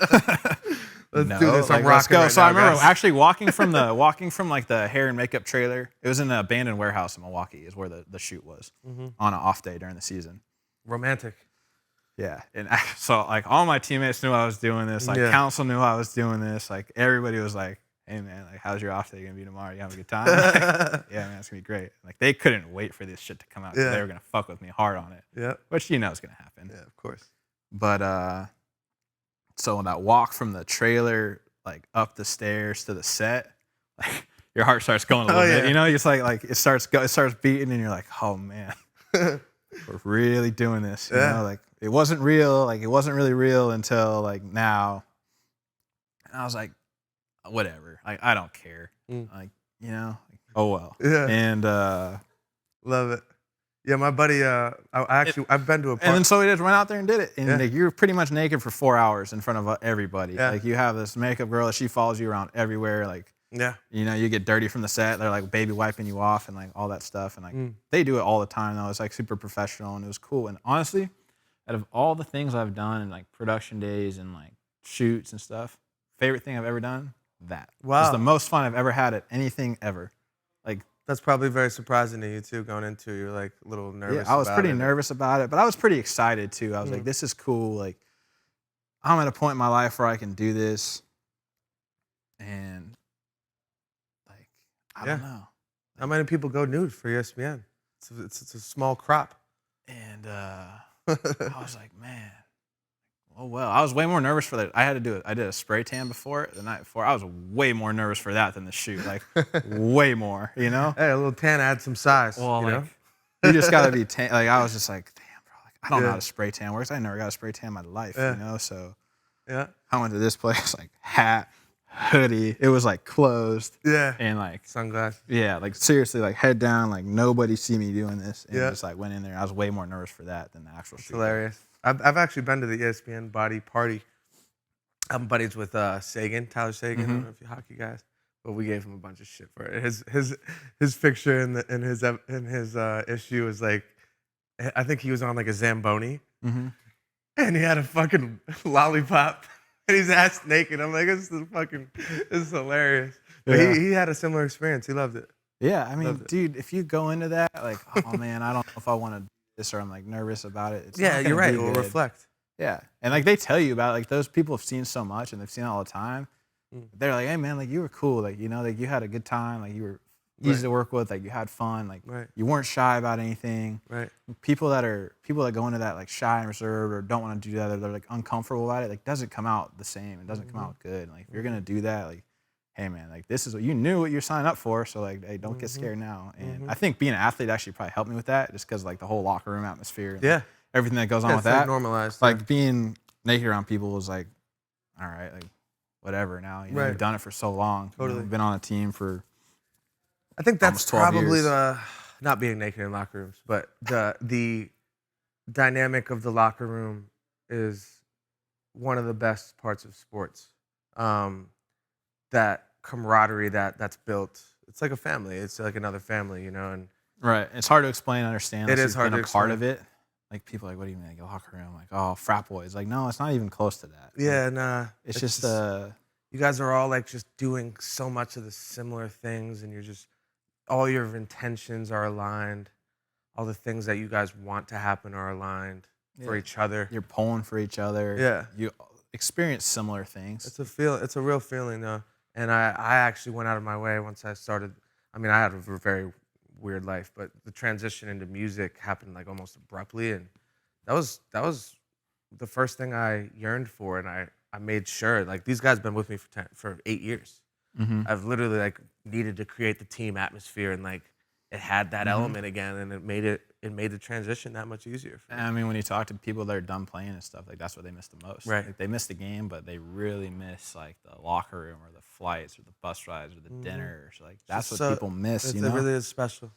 Let's No, do this. I'm like, let's rocking go. right So now, I remember guys. actually walking from like the hair and makeup trailer. It was in an abandoned warehouse in Milwaukee, is where the shoot was on an off day during the season. Romantic. Yeah, and so like all my teammates knew I was doing this. Like council knew I was doing this. Like everybody was like, "Hey man, like how's your off day gonna be tomorrow? You having a good time?" Like, yeah, man, it's gonna be great. Like they couldn't wait for this shit to come out. 'Cause they were gonna fuck with me hard on it. Yeah. Which you know is gonna happen. Yeah, of course. But so on that walk from the trailer like up the stairs to the set, like your heart starts going a little bit. You know, it's like it starts beating, and you're like, oh man, we're really doing this. You know, like it wasn't real. Like it wasn't really real until like now. And I was like, whatever. Like I don't care. Like you know, like, oh well. Yeah. And love it. Yeah, my buddy. I've been to a park. and then so we just went out there and did it. And like, you're pretty much naked for 4 hours in front of everybody. Yeah. Like you have this makeup girl, she follows you around everywhere. Like you know, you get dirty from the set. They're like baby wiping you off and like all that stuff. And like they do it all the time though. It's like super professional, and it was cool. And honestly, out of all the things I've done in like production days and like shoots and stuff, favorite thing I've ever done, that was the most fun I've ever had at anything ever. Like that's probably very surprising to you too. Going into, you're like a little nervous. Yeah, I was pretty nervous about it, but I was pretty excited too. I was like, this is cool. Like I'm at a point in my life where I can do this, and like I don't know. How many people go nude for ESPN? It's a small crop. And I was like, man, oh well. I was way more nervous for that. I did a spray tan before the night before. I was way more nervous for that than the shoot. Like way more, you know? Hey, a little tan adds some size. Well, you know? You just gotta be tan. Like I was just like, damn, bro. Like I don't know how to spray tan works. I never got a spray tan in my life, you know? So I went to this place, like hat, hoodie. It was like closed. Yeah. And like sunglasses. Yeah, like seriously, like head down, like nobody see me doing this. And just like went in there. I was way more nervous for that than the actual shoot. Hilarious. I've actually been to the ESPN body party. I'm buddies with Sagan, Tyler Sagan. I don't know if you hockey guys, but we gave him a bunch of shit for it. His picture in his issue was like, I think he was on like a Zamboni, and he had a fucking lollipop, and he's ass naked. I'm like, this is hilarious. But he had a similar experience. He loved it. Yeah, I mean, dude, if you go into that, like, oh man, I don't know if I want to do this, or I'm like nervous about it. It's not you're right. be It will good. reflect. Yeah, and like they tell you about it, like those people have seen so much and they've seen it all the time. They're like, hey man, like you were cool, like you know, like you had a good time, like you were easy to work with, like you had fun, like you weren't shy about anything. Right. People that go into that like shy and reserved or don't want to do that, they're like uncomfortable about it. Like doesn't come out the same. It doesn't come out good. Like if you're gonna do that, like, hey man, like this is what you knew what you're signing up for. So like, hey, don't get scared now. And I think being an athlete actually probably helped me with that, just because like the whole locker room atmosphere. And, like, everything that goes on with it's that. like normalized. Like being naked around people was like, all right, like whatever now. You know, you've done it for so long. Totally. You've been on a team for I think that's almost 12 probably years. not being naked in locker rooms, but the dynamic of the locker room is one of the best parts of sports. That camaraderie that's built. It's like a family. It's like another family, you know. And right. It's hard to explain and understand. It is hard been to a part explain. of it. Like people are like, what do you mean, like a locker room? Like, oh, frat boys. Like, no, it's not even close to that. yeah, Like, nah. it's just you guys are all like just doing so much of the similar things, and you're just all your intentions are aligned. All the things that you guys want to happen are aligned for each other. you're pulling for each other. Yeah. You experience similar things. It's a real feeling though. And I actually went out of my way once I started. I had a very weird life, but the transition into music happened like almost abruptly, and that was the first thing I yearned for, and I made sure, like, these guys been with me for 8 years. Mm-hmm. I've literally like needed to create the team atmosphere, and like it had that element again, and it made the transition that much easier for me. I mean, when you talk to people that are done playing and stuff, like that's what they miss the most. Right. Like, they miss the game, but they really miss like the locker room or the flights or the bus rides or the dinners. Like that's what people miss. You know, it really is special.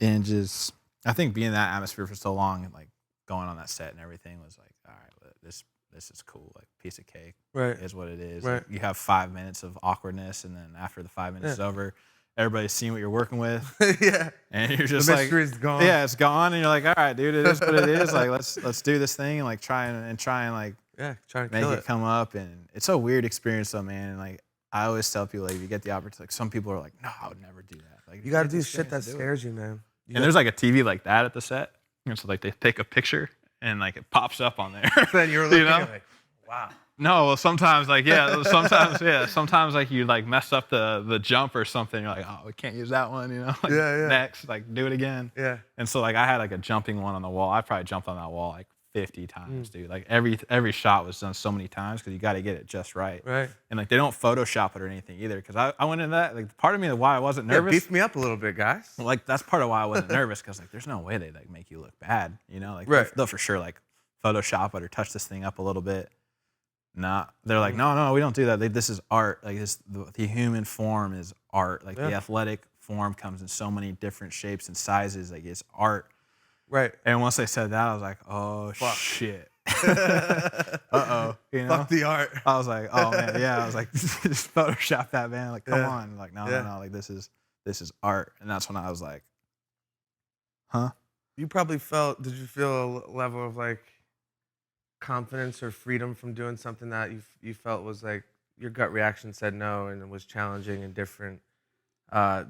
And just, I think being in that atmosphere for so long and like going on that set and everything was like, all right, this is cool. Like, piece of cake. Right. Is what it is. Right. Like, you have 5 minutes of awkwardness, and then after the 5 minutes is over, everybody's seeing what you're working with. Yeah. And you're just the like, mystery's gone. yeah, it's gone. And you're like, all right, dude, it is what it is. Like, let's do this thing and like try and like trying to make kill it come up. And it's a weird experience though, man. And like, I always tell people, like, if you get the opportunity, like, some people are like, no, I would never do that. Like, You got to do shit that scares you, man. And there's like a TV like that at the set. And so like they take a picture and like it pops up on there. Then you're looking you know? like, wow. No, well, sometimes like sometimes like you like mess up the jump or something. You're like, oh, we can't use that one, you know? Like, Yeah. Next, like do it again. Yeah. And so like I had like a jumping one on the wall. I probably jumped on that wall like 50 times, dude. Like every shot was done so many times because you got to get it just right. Right. And like they don't Photoshop it or anything either. Because I went into that, like, part of me why I wasn't Yeah, nervous. beef me up a little bit, guys. Like that's part of why I wasn't nervous, because like there's no way they like make you look bad, you know? Like Right. they'll for sure like Photoshop it or touch this thing up a little bit. Nah, they're like, no, we don't do that. This is art. Like the human form is art. Like the athletic form comes in so many different shapes and sizes. Like it's art. Right. And once they said that, I was like, oh shit. Uh-oh. You know? Fuck the art. I was like, oh man, yeah. I was like, just Photoshop that, man. Like, come on. Like, no. Like this is art. And that's when I was like, huh? You probably did you feel a level of like confidence or freedom from doing something that you felt was like your gut reaction said no and it was challenging and different?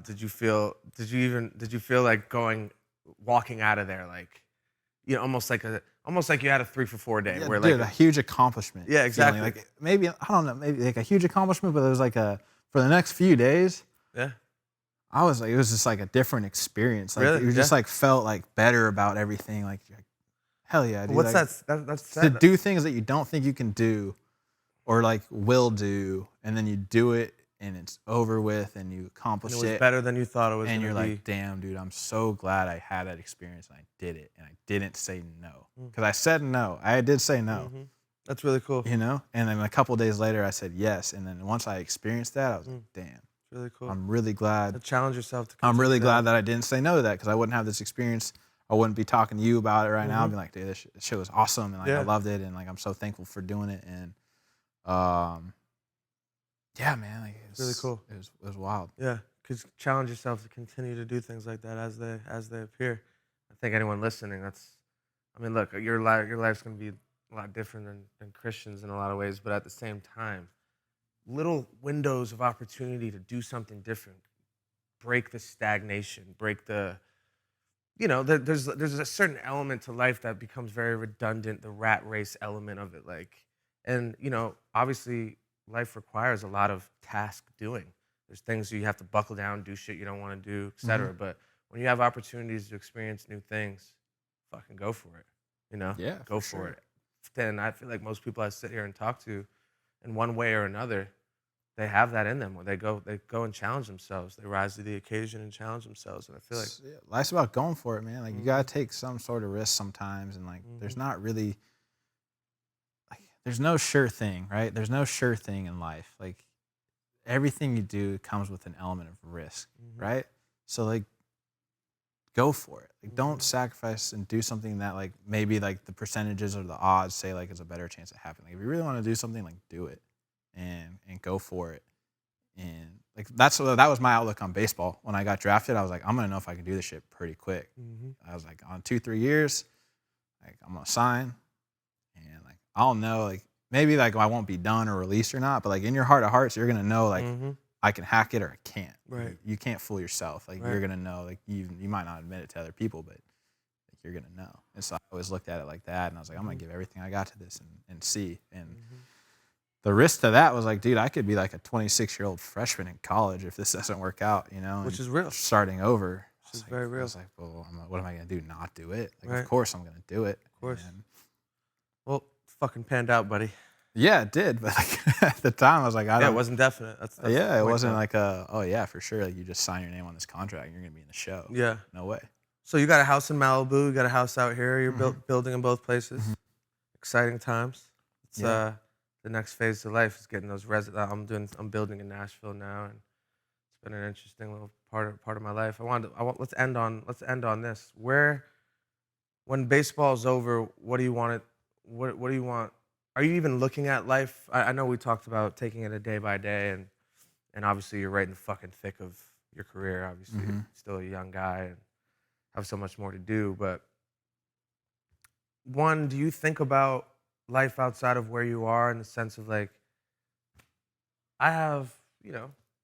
Did you feel like walking out of there like, you know, almost like you had a 3 for 4 day, Yeah, where dude, like a huge accomplishment. Yeah, exactly. Feeling. Like maybe, I don't know, maybe like a huge accomplishment, but it was like for the next few days, yeah, I was like, it was just like a different experience. Like Really? you just like felt like better about everything. Like hell yeah, dude. What's like, that's to do things that you don't think you can do or like will do, and then you do it and it's over with and you accomplish it was better than you thought it was, and gonna you're be. like, damn, dude, I'm so glad I had that experience and I did it and I didn't say no, because I said no. I did say no. Mhm. That's really cool. You know, and then a couple days later I said yes, and then once I experienced that, I was like, damn, It's really cool. I'm really glad. Challenge yourself to. I'm really continue glad that I didn't say no to that, because I wouldn't have this experience. I wouldn't be talking to you about it right now. I'd be like, dude, this shit was awesome, and like I loved it, and like I'm so thankful for doing it, and yeah, man, like it was really cool. It was wild. Yeah, because challenge yourself to continue to do things like that as they appear. I think anyone listening, look, your life's gonna be a lot different than Christians in a lot of ways, but at the same time, little windows of opportunity to do something different, break the stagnation, break the, you know, there's a certain element to life that becomes very redundant, the rat race element of it, like, and you know, obviously life requires a lot of task doing. There's things you have to buckle down, do shit you don't want to do, etc. But when you have opportunities to experience new things, fucking go for it. You know, Yeah, go for sure. it. Then I feel like most people I sit here and talk to, in one way or another, they have that in them. Where they go and challenge themselves. They rise to the occasion and challenge themselves. And I feel like Life's about going for it, man. Like you gotta take some sort of risk sometimes, and like there's not really, like, there's no sure thing, right? There's no sure thing in life. Like everything you do comes with an element of risk, right? So like, go for it. Like don't sacrifice and do something that like maybe like the percentages or the odds say like it's a better chance of happening. Like, if you really want to do something, like do it and go for it. And like that was my outlook on baseball. When I got drafted, I was like, I'm gonna know if I can do this shit pretty quick. I was like, on 2-3 years, like I'm gonna sign, and like I'll know, like maybe like I won't be done or released or not, but like in your heart of hearts, you're gonna know like I can hack it or I can't. Right. You can't fool yourself. Like you're gonna know. Like you might not admit it to other people, but like, you're gonna know. And so I always looked at it like that, and I was like, I'm gonna give everything I got to this and see. And the risk to that was like, dude, I could be like a 26-year-old freshman in college if this doesn't work out, you know? Which is real. Starting over. Which is very real. I was like, well, what am I gonna do? Not do it? Like, Right. of course I'm gonna do it. course. And, Well, fucking panned out, buddy. yeah, it did. But like, at the time, I was like, Yeah, it wasn't definite. That's yeah, the it point, wasn't though. like oh yeah, for sure. Like you just sign your name on this contract and you're gonna be in the show. Yeah. No way. So you got a house in Malibu. You got a house out here. You're building in both places. Exciting times. It's Yeah. the next phase of life is getting those I'm building in Nashville now, and it's been an interesting little part of my life. Let's end on this. When baseball's over, what do you want it? What do you want? Are you even looking at life? I know we talked about taking it a day by day, and obviously you're right in the fucking thick of your career. Obviously, you're still a young guy and have so much more to do. But one, do you think about life outside of where you are in the sense of like, I have,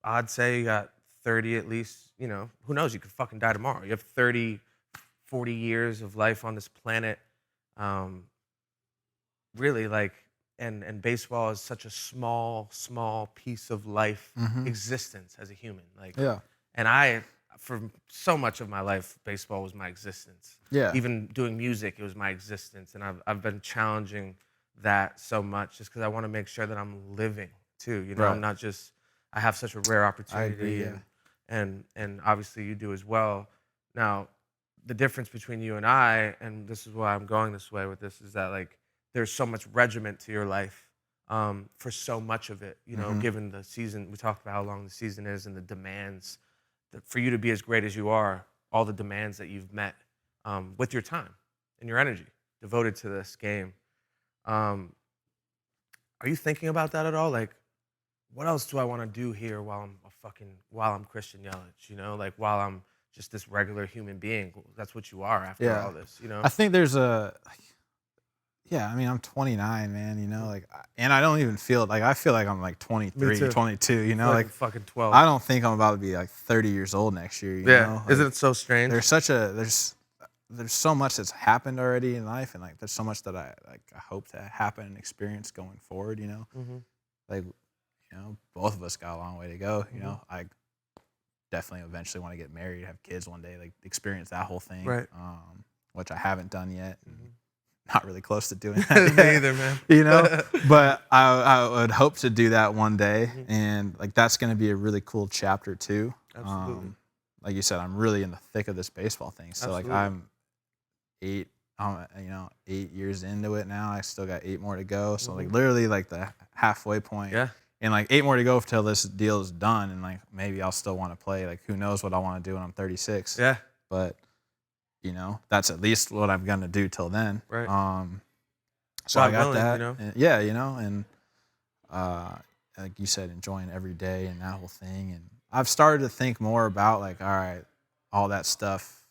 I'd say you got 30 at least, who knows? You could fucking die tomorrow. You have 30, 40 years of life on this planet. Really, like, and baseball is such a small piece of life existence as a human. Like, Yeah. and for so much of my life, baseball was my existence. Yeah. Even doing music, it was my existence. And I've been challenging that so much just because I want to make sure that I'm living too. Right. I'm not just, I have such a rare opportunity. agree, yeah. And obviously you do as well. Now, the difference between you and I, and this is why I'm going this way with this, is that like there's so much regiment to your life for so much of it, given the season. We talked about how long the season is and the demands for you to be as great as you are, all the demands that you've met with your time and your energy devoted to this game. Are you thinking about that at all? Like, what else do I want to do here while I'm Christian Yelich? Like while I'm just this regular human being. That's what you are after all this. I think there's I mean, I'm 29, man, like, and I don't even feel like, I feel like I'm like 23, 22, like fucking 12. I don't think I'm about to be like 30 years old next year, you know? Like, Isn't it so strange? There's so much that's happened already in life, and like there's so much that I hope to happen and experience going forward, like, both of us got a long way to go, I definitely eventually want to get married, have kids one day, like experience that whole thing, right? Which I haven't done yet. Not really close to doing that Me either, man. But I would hope to do that one day, and like that's going to be a really cool chapter too. Absolutely. Like you said, I'm really in the thick of this baseball thing, so Absolutely. like I'm 8 years into it now. I still got 8 more to go, so like literally like the halfway point. Yeah. And like 8 more to go till this deal is done, and like maybe I'll still want to play. Like who knows what I want to do when I'm 36? Yeah. But that's at least what I'm gonna do till then. Right. So I got willing, that. And, yeah, and like you said, enjoying every day and that whole thing. And I've started to think more about like, all right, all that stuff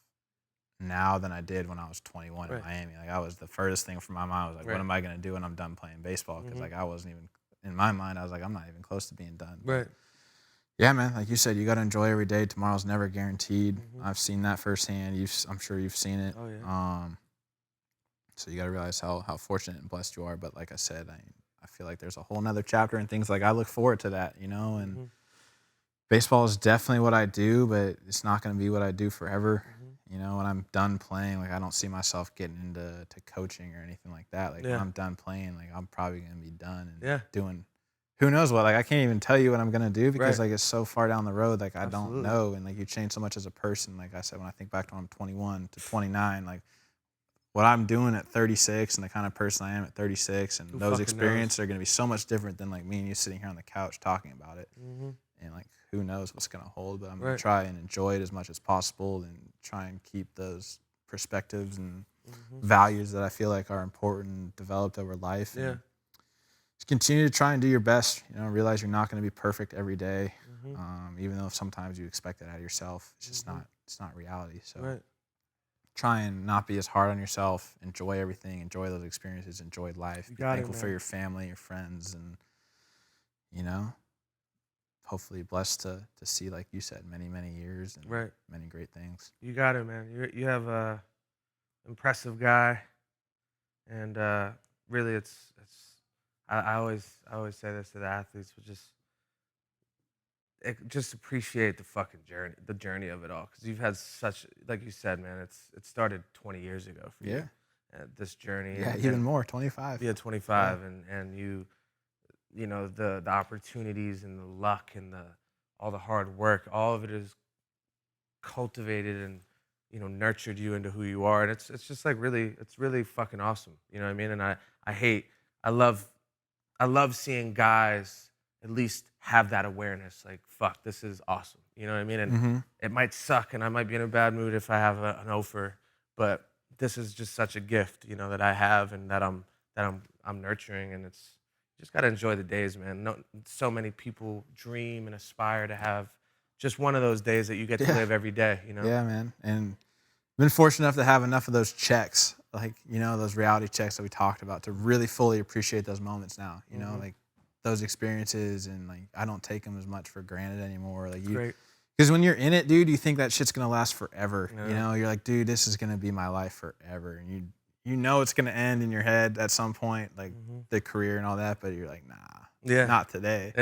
now than I did when I was 21 in Miami. Like I was the furthest thing from my mind. I was like, what am I gonna do when I'm done playing baseball? Because like I wasn't even in my mind. I was like, I'm not even close to being done. Right. Yeah, man. Like you said, you got to enjoy every day. Tomorrow's never guaranteed. I've seen that firsthand. I'm sure you've seen it. Oh, yeah. So you got to realize how fortunate and blessed you are. But like I said, I feel like there's a whole nother chapter and things like I look forward to that, and baseball is definitely what I do, but it's not going to be what I do forever. When I'm done playing, like I don't see myself getting into coaching or anything like that. Like when I'm done playing, like I'm probably going to be done and doing who knows what. Like I can't even tell you what I'm going to do because like it's so far down the road. Like I don't know. And like you change so much as a person. Like I said, when I think back to when I'm 21 to 29, like what I'm doing at 36 and the kind of person I am at 36 and those experiences are going to be so much different than like me and you sitting here on the couch talking about it. And like who knows what's going to hold, but I'm going to try and enjoy it as much as possible and try and keep those perspectives and values that I feel like are important and developed over life. Yeah. And just continue to try and do your best. Realize you're not going to be perfect every day, even though sometimes you expect that out of yourself. It's just not. It's not reality. So try and not be as hard on yourself. Enjoy everything. Enjoy those experiences. Enjoy life. Be thankful for your family, your friends, and hopefully blessed to see, like you said, many years and many great things. You got it, man. You have a impressive guy, and really, it's. I always say this to the athletes, but just appreciate the fucking journey of it all, because you've had such, like you said, man. It started 20 years ago for you, this journey. Yeah, and, even more, 25. Yeah, 25, and you know, the opportunities and the luck and all the hard work, all of it is cultivated and, you know, nurtured you into who you are, and it's just like it's really fucking awesome. You know what I mean? And I love seeing guys at least have that awareness. Like, fuck, this is awesome. You know what I mean? And it might suck, and I might be in a bad mood if I have an offer, but this is just such a gift, you know, that I have and that I'm nurturing, and it's just gotta enjoy the days, man. No, so many people dream and aspire to have just one of those days that you get to live every day, you know? Yeah, man. And been fortunate enough to have enough of those checks, like, you know, those reality checks that we talked about, to really fully appreciate those moments now, you know, like those experiences, and like I don't take them as much for granted anymore. Like, because when you're in it, dude, you think that shit's gonna last forever. You know, you're like, dude, this is gonna be my life forever, and you know it's gonna end in your head at some point, like the career and all that, but you're like, nah, not today.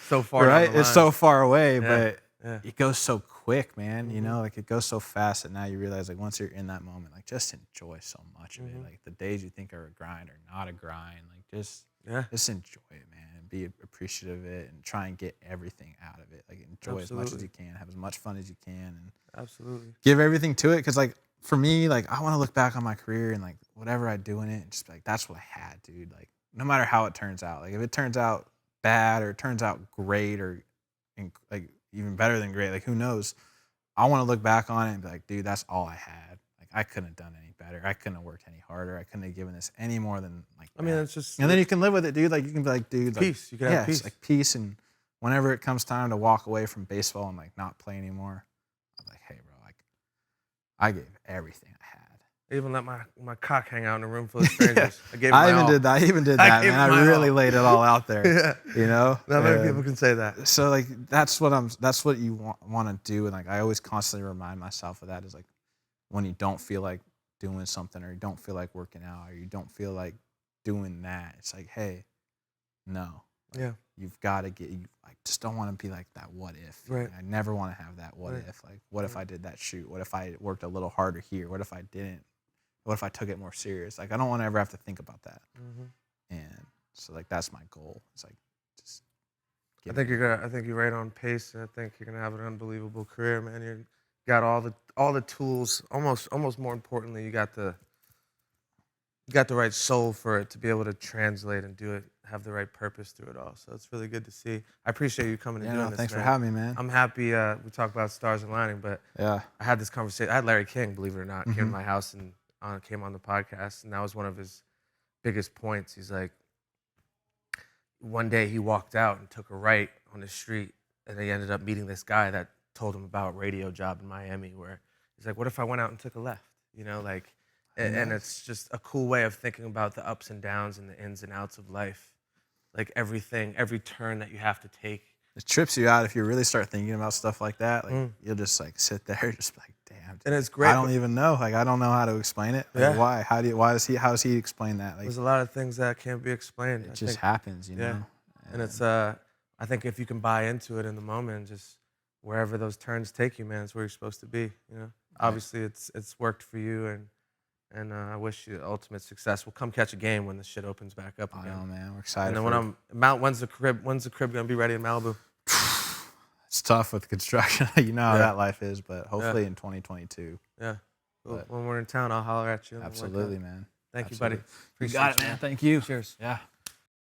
So far, right? It's so far away, but Yeah. it goes so quick, man. You know, like it goes so fast that now you realize, like, once you're in that moment, like, just enjoy so much of it. Like the days you think are a grind are not a grind. Like just enjoy it, man, and be appreciative of it, and try and get everything out of it. Like enjoy as much as you can, have as much fun as you can, and give everything to it. Because like for me, like I want to look back on my career and like whatever I do in it, and just be like, that's what I had, dude. Like no matter how it turns out, like if it turns out bad or it turns out great or like even better than great, like who knows? I want to look back on it and be like, dude, that's all I had. Like I couldn't have done any better. I couldn't have worked any harder. I couldn't have given this any more than like. I mean, it's just, and then you can live with it, dude. Like you can be like, dude, peace. You can have peace. Like peace. And whenever it comes time to walk away from baseball and like not play anymore, I'm like, hey, bro, like I gave everything I had. I even let my cock hang out in a room full of strangers. I even did that, man. I really laid it all out there. You know, not many people can say that. So like that's what you want to do, and like I always constantly remind myself of that, is like when you don't feel like doing something, or you don't feel like working out, or you don't feel like doing that, it's like, hey, no, you've got to get. I just don't want to be like that. What if? Right. Like, I never want to have that. What if? Like, what if I did that shoot? What if I worked a little harder here? What if I didn't? What if I took it more serious? Like, I don't want to ever have to think about that. And so, like, that's my goal. It's like, just. I think you're right on pace, and I think you're gonna have an unbelievable career, man. You got all the tools. Almost more importantly, you got the right soul for it to be able to translate and do it. Have the right purpose through it all. So it's really good to see. I appreciate you coming and doing this. Thanks man. for having me, man. I'm happy. We talk about stars aligning, but I had this conversation. I had Larry King, believe it or not, came to my house and came on the podcast, and that was one of his biggest points. He's like, one day he walked out and took a right on the street, and he ended up meeting this guy that told him about a radio job in Miami, where he's like, what if I went out and took a left? You know, like, and it's just a cool way of thinking about the ups and downs and the ins and outs of life. Like everything, every turn that you have to take. It trips you out if you really start thinking about stuff like that. Like you'll just like sit there, just like, damn. And it's great. I don't even know. Like I don't know how to explain it. Like, why? How does he explain that? Like, there's a lot of things that can't be explained. It just happens, you know. And it's I think if you can buy into it in the moment, and just wherever those turns take you, man, it's where you're supposed to be. You know. Obviously, it's worked for you, and I wish you ultimate success. We'll come catch a game when the shit opens back up again. I know, man. We're excited. And then when's the crib gonna be ready in Malibu? It's tough with construction. You know how that life is, but hopefully in 2022. Yeah. Well, when we're in town, I'll holler at you. Absolutely, man. Thank you, buddy. You got it, man. Thank you. Cheers. Yeah.